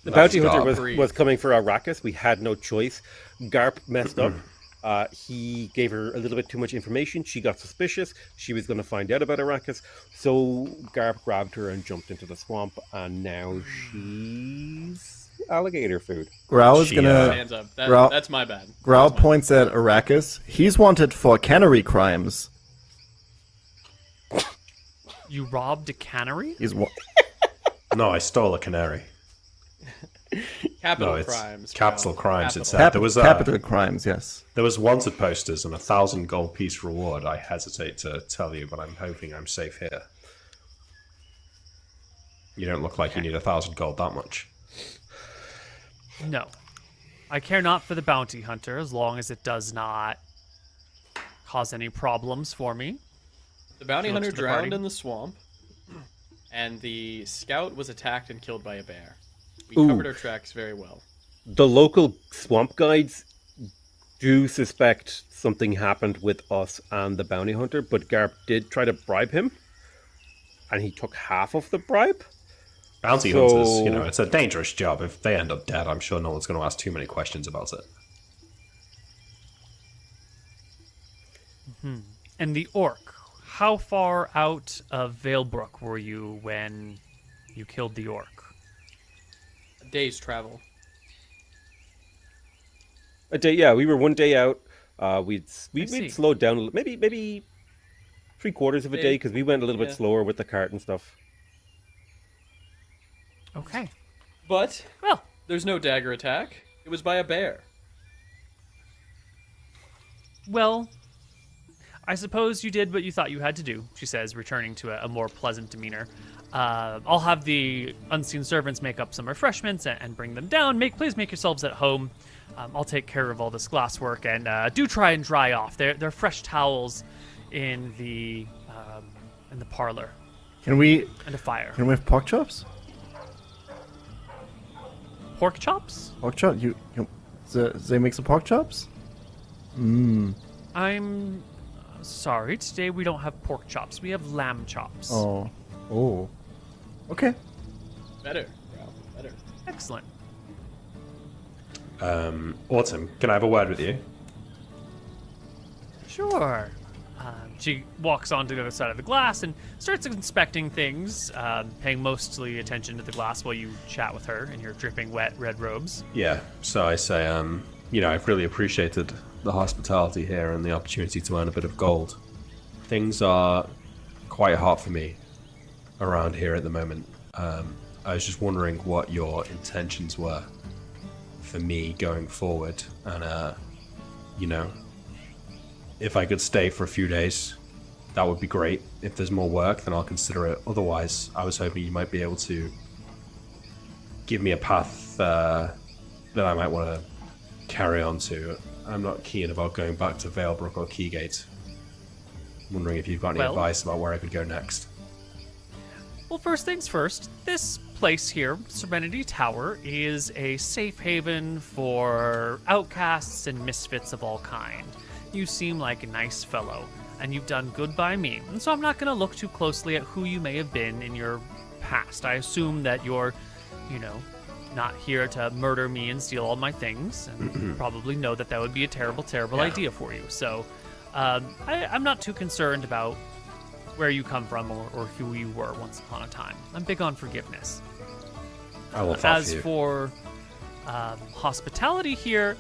The That's bounty hunter Garp. was coming for Arrakis. We had no choice. Garp messed up. He gave her a little bit too much information. She got suspicious. She was going to find out about Arrakis. So Garp grabbed her and jumped into the swamp. And now she's alligator food. Growl's She, gonna... Hands up. Growl- That's my bad. Growl That's my points at Arrakis. He's wanted for cannery crimes. You robbed a cannery? He's No, I stole a canary. bad. Capital No, it's crimes. capital Cal. crimes. It Capital. said there was capital crimes, yes. there was wanted posters and 1,000 gold piece reward. I hesitate to tell you, but I'm hoping I'm safe here. You don't look like you need 1,000 gold that much. No. I care not for the bounty hunter as long as it does not cause any problems for me. The bounty She looks hunter to the drowned party. in the swamp, and the scout was attacked and killed by a bear. We Ooh. covered our tracks very well. The local swamp guides do suspect something happened with us and the bounty hunter, but Garp did try to bribe him. And he took half of the bribe. Bounty So- hunters, you know, it's a dangerous job. If they end up dead, I'm sure no one's going to ask too many questions about it. And the orc, how far out of Valebrook were you when you killed the orc? A day's travel. A day, yeah, we were one day out. We'd see. slowed down a little, maybe 3/4 of a day because we went a little bit Yeah. slower with the cart and stuff. Okay. But Well, there's no dagger attack. It was by a bear. well, I suppose you did what you thought you had to do, she says, returning to a more pleasant demeanor. I'll have the unseen servants make up some refreshments and bring them down. Please make yourselves at home. I'll take care of all this glasswork, and do try and dry off. There are fresh towels in the parlor Can we and a fire. have pork chops? Pork chops? Pork chop? They make some pork chops? I'm sorry. Today we don't have pork chops. We have lamb chops. Oh. Okay. Better, bro. Better. Excellent. Autumn, can I have a word with you? Sure. She walks on to the other side of the glass and starts inspecting things, paying mostly attention to the glass while you chat with her in your dripping wet red robes. Yeah, so I say, I've really appreciated the hospitality here and the opportunity to earn a bit of gold. Things are quite hot for me around here at the moment. I was just wondering what your intentions were for me going forward, and if I could stay for a few days, that would be great. If there's more work, then I'll consider it. Otherwise, I was hoping you might be able to give me a path that I might want to carry on to. I'm not keen about going back to Valebrook or Keygate. I'm wondering if you've got any advice about where I could go next. Well, first things first, this place here, Serenity Tower, is a safe haven for outcasts and misfits of all kind. You seem like a nice fellow, and you've done good by me, and so I'm not going to look too closely at who you may have been in your past. I assume that you're, not here to murder me and steal all my things, and you probably know that would be a terrible, terrible idea for you. So I'm not too concerned about where you come from or who you were once upon a time. I'm big on forgiveness. I will fight As for you. for hospitality here,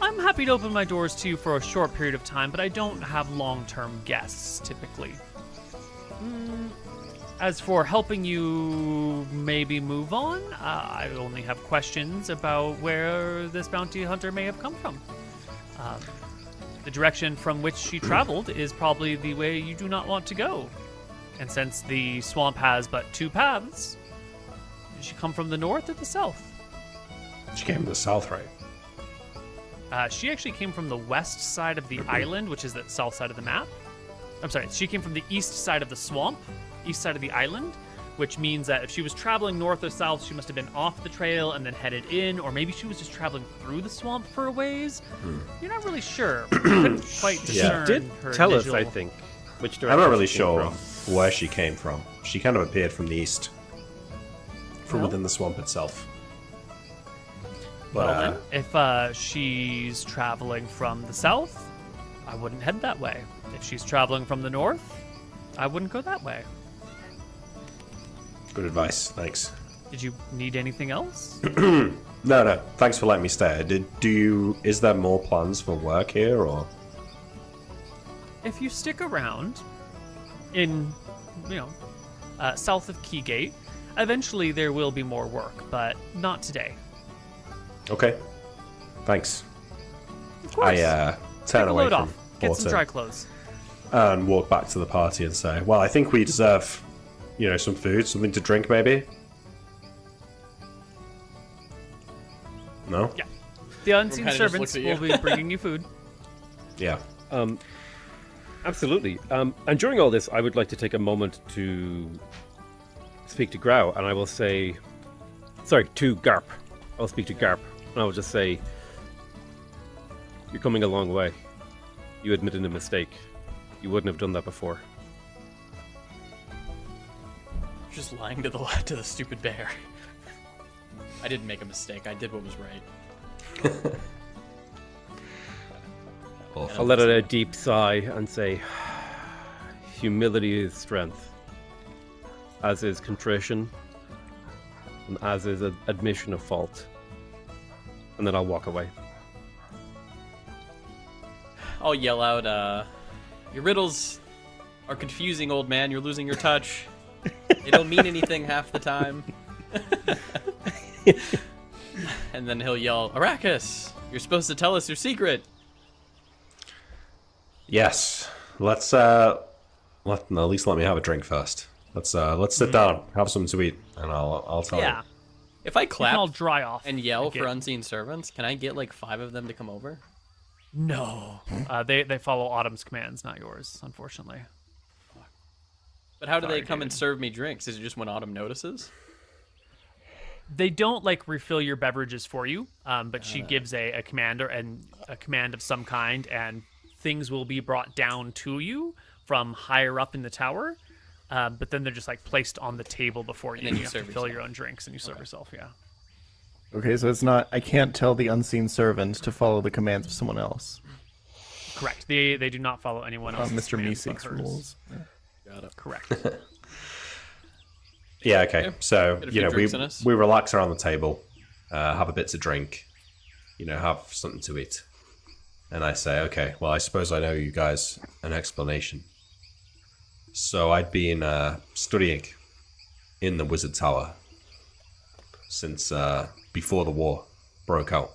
I'm happy to open my doors to you for a short period of time, but I don't have long-term guests, typically. As for helping you maybe move on, I only have questions about where this bounty hunter may have come from. The direction from which she traveled is probably the way you do not want to go. And since the swamp has but two paths, did she come from the north or the south? She came from the south, right? She actually came from the west side of the island, which is the south side of the map. I'm sorry, she came from the east side of the swamp, east side of the island, which means that if she was traveling north or south, she must have been off the trail and then headed in, or maybe she was just traveling through the swamp for a ways. You're not really sure. You couldn't quite discern She did her tell us, visual- I think, which direction I'm not really she came sure from. where she came from. She kind of appeared from the east, from Well? within the swamp itself. Well, But then, if she's traveling from the south, I wouldn't head that way. If she's traveling from the north, I wouldn't go that way. good advice, thanks. Did you need anything else? No, thanks for letting me stay. Is there more plans for work here, or? If you stick around in, south of Keygate, eventually there will be more work, but not today. Okay, thanks. Of course. I Take turn a away load from off. Get some Autumn dry clothes. and walk back to the party and say, well, I think we deserve, some food, something to drink, maybe? No? Yeah. The unseen kinda just servants looks at will you. be bringing you food. Yeah. Absolutely. And during all this, I would like to take a moment to speak to Grau, and I will say, to Garp. I'll speak to Garp, and I will just say, you're coming a long way. You admitted a mistake. You wouldn't have done that before. Just lying to the stupid bear. I didn't make a mistake. I did what was right. I'll let out a deep sigh and say, humility is strength, as is contrition, and as is an admission of fault. And then I'll walk away. I'll yell out, your riddles are confusing, old man. You're losing your touch. They don't mean anything half the time. And then he'll yell, Arrakis, you're supposed to tell us your secret. Yes. Let's at least let me have a drink first. Let's sit down, have something to eat, and I'll tell Yeah. you. If I You can all clap dry off. and yell Again. for unseen servants, can I get like 5 of them to come over? No. They follow Autumn's commands, not yours, unfortunately. But how do Sorry, they come and dude. serve me drinks? Is it just when Autumn notices? They don't refill your beverages for you, but she gives a command a command of some kind, and things will be brought down to you from higher up in the tower. But then they're just placed on the table before you. then you have to serve fill yourself. your own drinks and you serve yourself. Yeah. Okay, so it's not. I can't tell the unseen servant to follow the commands of someone else. Correct. They do not follow anyone else's Mr. commands but Meeseeks hers. rules. Got it. Correct. Yeah, okay. Yeah. So, Get a you few know, drinks in us. we relax around the table, have a bit to drink, you know, have something to eat. And I say, okay, well, I suppose I know you guys an explanation. So I'd been studying in the Wizard Tower since before the war broke out.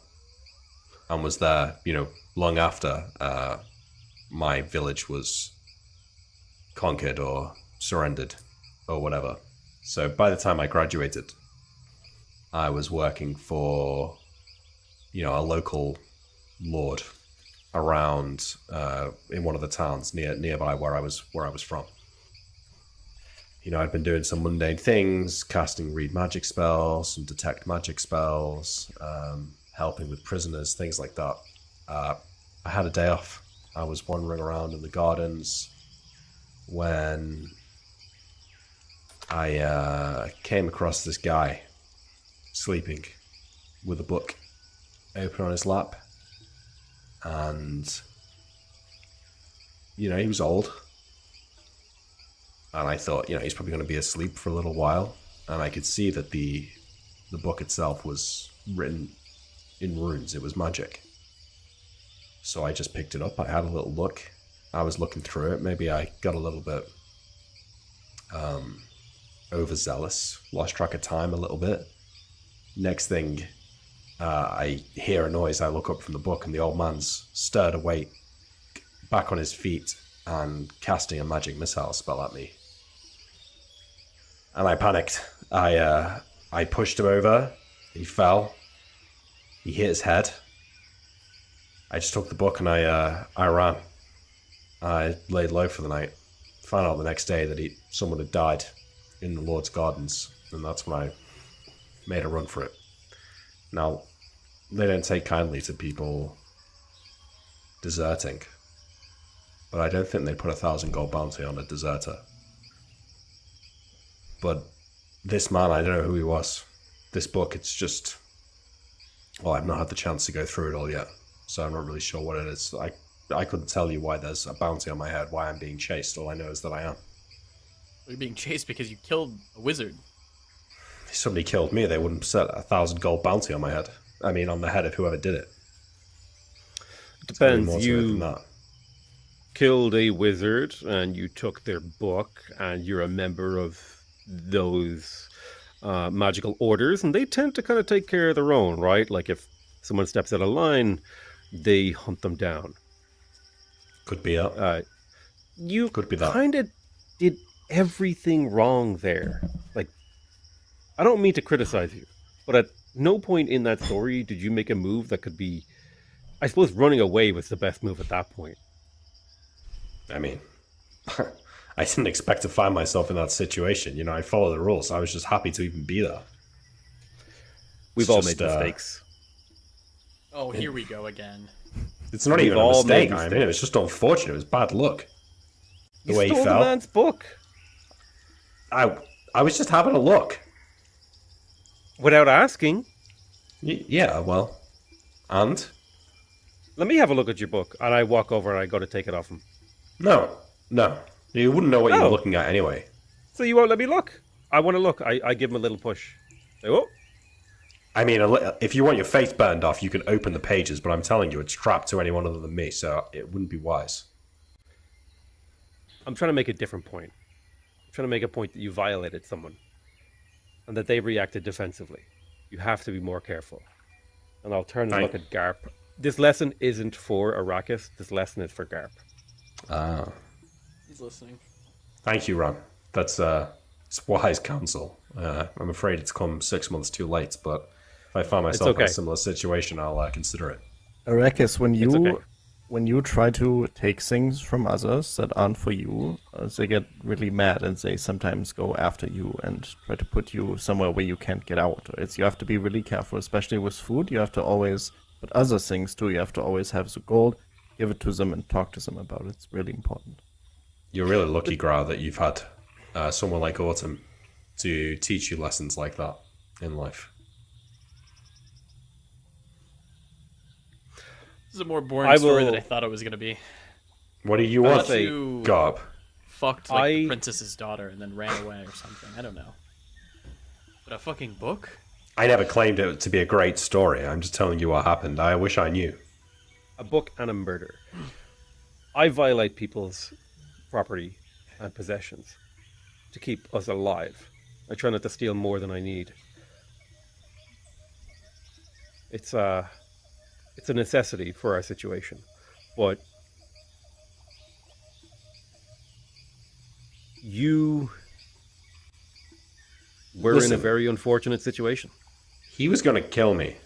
And was there, you know, long after my village was conquered or surrendered or whatever. So by the time I graduated, I was working for, you know, a local lord around in one of the towns nearby where I was from. You know, I'd been doing some mundane things, casting read magic spells, some detect magic spells, helping with prisoners, things like that. I had a day off. I was wandering around in the gardens when I came across this guy sleeping with a book open on his lap. And, you know, he was old. And I thought, you know, he's probably going to be asleep for a little while. And I could see that the book itself was written in runes. It was magic. So I just picked it up. I had a little look. I was looking through it. Maybe I got a little bit overzealous. Lost track of time a little bit. Next thing, I hear a noise. I look up from the book, and the old man's stirred awake, back on his feet, and casting a magic missile spell at me. And I panicked. I pushed him over. He fell. He hit his head. I just took the book and I ran. I laid low for the night. Found out the next day that someone had died in the Lord's Gardens, and that's when I made a run for it. Now, they don't take kindly to people deserting, but I don't think they put 1,000 gold bounty on a deserter. But this man, I don't know who he was. This book, it's just... Well, I've not had the chance to go through it all yet, so I'm not really sure what it is. I couldn't tell you why there's a bounty on my head, why I'm being chased. All I know is that I am. You're being chased because you killed a wizard. If somebody killed me, they wouldn't set 1,000 gold bounty on my head. I mean, on the head of whoever did it. Depends. More to it You than that. killed a wizard and you took their book, and you're a member of those magical orders, and they tend to kind of take care of their own, right? Like if someone steps out of line, they hunt them down. Could be that. You Could be that. kind of did everything wrong there. Like, I don't mean to criticize you, but at no point in that story did you make a move that could be... I suppose running away was the best move at that point. I mean, I didn't expect to find myself in that situation. You know, I follow the rules. I was just happy to even be there. We've It's all just, made mistakes. Oh, here we go again. It's not We've even a all mistake. made I mean, it was just unfortunate. It was bad luck. The You way he stole the fell. man's book I was just having a look. without asking. Yeah, well, and Let me have a look at your book. And I walk over and I go to take it off him. no, you wouldn't know what you Oh. were looking at anyway. So you won't let me look? I want to look. I give him a little push. Say, oh, I mean, if you want your face burned off, you can open the pages, but I'm telling you, it's trapped to anyone other than me, so it wouldn't be wise. I'm trying to make a different point. I'm trying to make a point that you violated someone and that they reacted defensively. You have to be more careful. And I'll turn and look at Garp. This lesson isn't for Arrakis. This lesson is for Garp. Ah. He's listening. Thank you, Ron. That's it's wise counsel. I'm afraid it's come 6 months too late, but if I find myself in okay. a similar situation, I'll consider it. Arrakis, okay. when you try to take things from others that aren't for you, they get really mad and they sometimes go after you and try to put you somewhere where you can't get out. You have to be really careful, especially with food. You have to always, but other things too, you have to always have the gold, give it to them and talk to them about it. It's really important. You're really lucky, Grau, that you've had someone like Autumn to teach you lessons like that in life. This is a more boring story than I thought it was gonna be. What do you I want? thought you Gob. fucked like the princess's daughter and then ran away or something. I don't know. But a fucking book? I never claimed it to be a great story. I'm just telling you what happened. I wish I knew. A book and a murder. I violate people's property and possessions to keep us alive. I try not to steal more than I need. It's a necessity for our situation, but you were in a Listen. very unfortunate situation. He was going to kill me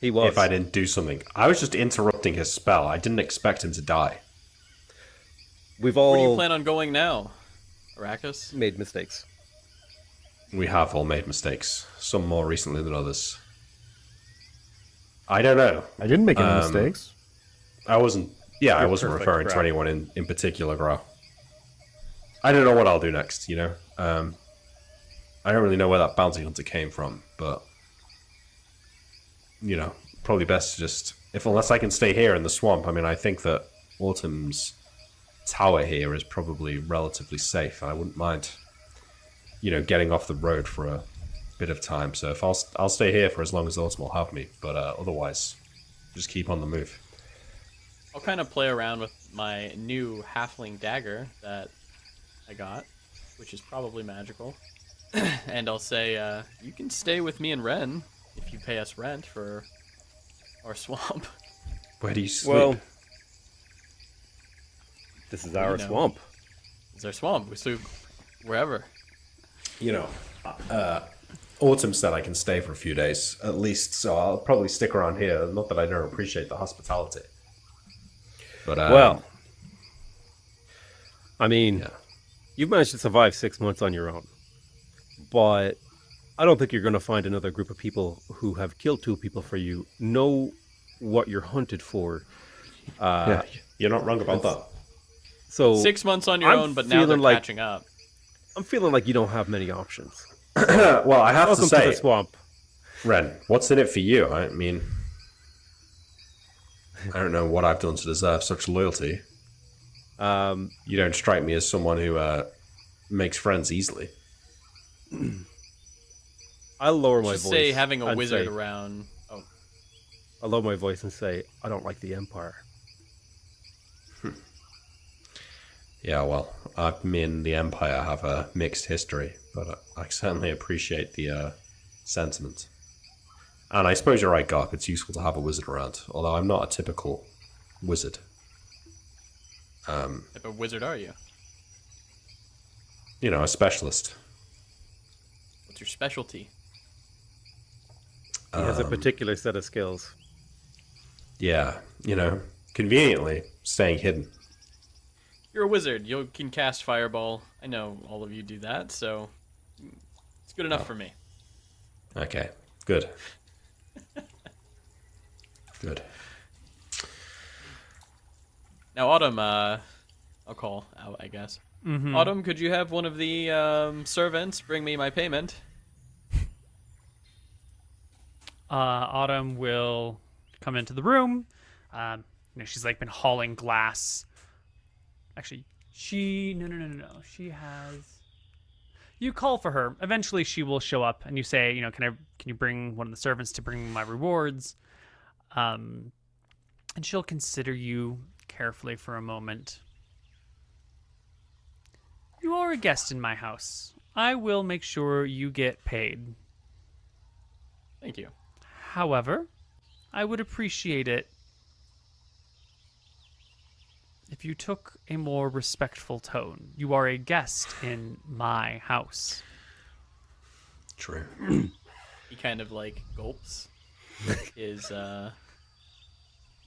He was. if I didn't do something. I was just interrupting his spell. I didn't expect him to die. We've Where do you all plan on going now, Arrakis? made mistakes. We have all made mistakes. Some more recently than others. I don't know. I didn't make any mistakes. I wasn't perfect, referring to Grau. anyone in particular, Grau. I don't know what I'll do next, you know? I don't really know where that bounty hunter came from, but you know, probably best to just unless I can stay here in the swamp. I mean, I think that Autumn's tower here is probably relatively safe. I wouldn't mind, you know, getting off the road for a bit of time. So if I'll stay here for as long as Autumn will have me, but otherwise, just keep on the move. I'll kind of play around with my new halfling dagger that I got, which is probably magical. And I'll say, you can stay with me and Ren if you pay us rent for our swamp. Where do you sleep? Well, this is our know. swamp. It's our swamp. We sleep wherever. You know, Autumn said I can stay for a few days at least, so I'll probably stick around here. Not that I don't appreciate the hospitality, but Well, I mean, yeah. you've managed to survive 6 months on your own, but I don't think you're going to find another group of people who have killed 2 people for you, know what you're hunted for. Yeah, you're not wrong about that. So 6 months on your I'm own, but now they're feeling like- catching up. I'm feeling like you don't have many options. Well, I have Welcome to say, the swamp. Ren, what's in it for you? I mean, I don't know what I've done to deserve such loyalty. You don't strike me as someone who makes friends easily. I'll lower my Just voice. say having a and wizard say- around. Oh, I'll lower my voice and say, I don't like the Empire. Yeah, well, me and the Empire have a mixed history, but I certainly appreciate the sentiment. And I suppose you're right, Garp, it's useful to have a wizard around, although I'm not a typical wizard. type of wizard are you? You know, a specialist. What's your specialty? He has a particular set of skills. Yeah, you know, conveniently staying hidden. You're a wizard. You can cast fireball. I know all of you do that, so it's good enough for me. Okay, good. Good. Now, Autumn, I'll call out, I guess. Autumn, could you have one of the servants bring me my payment? Autumn will come into the room. She's like been hauling glass. Actually, no. She has. You call for her. Eventually, she will show up, and you say, can you bring one of the servants to bring my rewards? And she'll consider you carefully for a moment. You are a guest in my house. I will make sure you get paid. Thank you. However, I would appreciate it if you took a more respectful tone. You are a guest in my house. True. He kind of like gulps his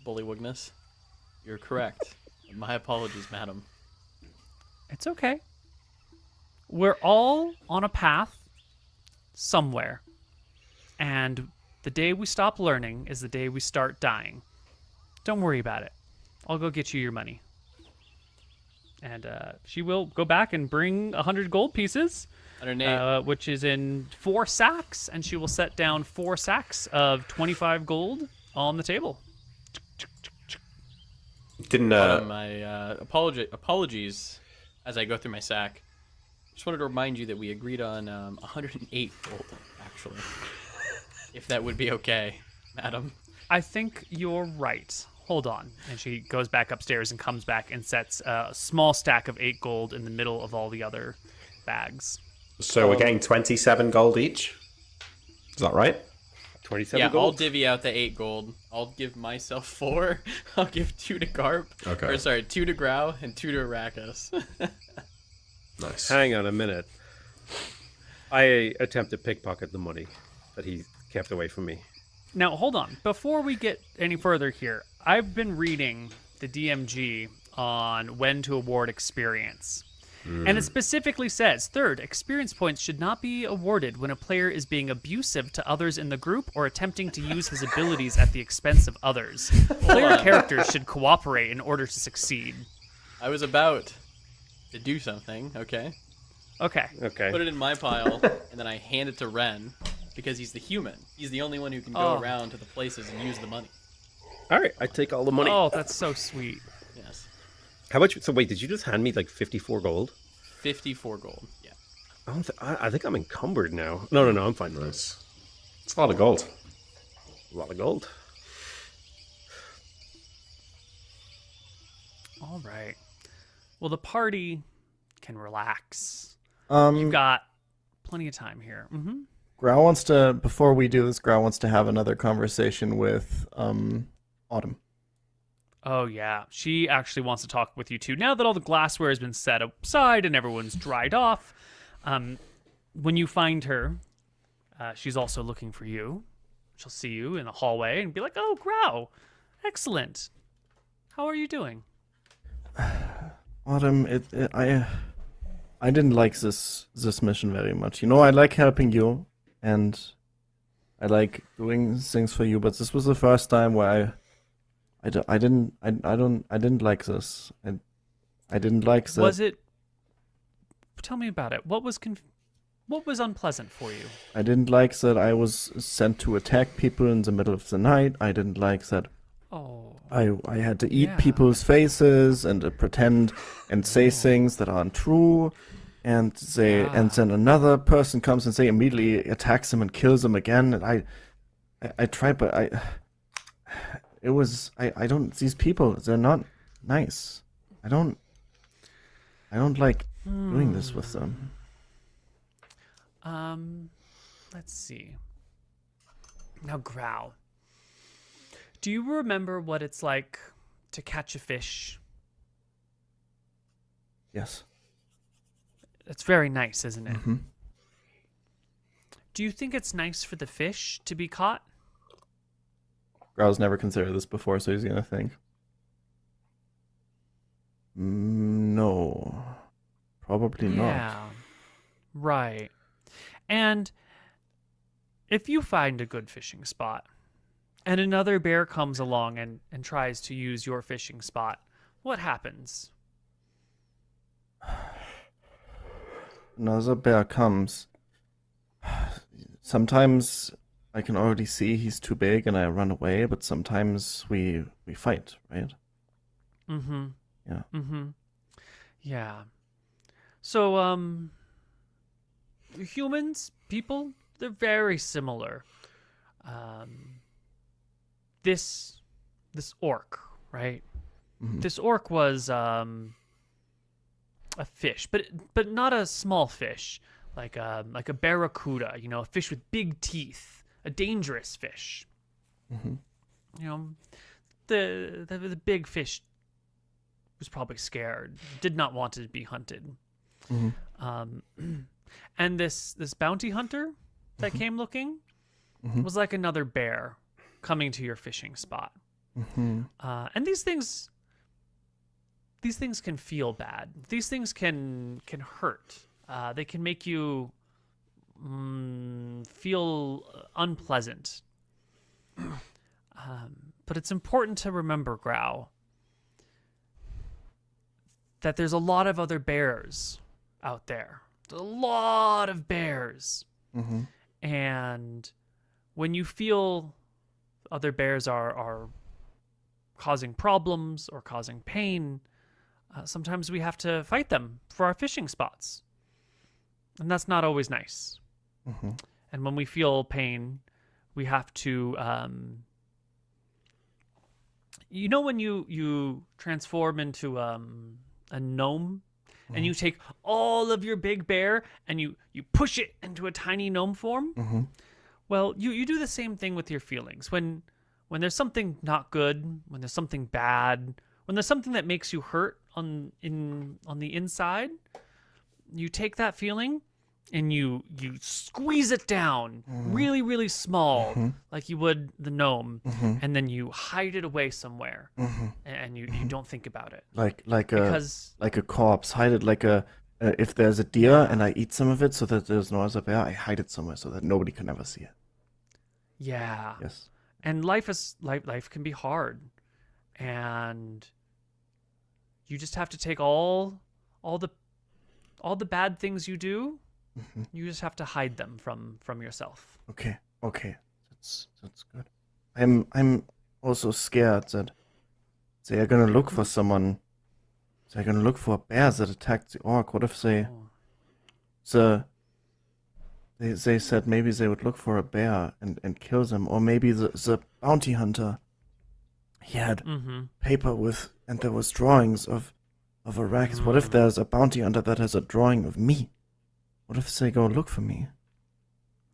bullywugness. You're correct. My apologies, madam. It's okay. We're all on a path somewhere. And the day we stop learning is the day we start dying. Don't worry about it. I'll go get you your money. And she will go back and bring 100 gold pieces, which is in 4 sacks, and she will set down 4 sacks of 25 gold on the table. Didn't My apologies as I go through my sack. Just wanted to remind you that we agreed on 108 gold, actually. If that would be okay, madam. I think you're right. Hold on. And she goes back upstairs and comes back and sets a small stack of 8 gold in the middle of all the other bags. So we're getting 27 gold each. Is that right? 27 Yeah, gold. I'll divvy out the 8 gold. I'll give myself 4. I'll give 2 to Garp. Okay. Or sorry, 2 to Grau and 2 to Arrakis. Nice. Hang on a minute. I attempt to pickpocket the money that he kept away from me. Now, hold on. Before we get any further here, I've been reading the DMG on when to award experience. And it specifically says, third, experience points should not be awarded when a player is being abusive to others in the group or attempting to use his abilities at the expense of others. Player characters should cooperate in order to succeed. I was about to do something, okay? Okay. Okay. Put it in my pile, and then I hand it to Ren, because he's the human. He's the only one who can go around to the places and use the money. All right, I take all the money. Oh, that's so sweet. Yes. How much? So wait, did you just hand me like 54 gold? 54 gold, yeah. I think I'm encumbered now. No, I'm fine. Nice. It's a lot of gold. A lot of gold. All right. Well, the party can relax. Um, You've got plenty of time here. Mm-hmm. Grau wants to, before we do this, Grau wants to have another conversation with Autumn. Oh, yeah. She actually wants to talk with you, too. Now that all the glassware has been set aside and everyone's dried off, when you find her, she's also looking for you. She'll see you in the hallway and be like, oh, Grau, excellent. How are you doing? Autumn, I didn't like this mission very much. You know, I like helping you, and I like doing things for you, but this was the first time where I didn't like this. I didn't like that. Was it? Tell me about it. What was unpleasant for you? I didn't like that I was sent to attack people in the middle of the night. I didn't like that Oh, I had to eat Yeah. people's faces and pretend and say things that aren't true, and then another person comes and immediately attacks them and kills them again. And I tried, but I don't. These people, they're not nice. I don't like doing this with them. Let's see. Now, Grau, do you remember what it's like to catch a fish? Yes. It's very nice, isn't it? Mm-hmm. Do you think it's nice for the fish to be caught? Grau's never considered this before, so he's gonna think. No, probably not. Yeah. Right. And if you find a good fishing spot and another bear comes along and tries to use your fishing spot, what happens? Another bear comes. Sometimes I can already see he's too big and I run away, but sometimes we fight, right? Mm-hmm. Yeah. Mm-hmm. Yeah. So, humans, people, they're very similar. This orc, right? Mhm. This orc was a fish, but not a small fish, like a barracuda, a fish with big teeth, a dangerous fish. Mhm. The big fish was probably scared, did not want to be hunted. Mhm. And this bounty hunter that came looking was like another bear coming to your fishing spot. Mhm. And these things can feel bad. These things can hurt. They can make you feel unpleasant. But it's important to remember, Grau, that there's a lot of other bears out there. There's a lot of bears. Mhm. And when you feel other bears are causing problems or causing pain, sometimes we have to fight them for our fishing spots. And that's not always nice. Mm-hmm. And when we feel pain, we have to, when you transform into a gnome, and you take all of your big bear and you push it into a tiny gnome form? Mm-hmm. Well, you do the same thing with your feelings. When there's something not good, when there's something bad, when there's something that makes you hurt on the inside, you take that feeling and you squeeze it down really, really small, like you would the gnome, and then you hide it away somewhere, and you don't think about it. Like Because a corpse, hide it like if there's a deer and I eat some of it so that there's no other bear, I hide it somewhere so that nobody can ever see it. yeah. Yes. And life can be hard, and you just have to take all the bad things you do. You just have to hide them from yourself. Okay. That's good. I'm also scared that they are gonna look for someone. They're gonna look for a bear that attacked the orc. What if they said maybe they would look for a bear and kill them, or maybe the bounty hunter, he had paper with, and there was drawings of Arrakis. What if there's a bounty hunter that has a drawing of me? What if they go look for me?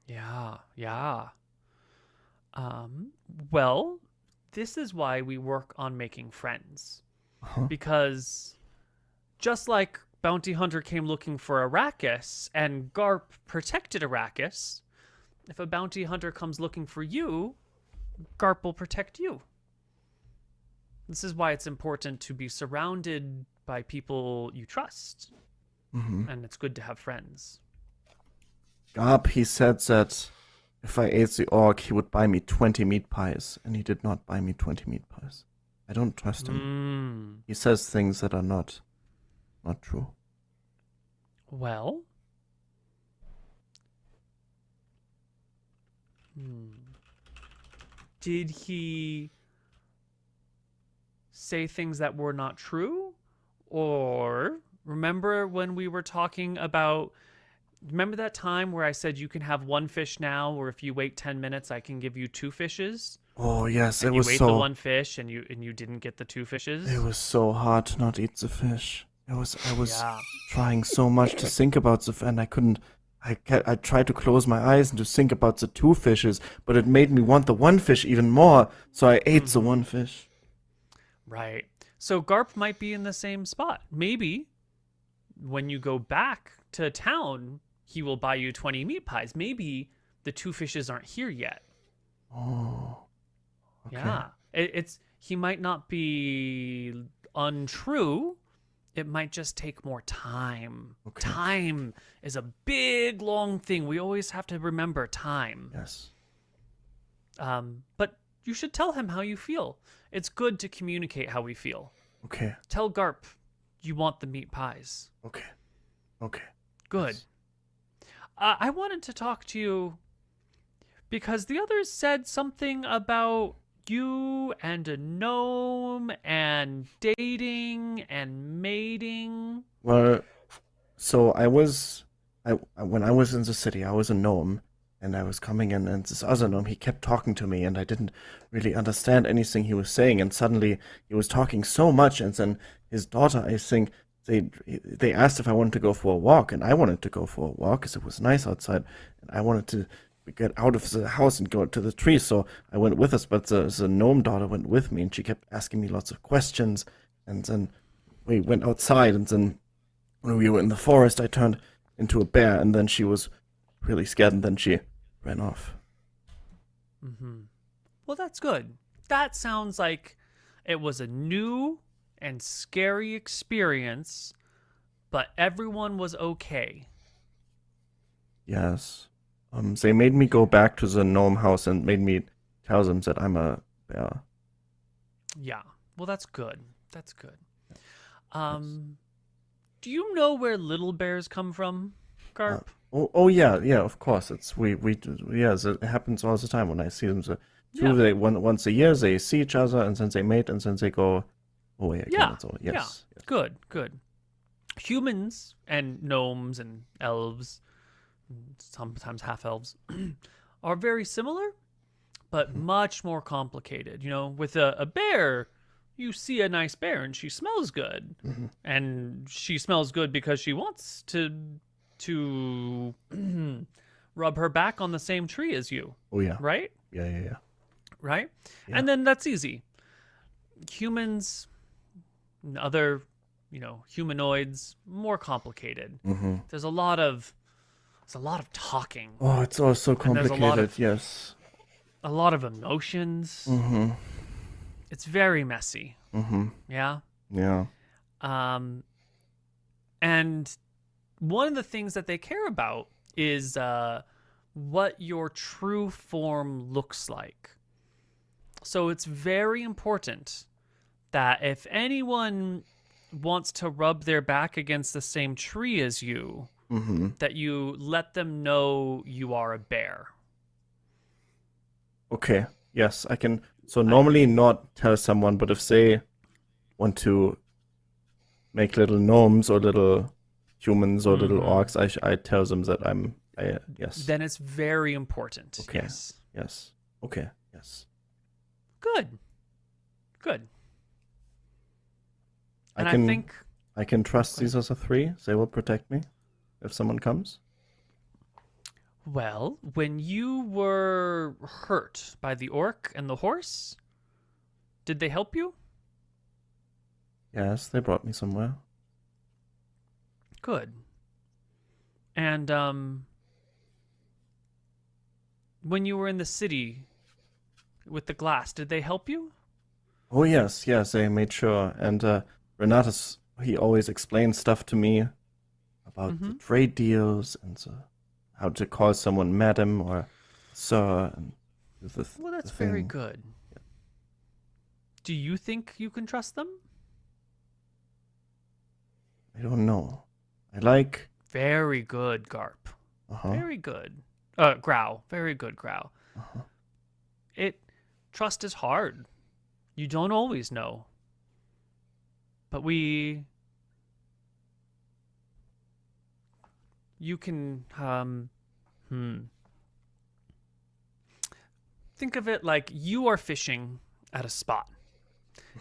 Yeah. Well, this is why we work on making friends. Because just like Bounty Hunter came looking for Arrakis and Garp protected Arrakis, if a Bounty Hunter comes looking for you, Garp will protect you. This is why it's important to be surrounded by people you trust. And it's good to have friends. Garp, he said that if I ate the orc, he would buy me 20 meat pies, and he did not buy me 20 meat pies. I don't trust him. He says things that are not true. Well, did he say things that were not true? Or remember when we were talking about, remember that time where I said you can have one fish now, or if you wait 10 minutes, I can give you 2 fishes? Oh yes, and it was you ate so. the one fish, and you didn't get the 2 fishes. It was so hard to not eat the fish. I was Yeah. trying so much to think about the and I couldn't. I tried to close my eyes and to think about the 2 fishes, but it made me want the 1 fish even more. So I ate the 1 fish. Right. So Garp might be in the same spot. Maybe when you go back to town, he will buy you 20 meat pies. Maybe the 2 fishes aren't here yet. Oh. Okay. Yeah. He might not be untrue. It might just take more time. Okay. Time is a big, long thing. We always have to remember time. Yes. But you should tell him how you feel. It's good to communicate how we feel. Okay. Tell Garp you want the meat pies. Okay. Good. Yes. I wanted to talk to you because the others said something about you and a gnome and dating and mating. Well, so when I was in the city, I was a gnome, and I was coming in, and this other gnome, he kept talking to me, and I didn't really understand anything he was saying, and suddenly he was talking so much, and then his daughter, I think, they asked if I wanted to go for a walk, and I wanted to go for a walk because it was nice outside, and I wanted to get out of the house and go to the tree, so I went with us, but the gnome daughter went with me, and she kept asking me lots of questions, and then we went outside, and then when we were in the forest, I turned into a bear, and then she was really scared, and then she ran off. Well, that's good. That sounds like it was a new and scary experience, but everyone was okay. Yes. They made me go back to the gnome house and made me tell them that I'm a bear. Yeah. Well, that's good. That's good. Do you know where little bears come from, Garp? Oh yeah, of course. It happens all the time when I see them. The Two, Yeah. they once a year they see each other and then they mate and then they go away again. Yeah, That's all. yeah. Yes. yes. Good, good. Humans and gnomes and elves, sometimes half elves, are very similar, but much more complicated. You know, with a bear, you see a nice bear and she smells good, and she smells good because she wants to rub her back on the same tree as you, Oh yeah. right? Yeah. Right? Yeah. And then that's easy. Humans, other, humanoids, more complicated. Mm-hmm. There's a lot of talking, Oh, it's all so And there's a lot complicated. of- Yes. a lot of emotions. Mm-hmm. It's very messy. Mm-hmm. Yeah. Yeah. And one of the things that they care about is what your true form looks like. So it's very important that if anyone wants to rub their back against the same tree as you, Mm-hmm. that you let them know you are a bear. Okay. Yes, I can. So normally not tell someone, but if they want to make little gnomes or little humans or little orcs, I tell them that yes. Then it's very important. Okay. Yes. Yes. Okay. Yes. Good. Good. And can I think I can trust these other three. They will protect me if someone comes. Well, when you were hurt by the orc and the horse, did they help you? Yes, they brought me somewhere. Good. And when you were in the city with the glass, did they help you? Oh yes, they made sure. And Renatus, he always explains stuff to me about the trade deals and how to call someone madam or sir. And Well, that's the very thing. good. Do you think you can trust them? I don't know. I like. Very good, Garp. Uh-huh. Very good. Growl. Very good, Growl. Uh-huh. Trust is hard. You don't always know. But you can, think of it like you are fishing at a spot,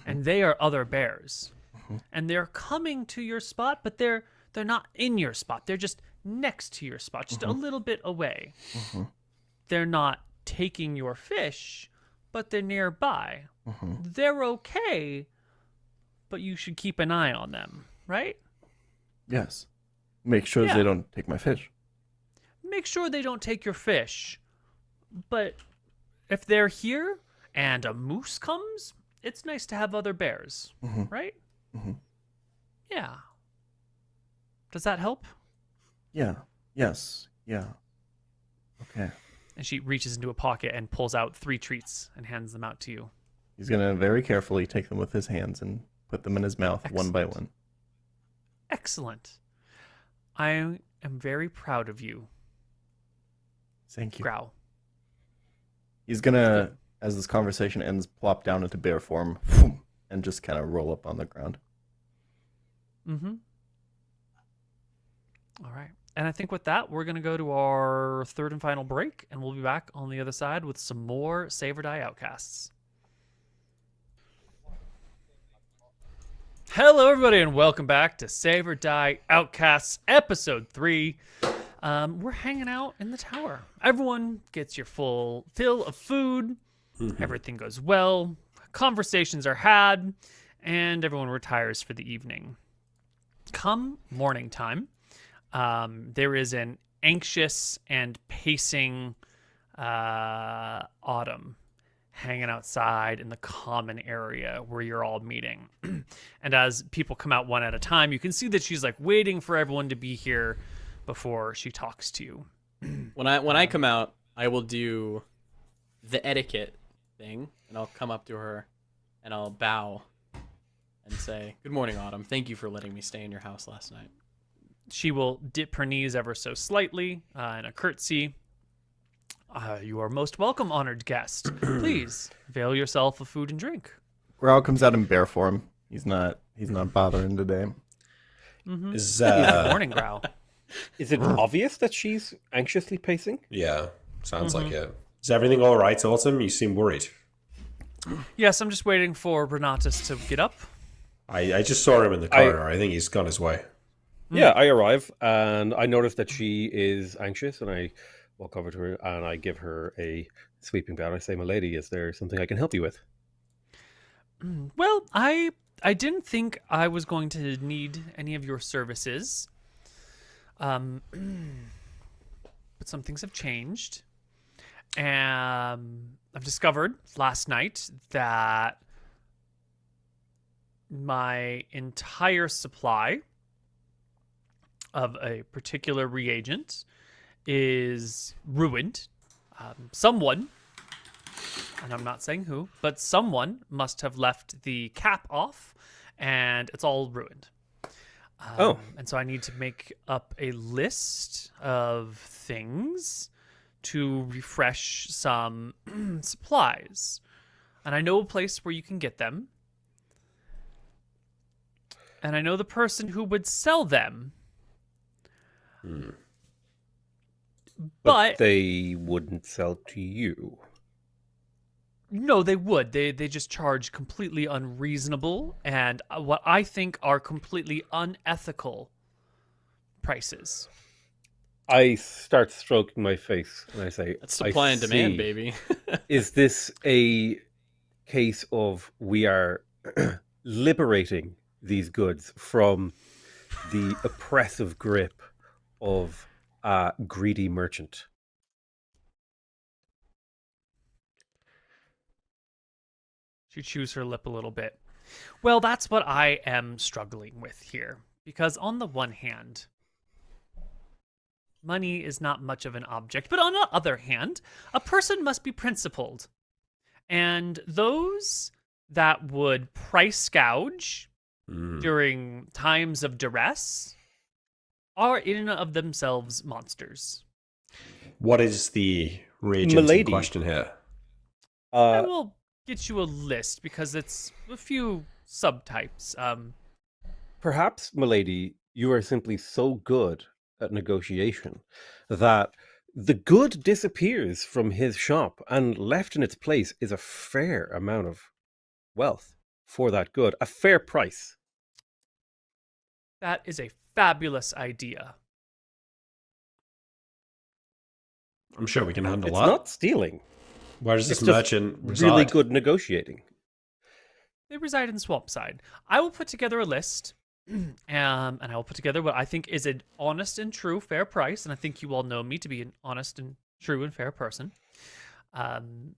and they are other bears, and they're coming to your spot, but they're not in your spot. They're just next to your spot, just a little bit away. They're not taking your fish, but they're nearby. They're okay, but you should keep an eye on them, right? Yes. Make sure Yeah. they don't take my fish. Make sure they don't take your fish. But if they're here and a moose comes, it's nice to have other bears, right? Yeah. Does that help? Yeah. Yes. Yeah. Okay. And she reaches into a pocket and pulls out 3 treats and hands them out to you. He's gonna very carefully take them with his hands and put them in his mouth one by one. Excellent. I am very proud of you, Thank you. Growl. He's gonna, as this conversation ends, plop down into bear form and just kind of roll up on the ground. Mm-hmm. All right. And I think with that, we're going to go to our third and final break, and we'll be back on the other side with some more Save or Die Outcasts. Hello, everybody, and welcome back to Save or Die Outcasts, Episode 3. We're hanging out in the tower. Everyone gets your full fill of food. Everything goes well. Conversations are had, and everyone retires for the evening. Come morning time, there is an anxious and pacing Autumn hanging outside in the common area where you're all meeting. And as people come out one at a time, you can see that she's like waiting for everyone to be here before she talks to you. When I come out, I will do the etiquette thing, and I'll come up to her, and I'll bow, and say, "Good morning, Autumn. Thank you for letting me stay in your house last night." She will dip her knees ever so slightly in a curtsy. You are most welcome, honored guest. Please avail yourself of food and drink. Growl comes out in bear form. He's not bothering today. Is Morning, Growl. Is it obvious that she's anxiously pacing? yeah, sounds like it. Is everything all right, Autumn? You seem worried. Yes, I'm just waiting for Renatus to get up. I just saw him in the corridor. I think he's gone his way. Yeah, I arrive and I notice that she is anxious, and I walk over to her and I give her a sweeping bow. I say, "My lady, is there something I can help you with?" Well, I didn't think I was going to need any of your services. But some things have changed. And I've discovered last night that my entire supply of a particular reagent is ruined. Someone, and I'm not saying who, but someone must have left the cap off, and it's all ruined. And so I need to make up a list of things to refresh some supplies. And I know a place where you can get them. And I know the person who would sell them. But they wouldn't sell to you. no, they would. They just charge completely unreasonable and what I think are completely unethical prices. I start stroking my face and I say, That's supply and demand, see. baby. Is this a case of we are liberating these goods from the oppressive grip of a greedy merchant? She chews her lip a little bit. Well, that's what I am struggling with here. Because on the one hand, money is not much of an object. But on the other hand, a person must be principled. And those that would price gouge during times of duress are in and of themselves monsters. What is the reagent in Milady. question here? I will get you a list because it's a few subtypes. Perhaps, milady, you are simply so good at negotiation that the good disappears from his shop and left in its place is a fair amount of wealth for that good, a fair price. That is a fabulous idea. I'm sure we can handle It's that. not stealing. Where does It's this just merchant really reside? good negotiating. They reside in Swampside. I will put together a list, and I will put together what I think is an honest and true fair price, and I think you all know me to be an honest and true and fair person. And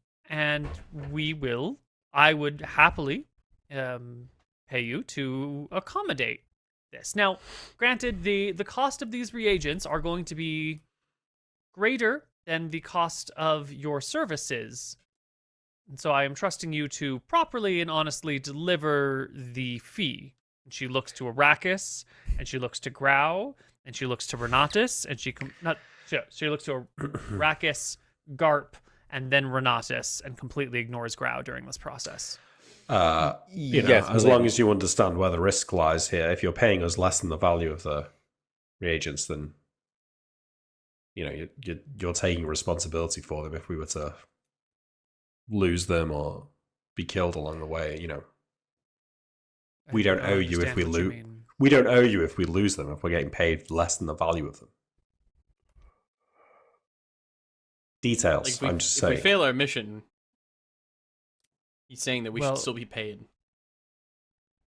I would happily pay you to accommodate this. Now, granted, the cost of these reagents are going to be greater than the cost of your services. And so I am trusting you to properly and honestly deliver the fee. And she looks to Arrakis, and she looks to Grau, and she looks to Renatus, and she looks to Arrakis, Garp, and then Renatus, and completely ignores Grau during this process. You know, Yes, as milady. long as you understand where the risk lies here, if you're paying us less than the value of the reagents, then you know you're taking responsibility for them if we were to lose them or be killed along the way. You know, we don't I owe you if understand we what you lose. mean. We don't owe you if we lose them if we're getting paid less than the value of them. Details. I'm just if saying. we fail our mission, he's saying that we Well- should still be paid.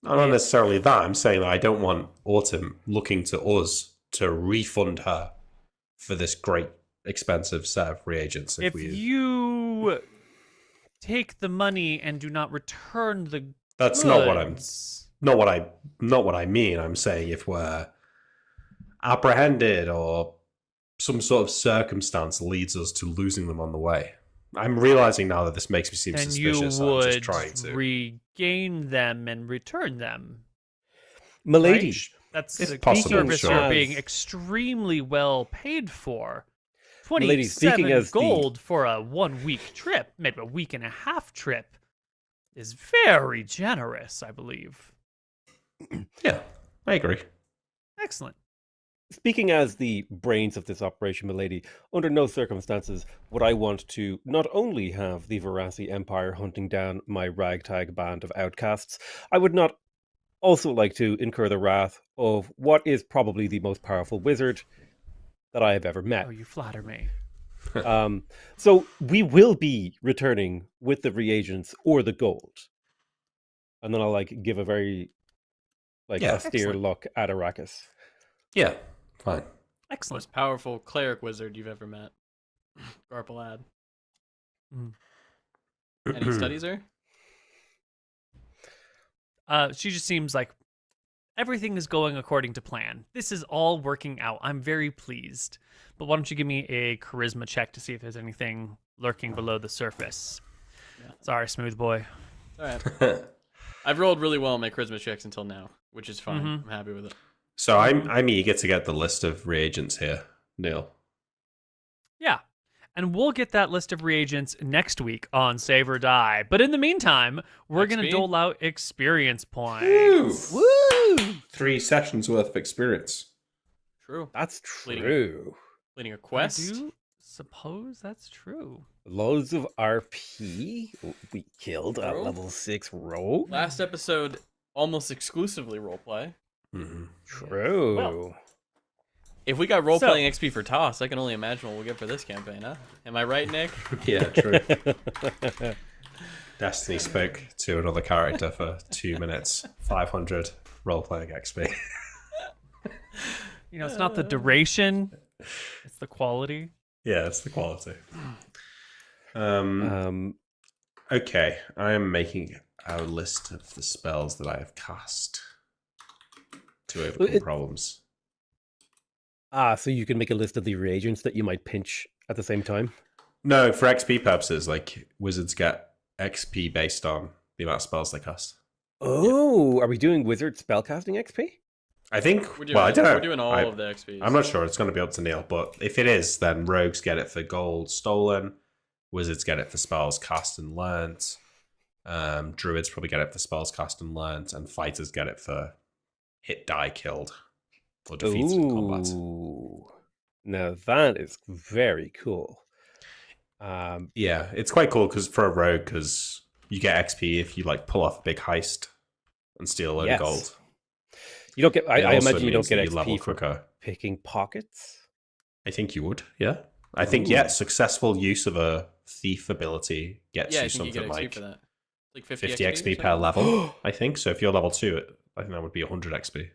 Not necessarily that. I'm saying that I don't want Autumn looking to us to refund her for this great expensive set of reagents. If you take the money and do not return the That's not what I'm goods, not what I mean. I'm saying if we're apprehended or some sort of circumstance leads us to losing them on the way. I'm realizing now that this makes me seem then you suspicious. I'm just would trying to. regain them and return them. Milady, Right? That's If a possible, service sure. you're being extremely well paid for. Milady, speaking 27 as the- gold for a 1 week trip, maybe a week and a half trip, is very generous, I believe. Yeah, I agree. Excellent. Speaking as the brains of this operation, milady, under no circumstances would I want to not only have the Verasi Empire hunting down my ragtag band of outcasts, I would not also like to incur the wrath of what is probably the most powerful wizard that I have ever met. Oh, you flatter me. So we will be returning with the reagents or the gold. And then I'll give a very Yeah. austere Excellent. look at Arrakis. Yeah, fine. Excellent. Most powerful cleric wizard you've ever met. Garpalad. Any studies her? She just seems like everything is going according to plan. This is all working out. I'm very pleased. But why don't you give me a charisma check to see if there's anything lurking below the surface? Yeah. Sorry, smooth boy. All right. I've rolled really well on my charisma checks until now, which is fine. Mhm. I'm happy with it. So I'm eager to get the list of reagents here, Neil. Yeah. And we'll get that list of reagents next week on Save or Die. But in the meantime, we're going to XP? dole out experience points. Woo! 3 sessions worth of experience. True. That's Leading- true. Leading a I quest. do suppose that's true. Loads of RP. We killed a Rogue? level 6 rogue. Last episode, almost exclusively roleplay. Mm-hmm. True. Well. If we got role-playing XP for Toss, I can only imagine what we'll get for this campaign, huh? Am I right, Nick? Yeah, true. Destiny spoke to another character for 2 minutes. 500 role-playing XP. You know, it's not the duration, it's the quality. Yeah, it's the quality. Okay, I am making a list of the spells that I have cast to overcome problems. So you can make a list of the reagents that you might pinch at the same time? No, for XP purposes, like wizards get XP based on the amount of spells they cast. Oh, are we doing wizard spellcasting XP? I think. We're doing, Well, I don't know. We're doing all of the XPs. I'm not sure. It's going to be up to Neil, but if it is, then rogues get it for gold stolen. Wizards get it for spells cast and learnt. Druids probably get it for spells cast and learnt, and fighters get it for hit die killed or defeated in combat. Ooh. Now that is very cool. Yeah, it's quite cool because for a rogue, because you get XP if you like pull off a big heist and steal a load Yes. of gold. You don't get. It I also imagine you don't means that get you level XP for quicker. picking pockets. I think you would. Yeah, I think successful use of a thief ability gets Yeah, you I think you something get XP like for that. Like 50, 50 or XP per something? level. I think so. If you're level 2, I think that would be 100 XP.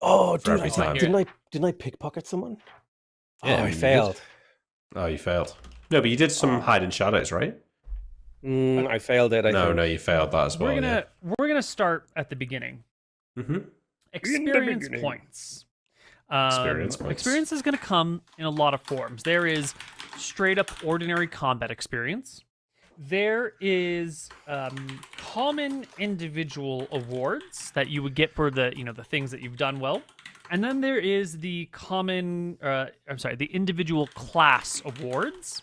Oh, For every time. didn't I pickpocket someone? Yeah, oh, I you did. failed. Oh, you failed. No, but you did some hide and shadows, right? I failed it. I think. No, you failed that as well. We're gonna start at the beginning. Mm-hmm. Experience beginning. points. Experience points. Experience is going to come in a lot of forms. There is straight up ordinary combat experience. There is common individual awards that you would get for the the things that you've done well, and then there is the the individual class awards,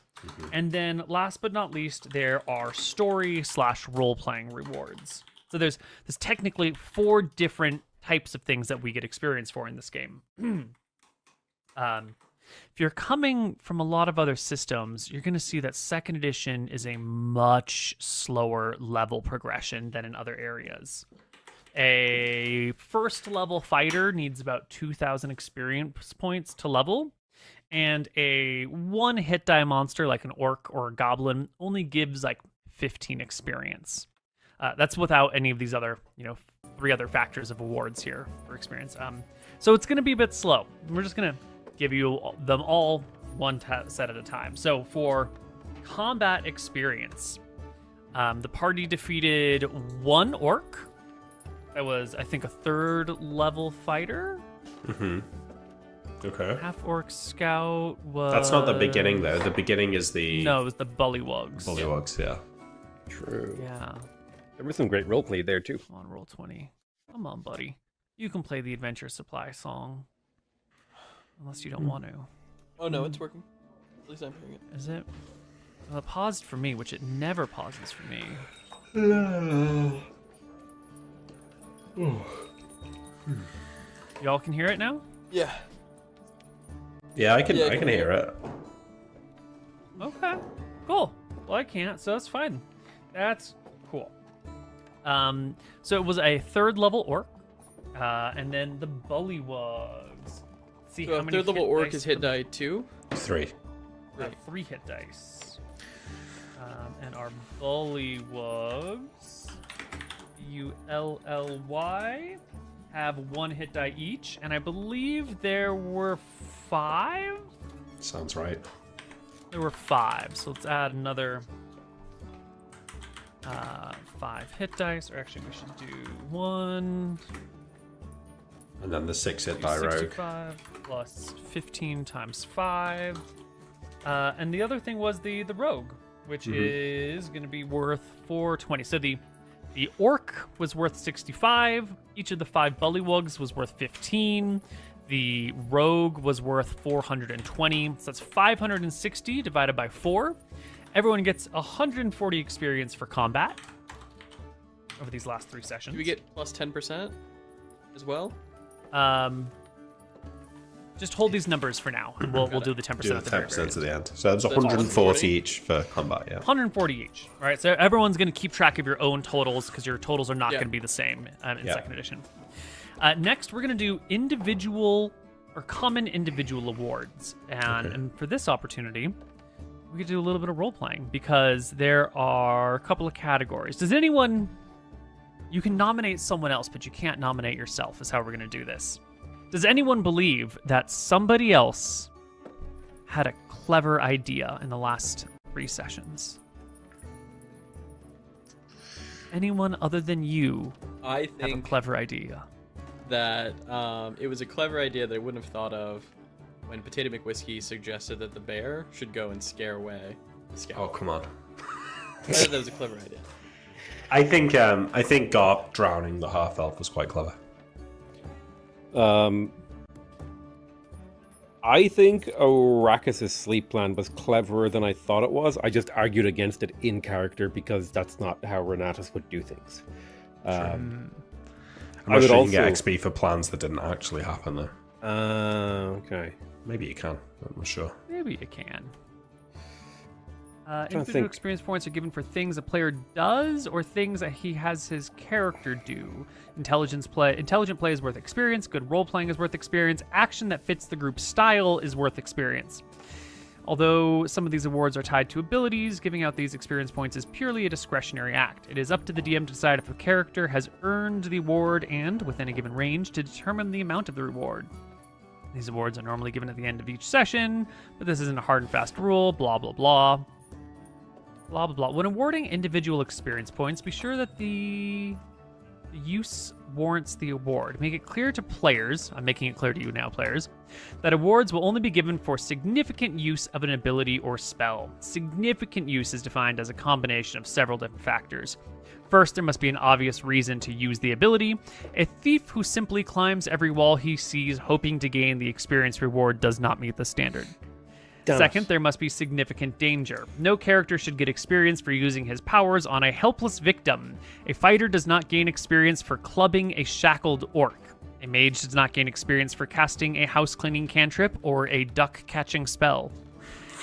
and then last but not least there are story / role playing rewards. So there's technically 4 different types of things that we get experience for in this game. If you're coming from a lot of other systems, you're going to see that 2nd edition is a much slower level progression than in other areas. A 1st level fighter needs about 2,000 experience points to level, and a 1 hit die monster like an orc or a goblin only gives like 15 experience. That's without any of these other, 3 other factors of awards here for experience. So it's going to be a bit slow. We're just going to give you them all one set at a time. So for combat experience, the party defeated 1 orc. That was, I think, a 3rd level fighter. Mm-hmm. Okay. Half orc scout was. That's not the beginning, though. The beginning is the... No, it was the bullywugs. Bullywugs, yeah. True. Yeah. There was some great roleplay there too. Come on, roll 20. Come on, buddy. You can play the Adventure Supply song. Unless you don't want to. Oh no, it's working. At least I'm hearing it. Is it? Well, it paused for me, which it never pauses for me. Y'all can hear it now? Yeah. Yeah, I can Yeah, I I can can hear it. Okay, cool. Well, I can't, so that's fine. That's cool. So it was a 3rd level orc, and then the bullywugs. See So how a many third level hit orc dice is hit for- die 2. 3. Right. 3 hit dice. And our bullywugs, ULLY, have 1 hit die each, and I believe there were 5. Sounds right. There were 5, so let's add another 5 hit dice. Or actually, we should do 1. And then the 6 hit die rogue. 65 plus 15 times 5. And the other thing was the rogue, which is going to be worth 420. So the orc was worth 65. Each of the 5 bullywugs was worth 15. The rogue was worth 420. So that's 560 divided by 4. Everyone gets 140 experience for combat over these last 3 sessions. Do we get plus 10% as well? Just hold these numbers for now, and we'll do the 10% Do at the the very 10% end. at the end. So it's that's 140 each for combat, yeah. 140 each. All right, so everyone's going to keep track of your own totals because your totals are not Yeah. going to be the same in Yeah. 2nd edition. Next, we're going to do individual or common individual awards. And for this opportunity, we could do a little bit of role playing because there are a couple of categories. Does anyone... You can nominate someone else, but you can't nominate yourself, is how we're going to do this. Does anyone believe that somebody else had a clever idea in the last 3 sessions? Anyone other than you I have a think clever idea? that it was a clever idea that I wouldn't have thought of when PotatoMcWhiskey suggested that the bear should go and scare away the scout. Oh, come on. I thought that was a clever idea. I think Garp drowning the half elf was quite clever. I think Arrakis' sleep plan was cleverer than I thought it was. I just argued against it in character because that's not how Renatus would do things. I'm I not would sure you can get also- XP for plans that didn't actually happen, though. Okay. Maybe you can. I'm not sure. Maybe you can. to Individual think. experience points are given for things a player does or things that he has his character do. Intelligent play is worth experience. Good role playing is worth experience. Action that fits the group's style is worth experience. Although some of these awards are tied to abilities, giving out these experience points is purely a discretionary act. It is up to the DM to decide if a character has earned the award and, within a given range, to determine the amount of the reward. These awards are normally given at the end of each session, but this isn't a hard and fast rule, blah, blah, blah. Blah, blah, blah. When awarding individual experience points, be sure that the use warrants the award. Make it clear to players, I'm making it clear to you now, players, that awards will only be given for significant use of an ability or spell. Significant use is defined as a combination of several different factors. First, there must be an obvious reason to use the ability. A thief who simply climbs every wall he sees hoping to gain the experience reward does not meet the standard. Second, there must be significant danger. No character should get experience for using his powers on a helpless victim. A fighter does not gain experience for clubbing a shackled orc. A mage does not gain experience for casting a house cleaning cantrip or a duck catching spell.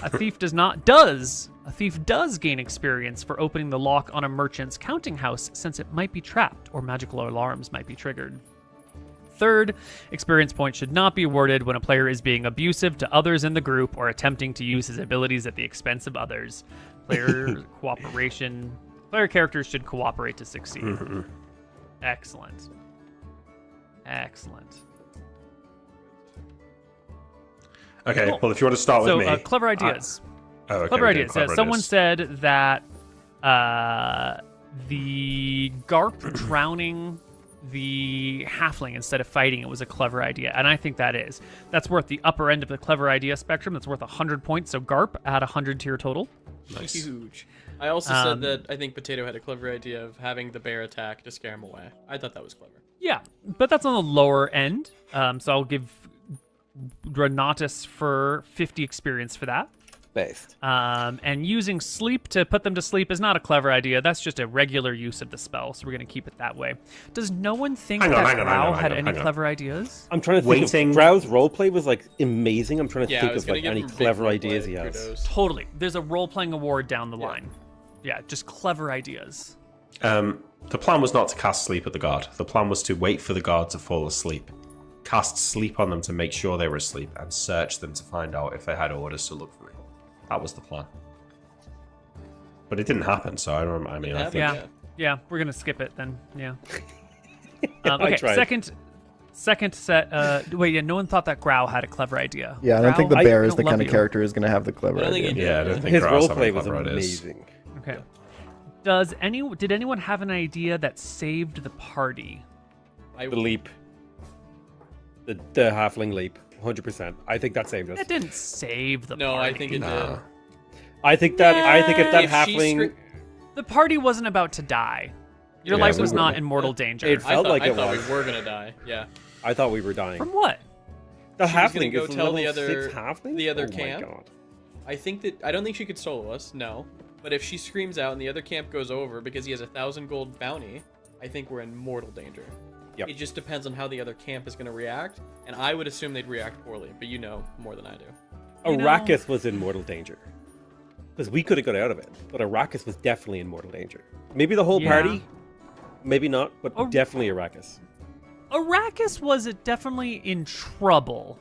A thief does gain experience for opening the lock on a merchant's counting house since it might be trapped or magical alarms might be triggered. Third, experience points should not be awarded when a player is being abusive to others in the group or attempting to use his abilities at the expense of others. Player characters should cooperate to succeed. Excellent. Excellent. Okay, Cool. well, if you want to start with me. So, clever ideas. Okay, Clever we do ideas. Someone said that the Garp drowning the halfling instead of fighting it was a clever idea, and I think that's worth the upper end of the clever idea spectrum. That's worth 100 points. So Garp, add 100 to your total. Nice. Huge. I also said that I think Potato had a clever idea of having the bear attack to scare him away. I thought that was clever. Yeah, but that's on the lower end. So I'll give Renatus for 50 experience for that. Based. And using sleep to put them to sleep is not a clever idea. That's just a regular use of the spell, so we're going to keep it that way. Does no one think Hang on, that hang on, Grau hang on, had hang on, any hang on. clever ideas? I'm trying to Waiting- think. Grau's roleplay was like amazing. I'm trying to Yeah, I think was of gonna like give any him big clever roleplay, ideas he has. kudos. Totally. There's a role-playing award down the line. Yeah, just clever ideas. The plan was not to cast sleep at the guard. The plan was to wait for the guard to fall asleep, cast sleep on them to make sure they were asleep, and search them to find out if they had orders to look for me. That was the plan. But it didn't happen, so I don't. I mean, I think. Yeah, we're going to skip it then. Yeah. I Okay, tried. second set. Wait, yeah, no one thought that Grau had a clever idea. Yeah, I don't think the Grau, bear is don't the love kind of you. character who's going to have the clever I don't think idea. he did. Yeah, I don't think His Grau's having roleplay a was clever ideas. amazing. Okay. Did anyone have an idea that saved the party? The leap. The halfling leap. 100%. I think that saved us. That didn't save the No, party. I think it Nah. did. I think that if that If she halfling. The party wasn't about to die. Your Yeah, life we was were- not in mortal danger. It felt like I it thought was. we were gonna die. Yeah. I thought we were dying. From what? The She was gonna halfling go is a tell level the other- 6 halfling? the other oh camp. My God. I don't think she could solo us. No. But if she screams out and the other camp goes over because he has 1,000 gold bounty, I think we're in mortal danger. Yep. It just depends on how the other camp is gonna react, and I would assume they'd react poorly. But you know more than I do. You know- Arrakis was in mortal danger. Because we could have got out of it. But Arrakis was definitely in mortal danger. Maybe the whole Yeah. party. Maybe not, but Oh. definitely Arrakis. Arrakis was definitely in trouble.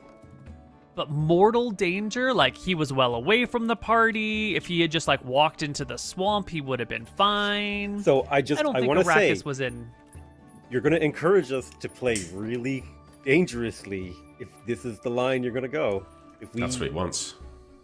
But mortal danger, like he was well away from the party. If he had just like walked into the swamp, he would have been fine. So I don't think want to say, Arrakis was in. you're going to encourage us to play really dangerously if this is the line you're going to go. If we, That's what he wants.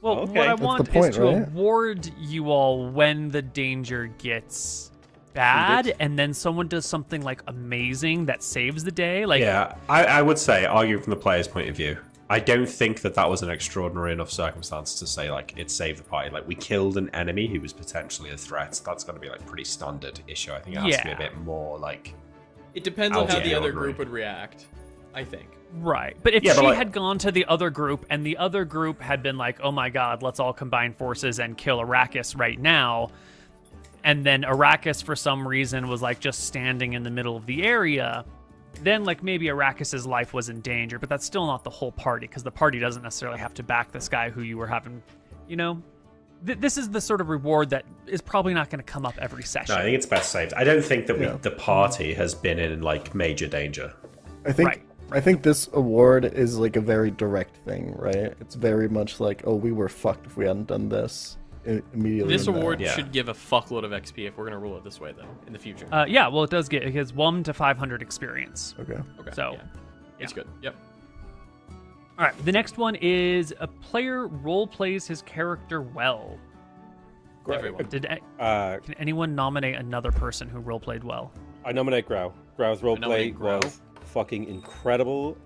Well, Okay. what I That's the want point, is to right? award you all when the danger gets bad, and then someone does something like amazing that saves the day. Like, Yeah, I would say, arguing from the player's point of view, I don't think that was an extraordinary enough circumstance to say, like, it saved the party. Like, we killed an enemy who was potentially a threat. That's going to be, like, pretty standard issue. I think it has to be a Yeah. bit more, like... It depends on how the other Ordinary. group would react. I think. right. But if Yeah, but she like- had gone to the other group and the other group had been like, oh my god, let's all combine forces and kill Arrakis right now, and then Arrakis for some reason was like just standing in the middle of the area, then like maybe Arrakis's life was in danger, but that's still not the whole party, because the party doesn't necessarily have to back this guy who you were having, you know? This is the sort of reward that is probably not going to come up every session. No, I think it's best saved. I don't think that Yeah. the party has been in, like, major danger. Right. I think this award is like a very direct thing, right? It's very much like, oh, we were fucked if we hadn't done this immediately. This in the- award Yeah. should give a fuckload of XP if we're gonna rule it this way, though, in the future. Yeah, well, it gives 1 to 500 experience. Okay. Okay. so, yeah. It's good. Yep. All right, the next one is a player role plays his character well. Everyone. Can anyone nominate another person who role played well? I nominate Grau. Grau's roleplay nominate Grau. was fucking incredible.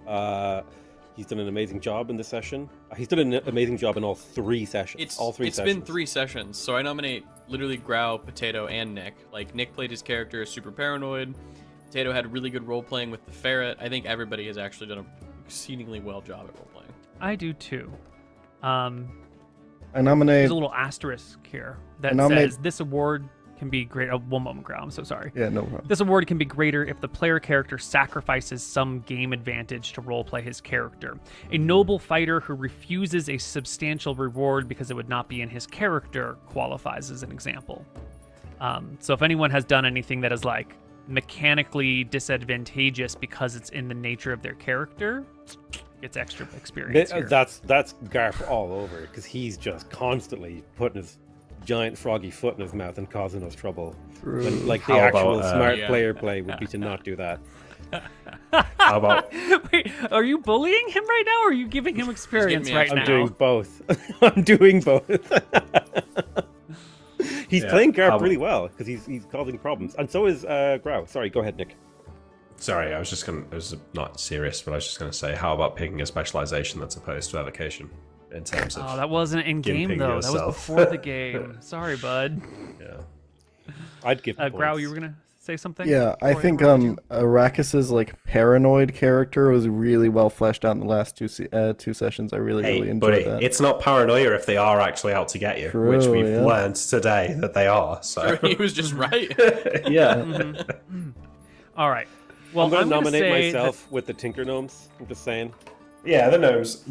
He's done an amazing job in this session. He's done an amazing job in all 3 sessions. It's been 3 sessions, so I nominate literally Grau, Potato, and Nick. Like, Nick played his character super paranoid. Potato had really good role playing with the ferret. I think everybody has actually done an exceedingly well job at role playing. I do too. I nominate. There's a little asterisk here that nominate- says this award can be great. Oh, one moment, Grau. I'm so sorry. Yeah, no problem. This award can be greater if the player character sacrifices some game advantage to roleplay his character. A noble fighter who refuses a substantial reward because it would not be in his character qualifies as an example. So if anyone has done anything that is like mechanically disadvantageous because it's in the nature of their character, gets extra experience here. That's Garp all over, because he's just constantly putting his giant froggy foot in his mouth and causing us trouble. When, like, the How actual about, smart Yeah. player play would be to not do that. How about... Wait, are you bullying him right now, or are you giving him experience me right I'm now? doing both. I'm doing both. He's Yeah, playing Garp how- really well, because he's causing problems. And so is Grau. Sorry, go ahead, Nick. Sorry, I was not serious, but I was just going to say, how about picking a specialization that's opposed to evocation in terms of... Oh, that wasn't in game gimping though. That was yourself. before the game. Sorry, bud. Yeah. I'd give Grau, points. you were gonna say something? Yeah, I before think run to you? Arrakis's like paranoid character was really well fleshed out in the last two sessions. I really Hey, enjoyed buddy, that. it's not paranoia if they are actually out to get you, True, which we've yeah. learned today that they are. So He was just right. yeah. All right. Well, I'm going to gonna nominate say myself with the Tinker Gnomes. I'm just saying. Yeah, the gnomes.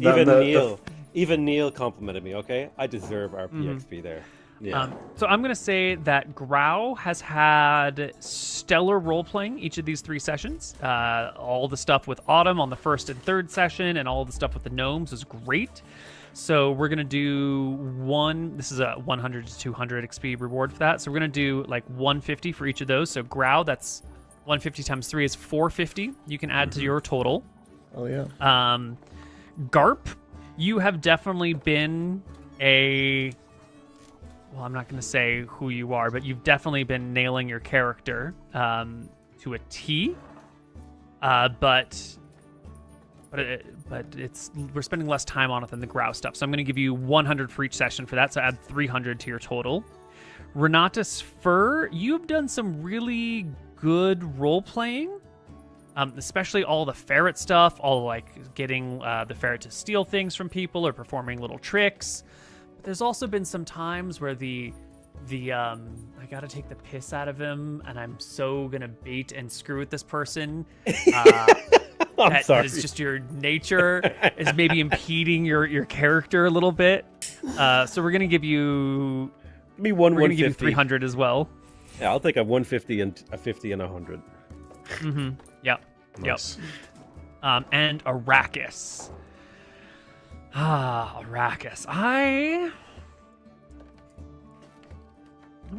Even Neil complimented me. Okay, I deserve our PXP there. Yeah. So I'm going to say that Grau has had stellar role-playing each of these 3 sessions. All the stuff with Autumn on the first and third session and all the stuff with the gnomes is great. So we're going to do this is a 100 to 200 XP reward for that. So we're going to do like 150 for each of those. So Grau, that's 150 times 3 is 450. You can add to your total. Oh yeah. Garp, you have definitely been well, I'm not going to say who you are, but you've definitely been nailing your character to a T. But we're spending less time on it than the Grau stuff. So I'm going to give you 100 for each session for that. So add 300 to your total. Renatus Fur, you've done some really good role playing. Especially all the ferret stuff, all like getting the ferret to steal things from people or performing little tricks. But there's also been some times where I gotta take the piss out of him, and I'm so gonna bait and screw with this person. I'm sorry. That is just your nature is maybe impeding your character a little bit. So we're gonna give you. Give me one We're gonna give you 150. 300 as well. Yeah, I'll take a 150 and a 50 and a 100. Mm-hmm. Yep. Nice. Yep. And Arrakis. Arrakis. I'm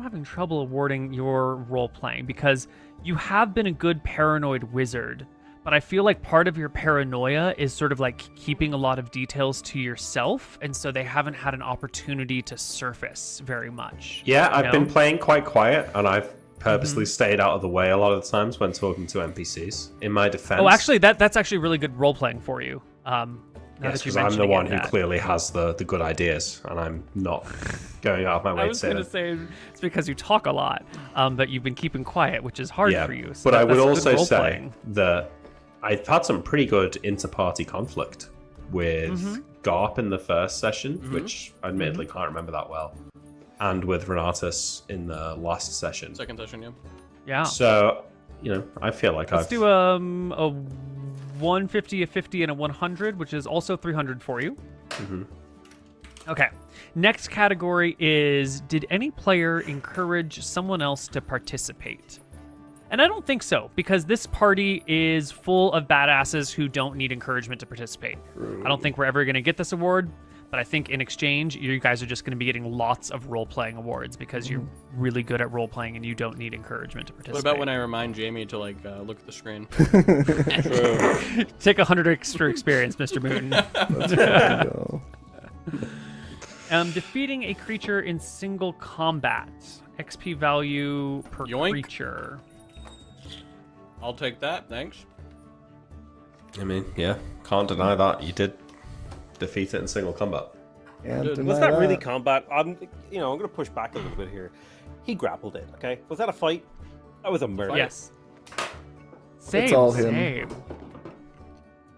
having trouble awarding your role playing because you have been a good paranoid wizard, but I feel like part of your paranoia is sort of like keeping a lot of details to yourself, and so they haven't had an opportunity to surface very much. Yeah, you I've know? been playing quite quiet, and I've purposely stayed out of the way a lot of the times when talking to NPCs. In my defense, Oh, actually, that's actually really good role playing for you. Now yes, that you're because I'm the mentioning one it, who that. clearly has the good ideas, and I'm not going out of my way I to was say going to that. say it's because you talk a lot, but you've been keeping quiet, which is hard Yeah, for you. So but I would that's good also say role-playing. that I've had some pretty good inter-party conflict with Garp in the first session, which I admittedly can't remember that well, and with Renatus in the last session. Second session, yeah. Yeah. So, I feel like Let's I've... do a 150, a 50, and a 100, which is also 300 for you. Okay. Next category is, did any player encourage someone else to participate? And I don't think so, because this party is full of badasses who don't need encouragement to participate. I don't think we're ever going to get this award, but I think in exchange, you guys are just going to be getting lots of role-playing awards because you're really good at role-playing and you don't need encouragement to participate. What about when I remind Jamie to look at the screen? Take 100 extra experience, Mr. Mooton. There you go. Defeating a creature in single combat. XP value per Yoink. creature. I'll take that, thanks. I mean, yeah, can't deny that. You did defeat it in single combat. Can't Was deny Was that really combat? I'm going to push back a little bit here. He grappled it, okay? Was that a fight? That was a murder. Yes. Same, all him. same.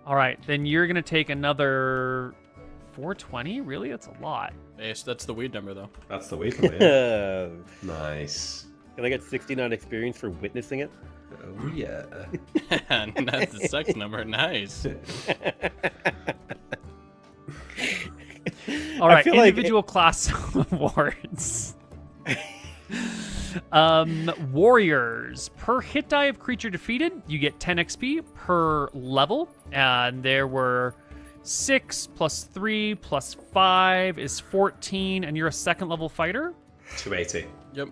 All right, then you're going to take another 420? Really? That's a lot. Yes, that's the weed number, though. That's the week of it. Can Nice. I get 69 experience for witnessing it? Oh, yeah. And that's the sex number. Nice. All right, feel like individual class awards. Warriors. Per hit die of creature defeated, you get 10 XP per level. And there were 6 plus 3 plus 5 is 14, and you're a second level fighter. 280. Yep.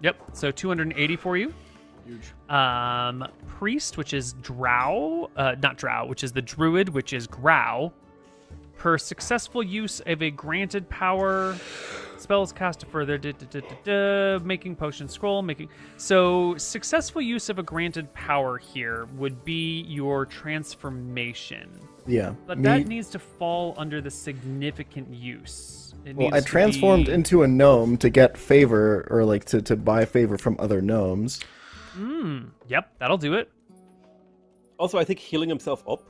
Yep, so 280 for you. Huge. Priest, which is Drow, not Drow, which is the Druid, which is Grau. Per successful use of a granted power, spells cast a further, making potion scroll, So successful use of a granted power here would be your transformation. Yeah. But that needs to fall under the significant use. Well, I transformed into a gnome to get favor, or like to buy favor from other gnomes. Yep, that'll do it. Also, I think healing himself up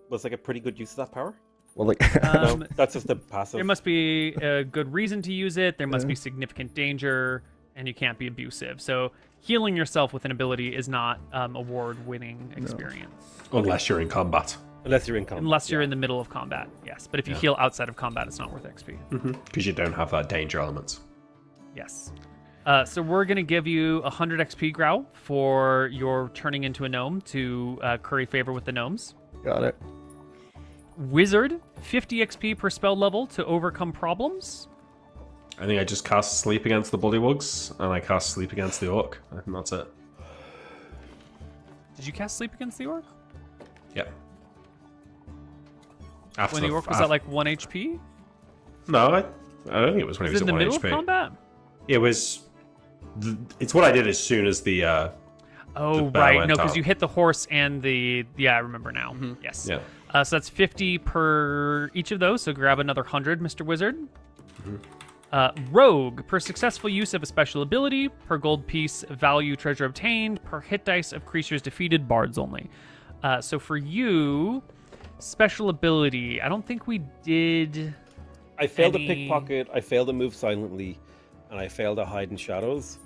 was like a pretty good use of that power. Well, like, No, that's just a passive. There must be a good reason to use it. There must be significant danger, and you can't be abusive. So healing yourself with an ability is not award-winning experience. Unless you're in combat. Unless you're in combat. Unless you're in the middle of combat, yes. But if you heal outside of combat, it's not worth XP. Because you don't have that danger element. Yes. So we're going to give you 100 XP, Growl, for your turning into a gnome to curry favor with the gnomes. got it. Wizard, 50 XP per spell level to overcome problems. I think I just cast Sleep against the Bullywugs, and I cast Sleep against the Orc. I think that's it. Did you cast Sleep against the Orc? Yep. After When the Orc was at like 1 HP? No, I don't think it was when Was he was it in at the 1 middle HP. of combat? It was... It's what I did as soon as the... Oh, bear right. went No, because up. you hit the horse and the... Yeah, I remember now. Yes. Yeah. So that's 50 per each of those. So grab another 100, Mr. Wizard. Rogue, per successful use of a special ability, per gold piece value treasure obtained, per hit dice of creatures defeated, bards only. So for you, special ability, I don't think we did... I failed any- to pickpocket, I failed to move silently, and I failed to hide in shadows.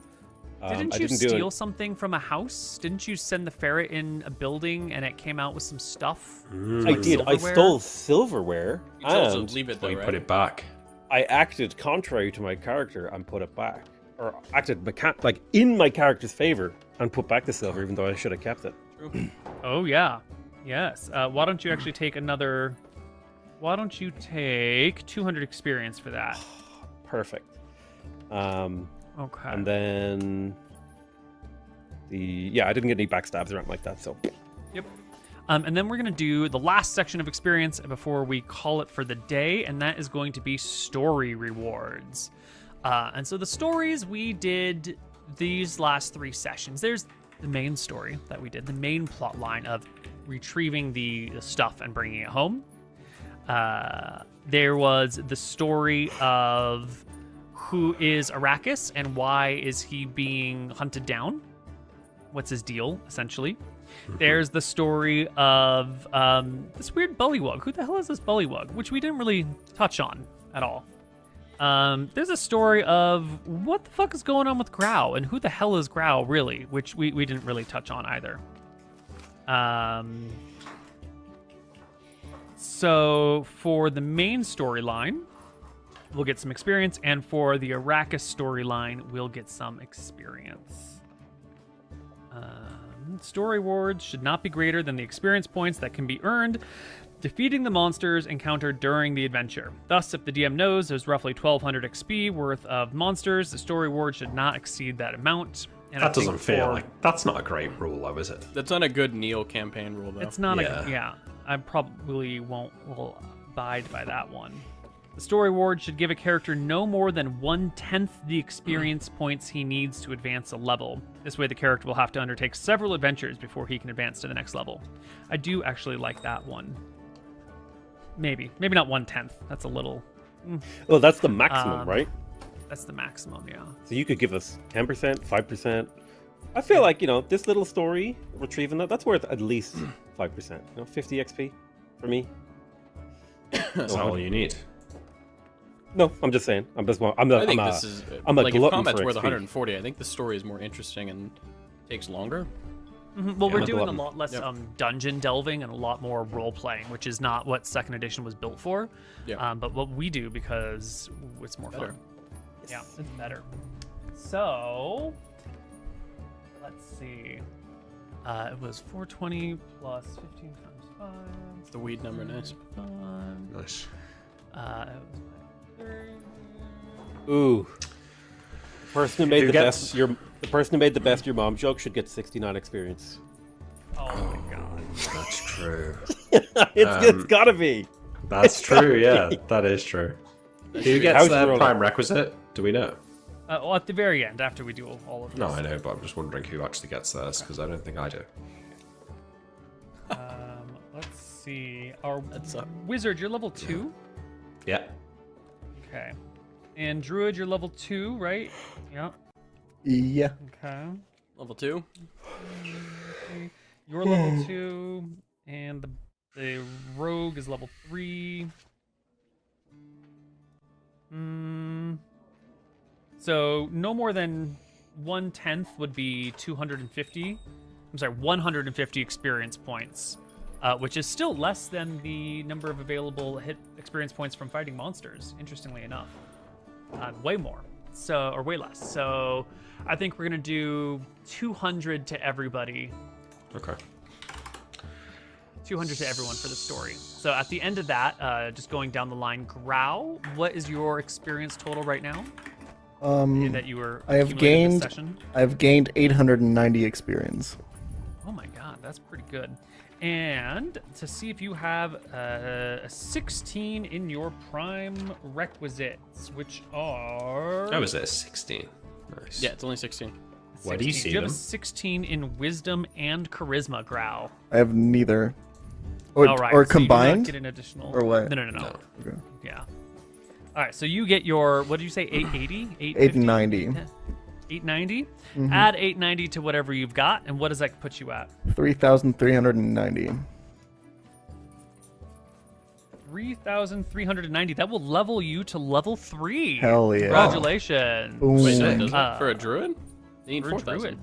Didn't I you didn't do steal it. something from a house? Didn't you send the ferret in a building and it came out with some stuff? I did. I silverware? stole silverware, You told us to and leave it Well, though, you right? put it back. I acted contrary to my character and put it back, or acted like in my character's favor and put back the silver, even though I should have kept it. Oh, yeah. Yes. Why don't you actually take another... Why don't you take 200 experience for that? Perfect. Okay. And then I didn't get any backstabs or anything like that. So Yep. And then we're going to do the last section of experience before we call it for the day, and that is going to be story rewards. And so the stories we did these last 3 sessions, there's the main story that we did, the main plot line of retrieving the stuff and bringing it home. There was the story of who is Arrakis and why is he being hunted down? What's his deal, essentially? There's the story of this weird bullywug. Who the hell is this bullywug? Which we didn't really touch on at all. There's a story of what the fuck is going on with Grau and who the hell is Grau really, which we didn't really touch on either. So for the main storyline, we'll get some experience, and for the Arrakis storyline, we'll get some experience. Story rewards should not be greater than the experience points that can be earned defeating the monsters encountered during the adventure. Thus, if the DM knows there's roughly 1,200 XP worth of monsters, the story reward should not exceed that amount. And I That think doesn't feel for- like... That's not a great rule, though, is it? That's not a good Neil campaign rule, though. It's not Yeah. yeah. I probably will abide by that one. The story reward should give a character no more than 1/10 the experience points he needs to advance a level. This way the character will have to undertake several adventures before he can advance to the next level. I do actually like that one. Maybe not 1/10. That's a little... well, that's the maximum, right? That's the maximum, yeah. So you could give us 10%, 5%. I feel like, this little story, retrieving that's worth at least 5%. 50 XP for me. That's all you need. No, I'm just saying. I think this is I'm a like if glutton combat's for worth XP. 140. I think the story is more interesting and takes longer. Well, we're I'm a doing a glutton. lot less dungeon delving and a lot more role playing, which is not what second edition was built for. Yeah. But what we do because it's more Better. fun. Yeah, it's better. So let's see. It was 420 plus 15 times 5. It's the weed number, nice. Nice. It was 30. Ooh. The person who made Who the gets- best your mom joke should get 69 experience. Oh my god. That's true. It's gotta be. That's true, yeah. That is true. Who gets How's their your prime requisite? Do we know? Well, at the very end, after we do all of this. No, I know, but I'm just wondering who actually gets theirs, because I don't think I do. Let's see. Our That's up. wizard, you're level 2. Yeah. Okay. And druid, you're level 2, right? Yeah. Yeah. Okay. Level 2. You're level 2, and the rogue is level 3. So no more than 1/10 would be 250. I'm sorry, 150 experience points, which is still less than the number of available hit experience points from fighting monsters. Interestingly enough, way more. So or way less. So I think we're gonna do 200 to everybody. Okay. 200 to everyone for the story. So at the end of that, just going down the line, Grau, what is your experience total right now? That you were I have accumulating this gained session? I've gained 890 experience. Oh my god, that's pretty good. And to see if you have a 16 in your prime requisites, which are... Oh, is it a 16? Nice. Yeah, it's only 16. Where do you 16. see Do you have them? a 16 in wisdom and charisma, Grau? I have neither. Or, All right, or so you do not combined? get an additional... Or what? No. Okay. Yeah. All right, so you get your, what did you say, 880? 890. 890? Add 890 to whatever you've got, and what does that put you at? 3,390. 3,390. That will level you to level 3. Hell yeah. Congratulations. Boom. Wait, that does Uh, it? For a druid? They need For a 4,000. druid.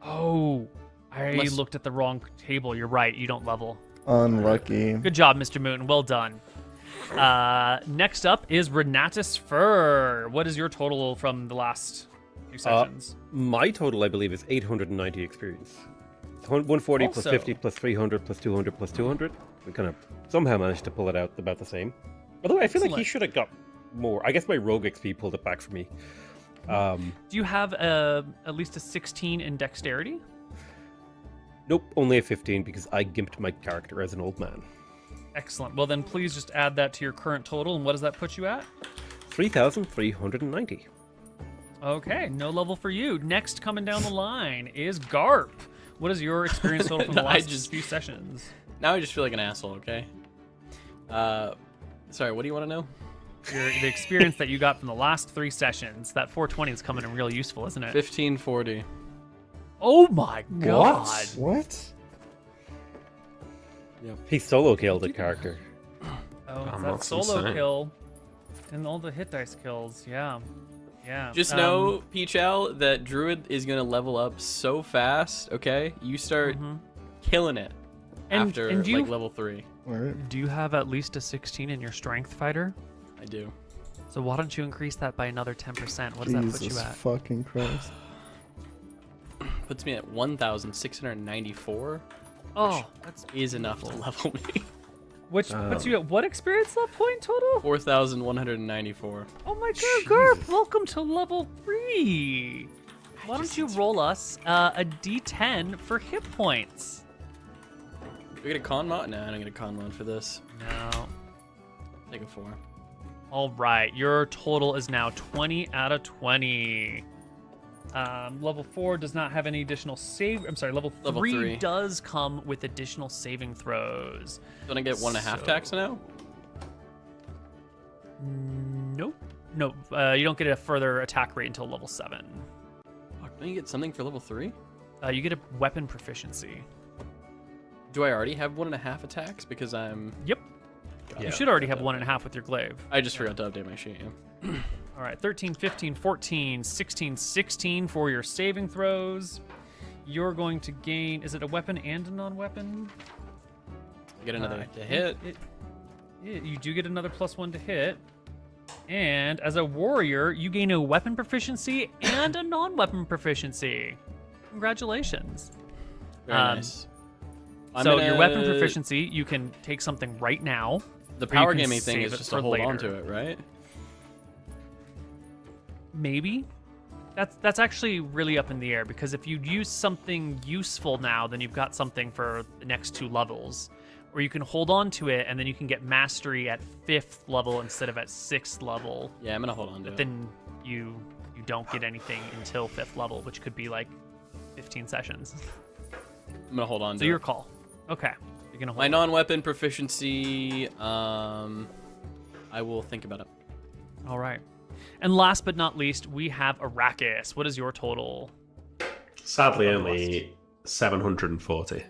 Oh, I Unless- looked at the wrong table. You're right. You don't level. Unlucky. Good job, Mr. Moon. Well done. Next up is Renatus Fur. What is your total from the last few sessions? My total, I believe, is 890 experience. 140 plus Also- 50 plus 300 plus 200 plus 200. We kind of somehow managed to pull it out about the same. Although I feel like he Excellent. should have got more. I guess my rogue XP pulled it back for me. Do you have at least a 16 in dexterity? Nope, only a 15 because I gimped my character as an old man. Excellent. Well, then please just add that to your current total. And what does that put you at? 3,390. Okay, no level for you. Next coming down the line is Garp. What is your experience total from the last few sessions? Now I just feel like an asshole, okay? Sorry, what do you want to know? The experience that you got from the last 3 sessions. That 420 is coming in real useful, isn't it? 1540. Oh my god. What? He solo killed the character. Oh, it's Damn, that that's solo insane. kill. And all the hit dice kills. Yeah. Yeah. Just know, Peachal, that Druid is going to level up so fast, okay? You start killing it And- after and do you- like level 3. Alright. Do you have at least a 16 in your strength fighter? I do. So why don't you increase that by another 10%? What does that put you Jesus at? fucking Christ. Puts me at 1,694. Oh, that's Is enough to level me. which puts you at what experience point total? 4,194. Oh my god, Garp, welcome to level 3. Why don't you roll us a d10 for hit points? Do we get a con mod? No, I don't get a con mod for this. No. Take a 4. All right, your total is now 20 out of 20. Level 4 does not have any additional save. I'm sorry, level Level 3 3. does come with additional saving throws. Don't I get 1.5 So- tax now? Nope. No, you don't get a further attack rate until level 7. Fuck, don't you get something for level 3? You get a weapon proficiency. Do I already have 1.5 attacks? Because I'm... Yep. You should already have 1.5 with your glaive. I just forgot to update my sheet. Yeah. All right, 13, 15, 14, 16, 16 for your saving throws. You're going to gain, is it a weapon and a non-weapon? Get another to hit. You do get another +1 to hit. And as a warrior, you gain a weapon proficiency and a non-weapon proficiency. Congratulations. Very nice. I'm So gonna- your weapon proficiency, you can take something right now. The or you power can gaming thing save is it just for to hold on later. to it, right? Maybe. That's actually really up in the air, because if you use something useful now, then you've got something for the next 2 levels. Or you can hold on to it, and then you can get mastery at 5th level instead of at 6th level. Yeah, I'm gonna hold on to But it. then you don't get anything until 5th level, which could be like 15 sessions. I'm gonna hold on So to your it. call. Okay. You're gonna hold My on. non-weapon proficiency, I will think about it. All right. And last but not least, we have Arrakis. What is your total? Sadly, from the only 740.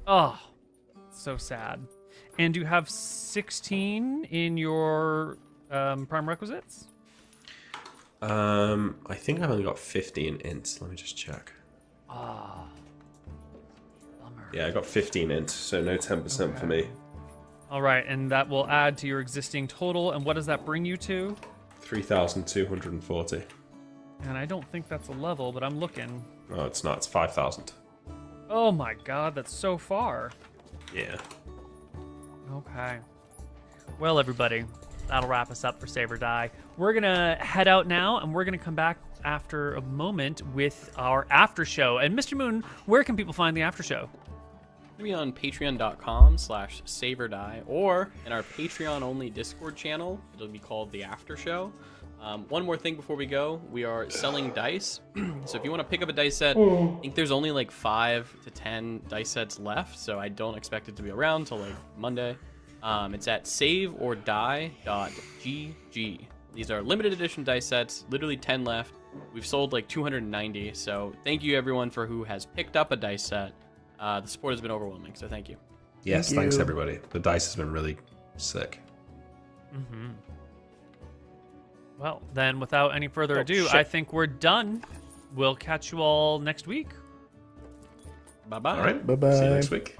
Oh, so sad. And you have 16 in your prime requisites? I think I've only got 15 ints. Let me just check. Ah. Bummer. Yeah, I got 15 ints, so no 10% for me. All right, and that will add to your existing total. And what does that bring you to? 3,240. And I don't think that's a level, but I'm looking. Oh, it's not. It's 5,000. Oh my god, that's so far. Yeah. Okay. Well, everybody, that'll wrap us up for Save or Die. We're going to head out now, and we're going to come back after a moment with our after show. And Mr. Moon, where can people find the after show? Be on patreon.com/saveordie, or in our Patreon-only Discord channel. It'll be called The After Show. One more thing before we go. We are selling dice. So if you want to pick up a dice set, I think there's only like 5 to 10 dice sets left, so I don't expect it to be around until like Monday. It's at saveordie.gg. These are limited edition dice sets, literally 10 left. We've sold like 290, so thank you everyone for who has picked up a dice set. The support has been overwhelming, so thank you. Yes, Thank thanks you. everybody. The dice has been really sick. Mm-hmm. Well, then, without any further Oh, ado, shit. I think we're done. We'll catch you all next week. Bye-bye. All right. Bye-bye. See you next week.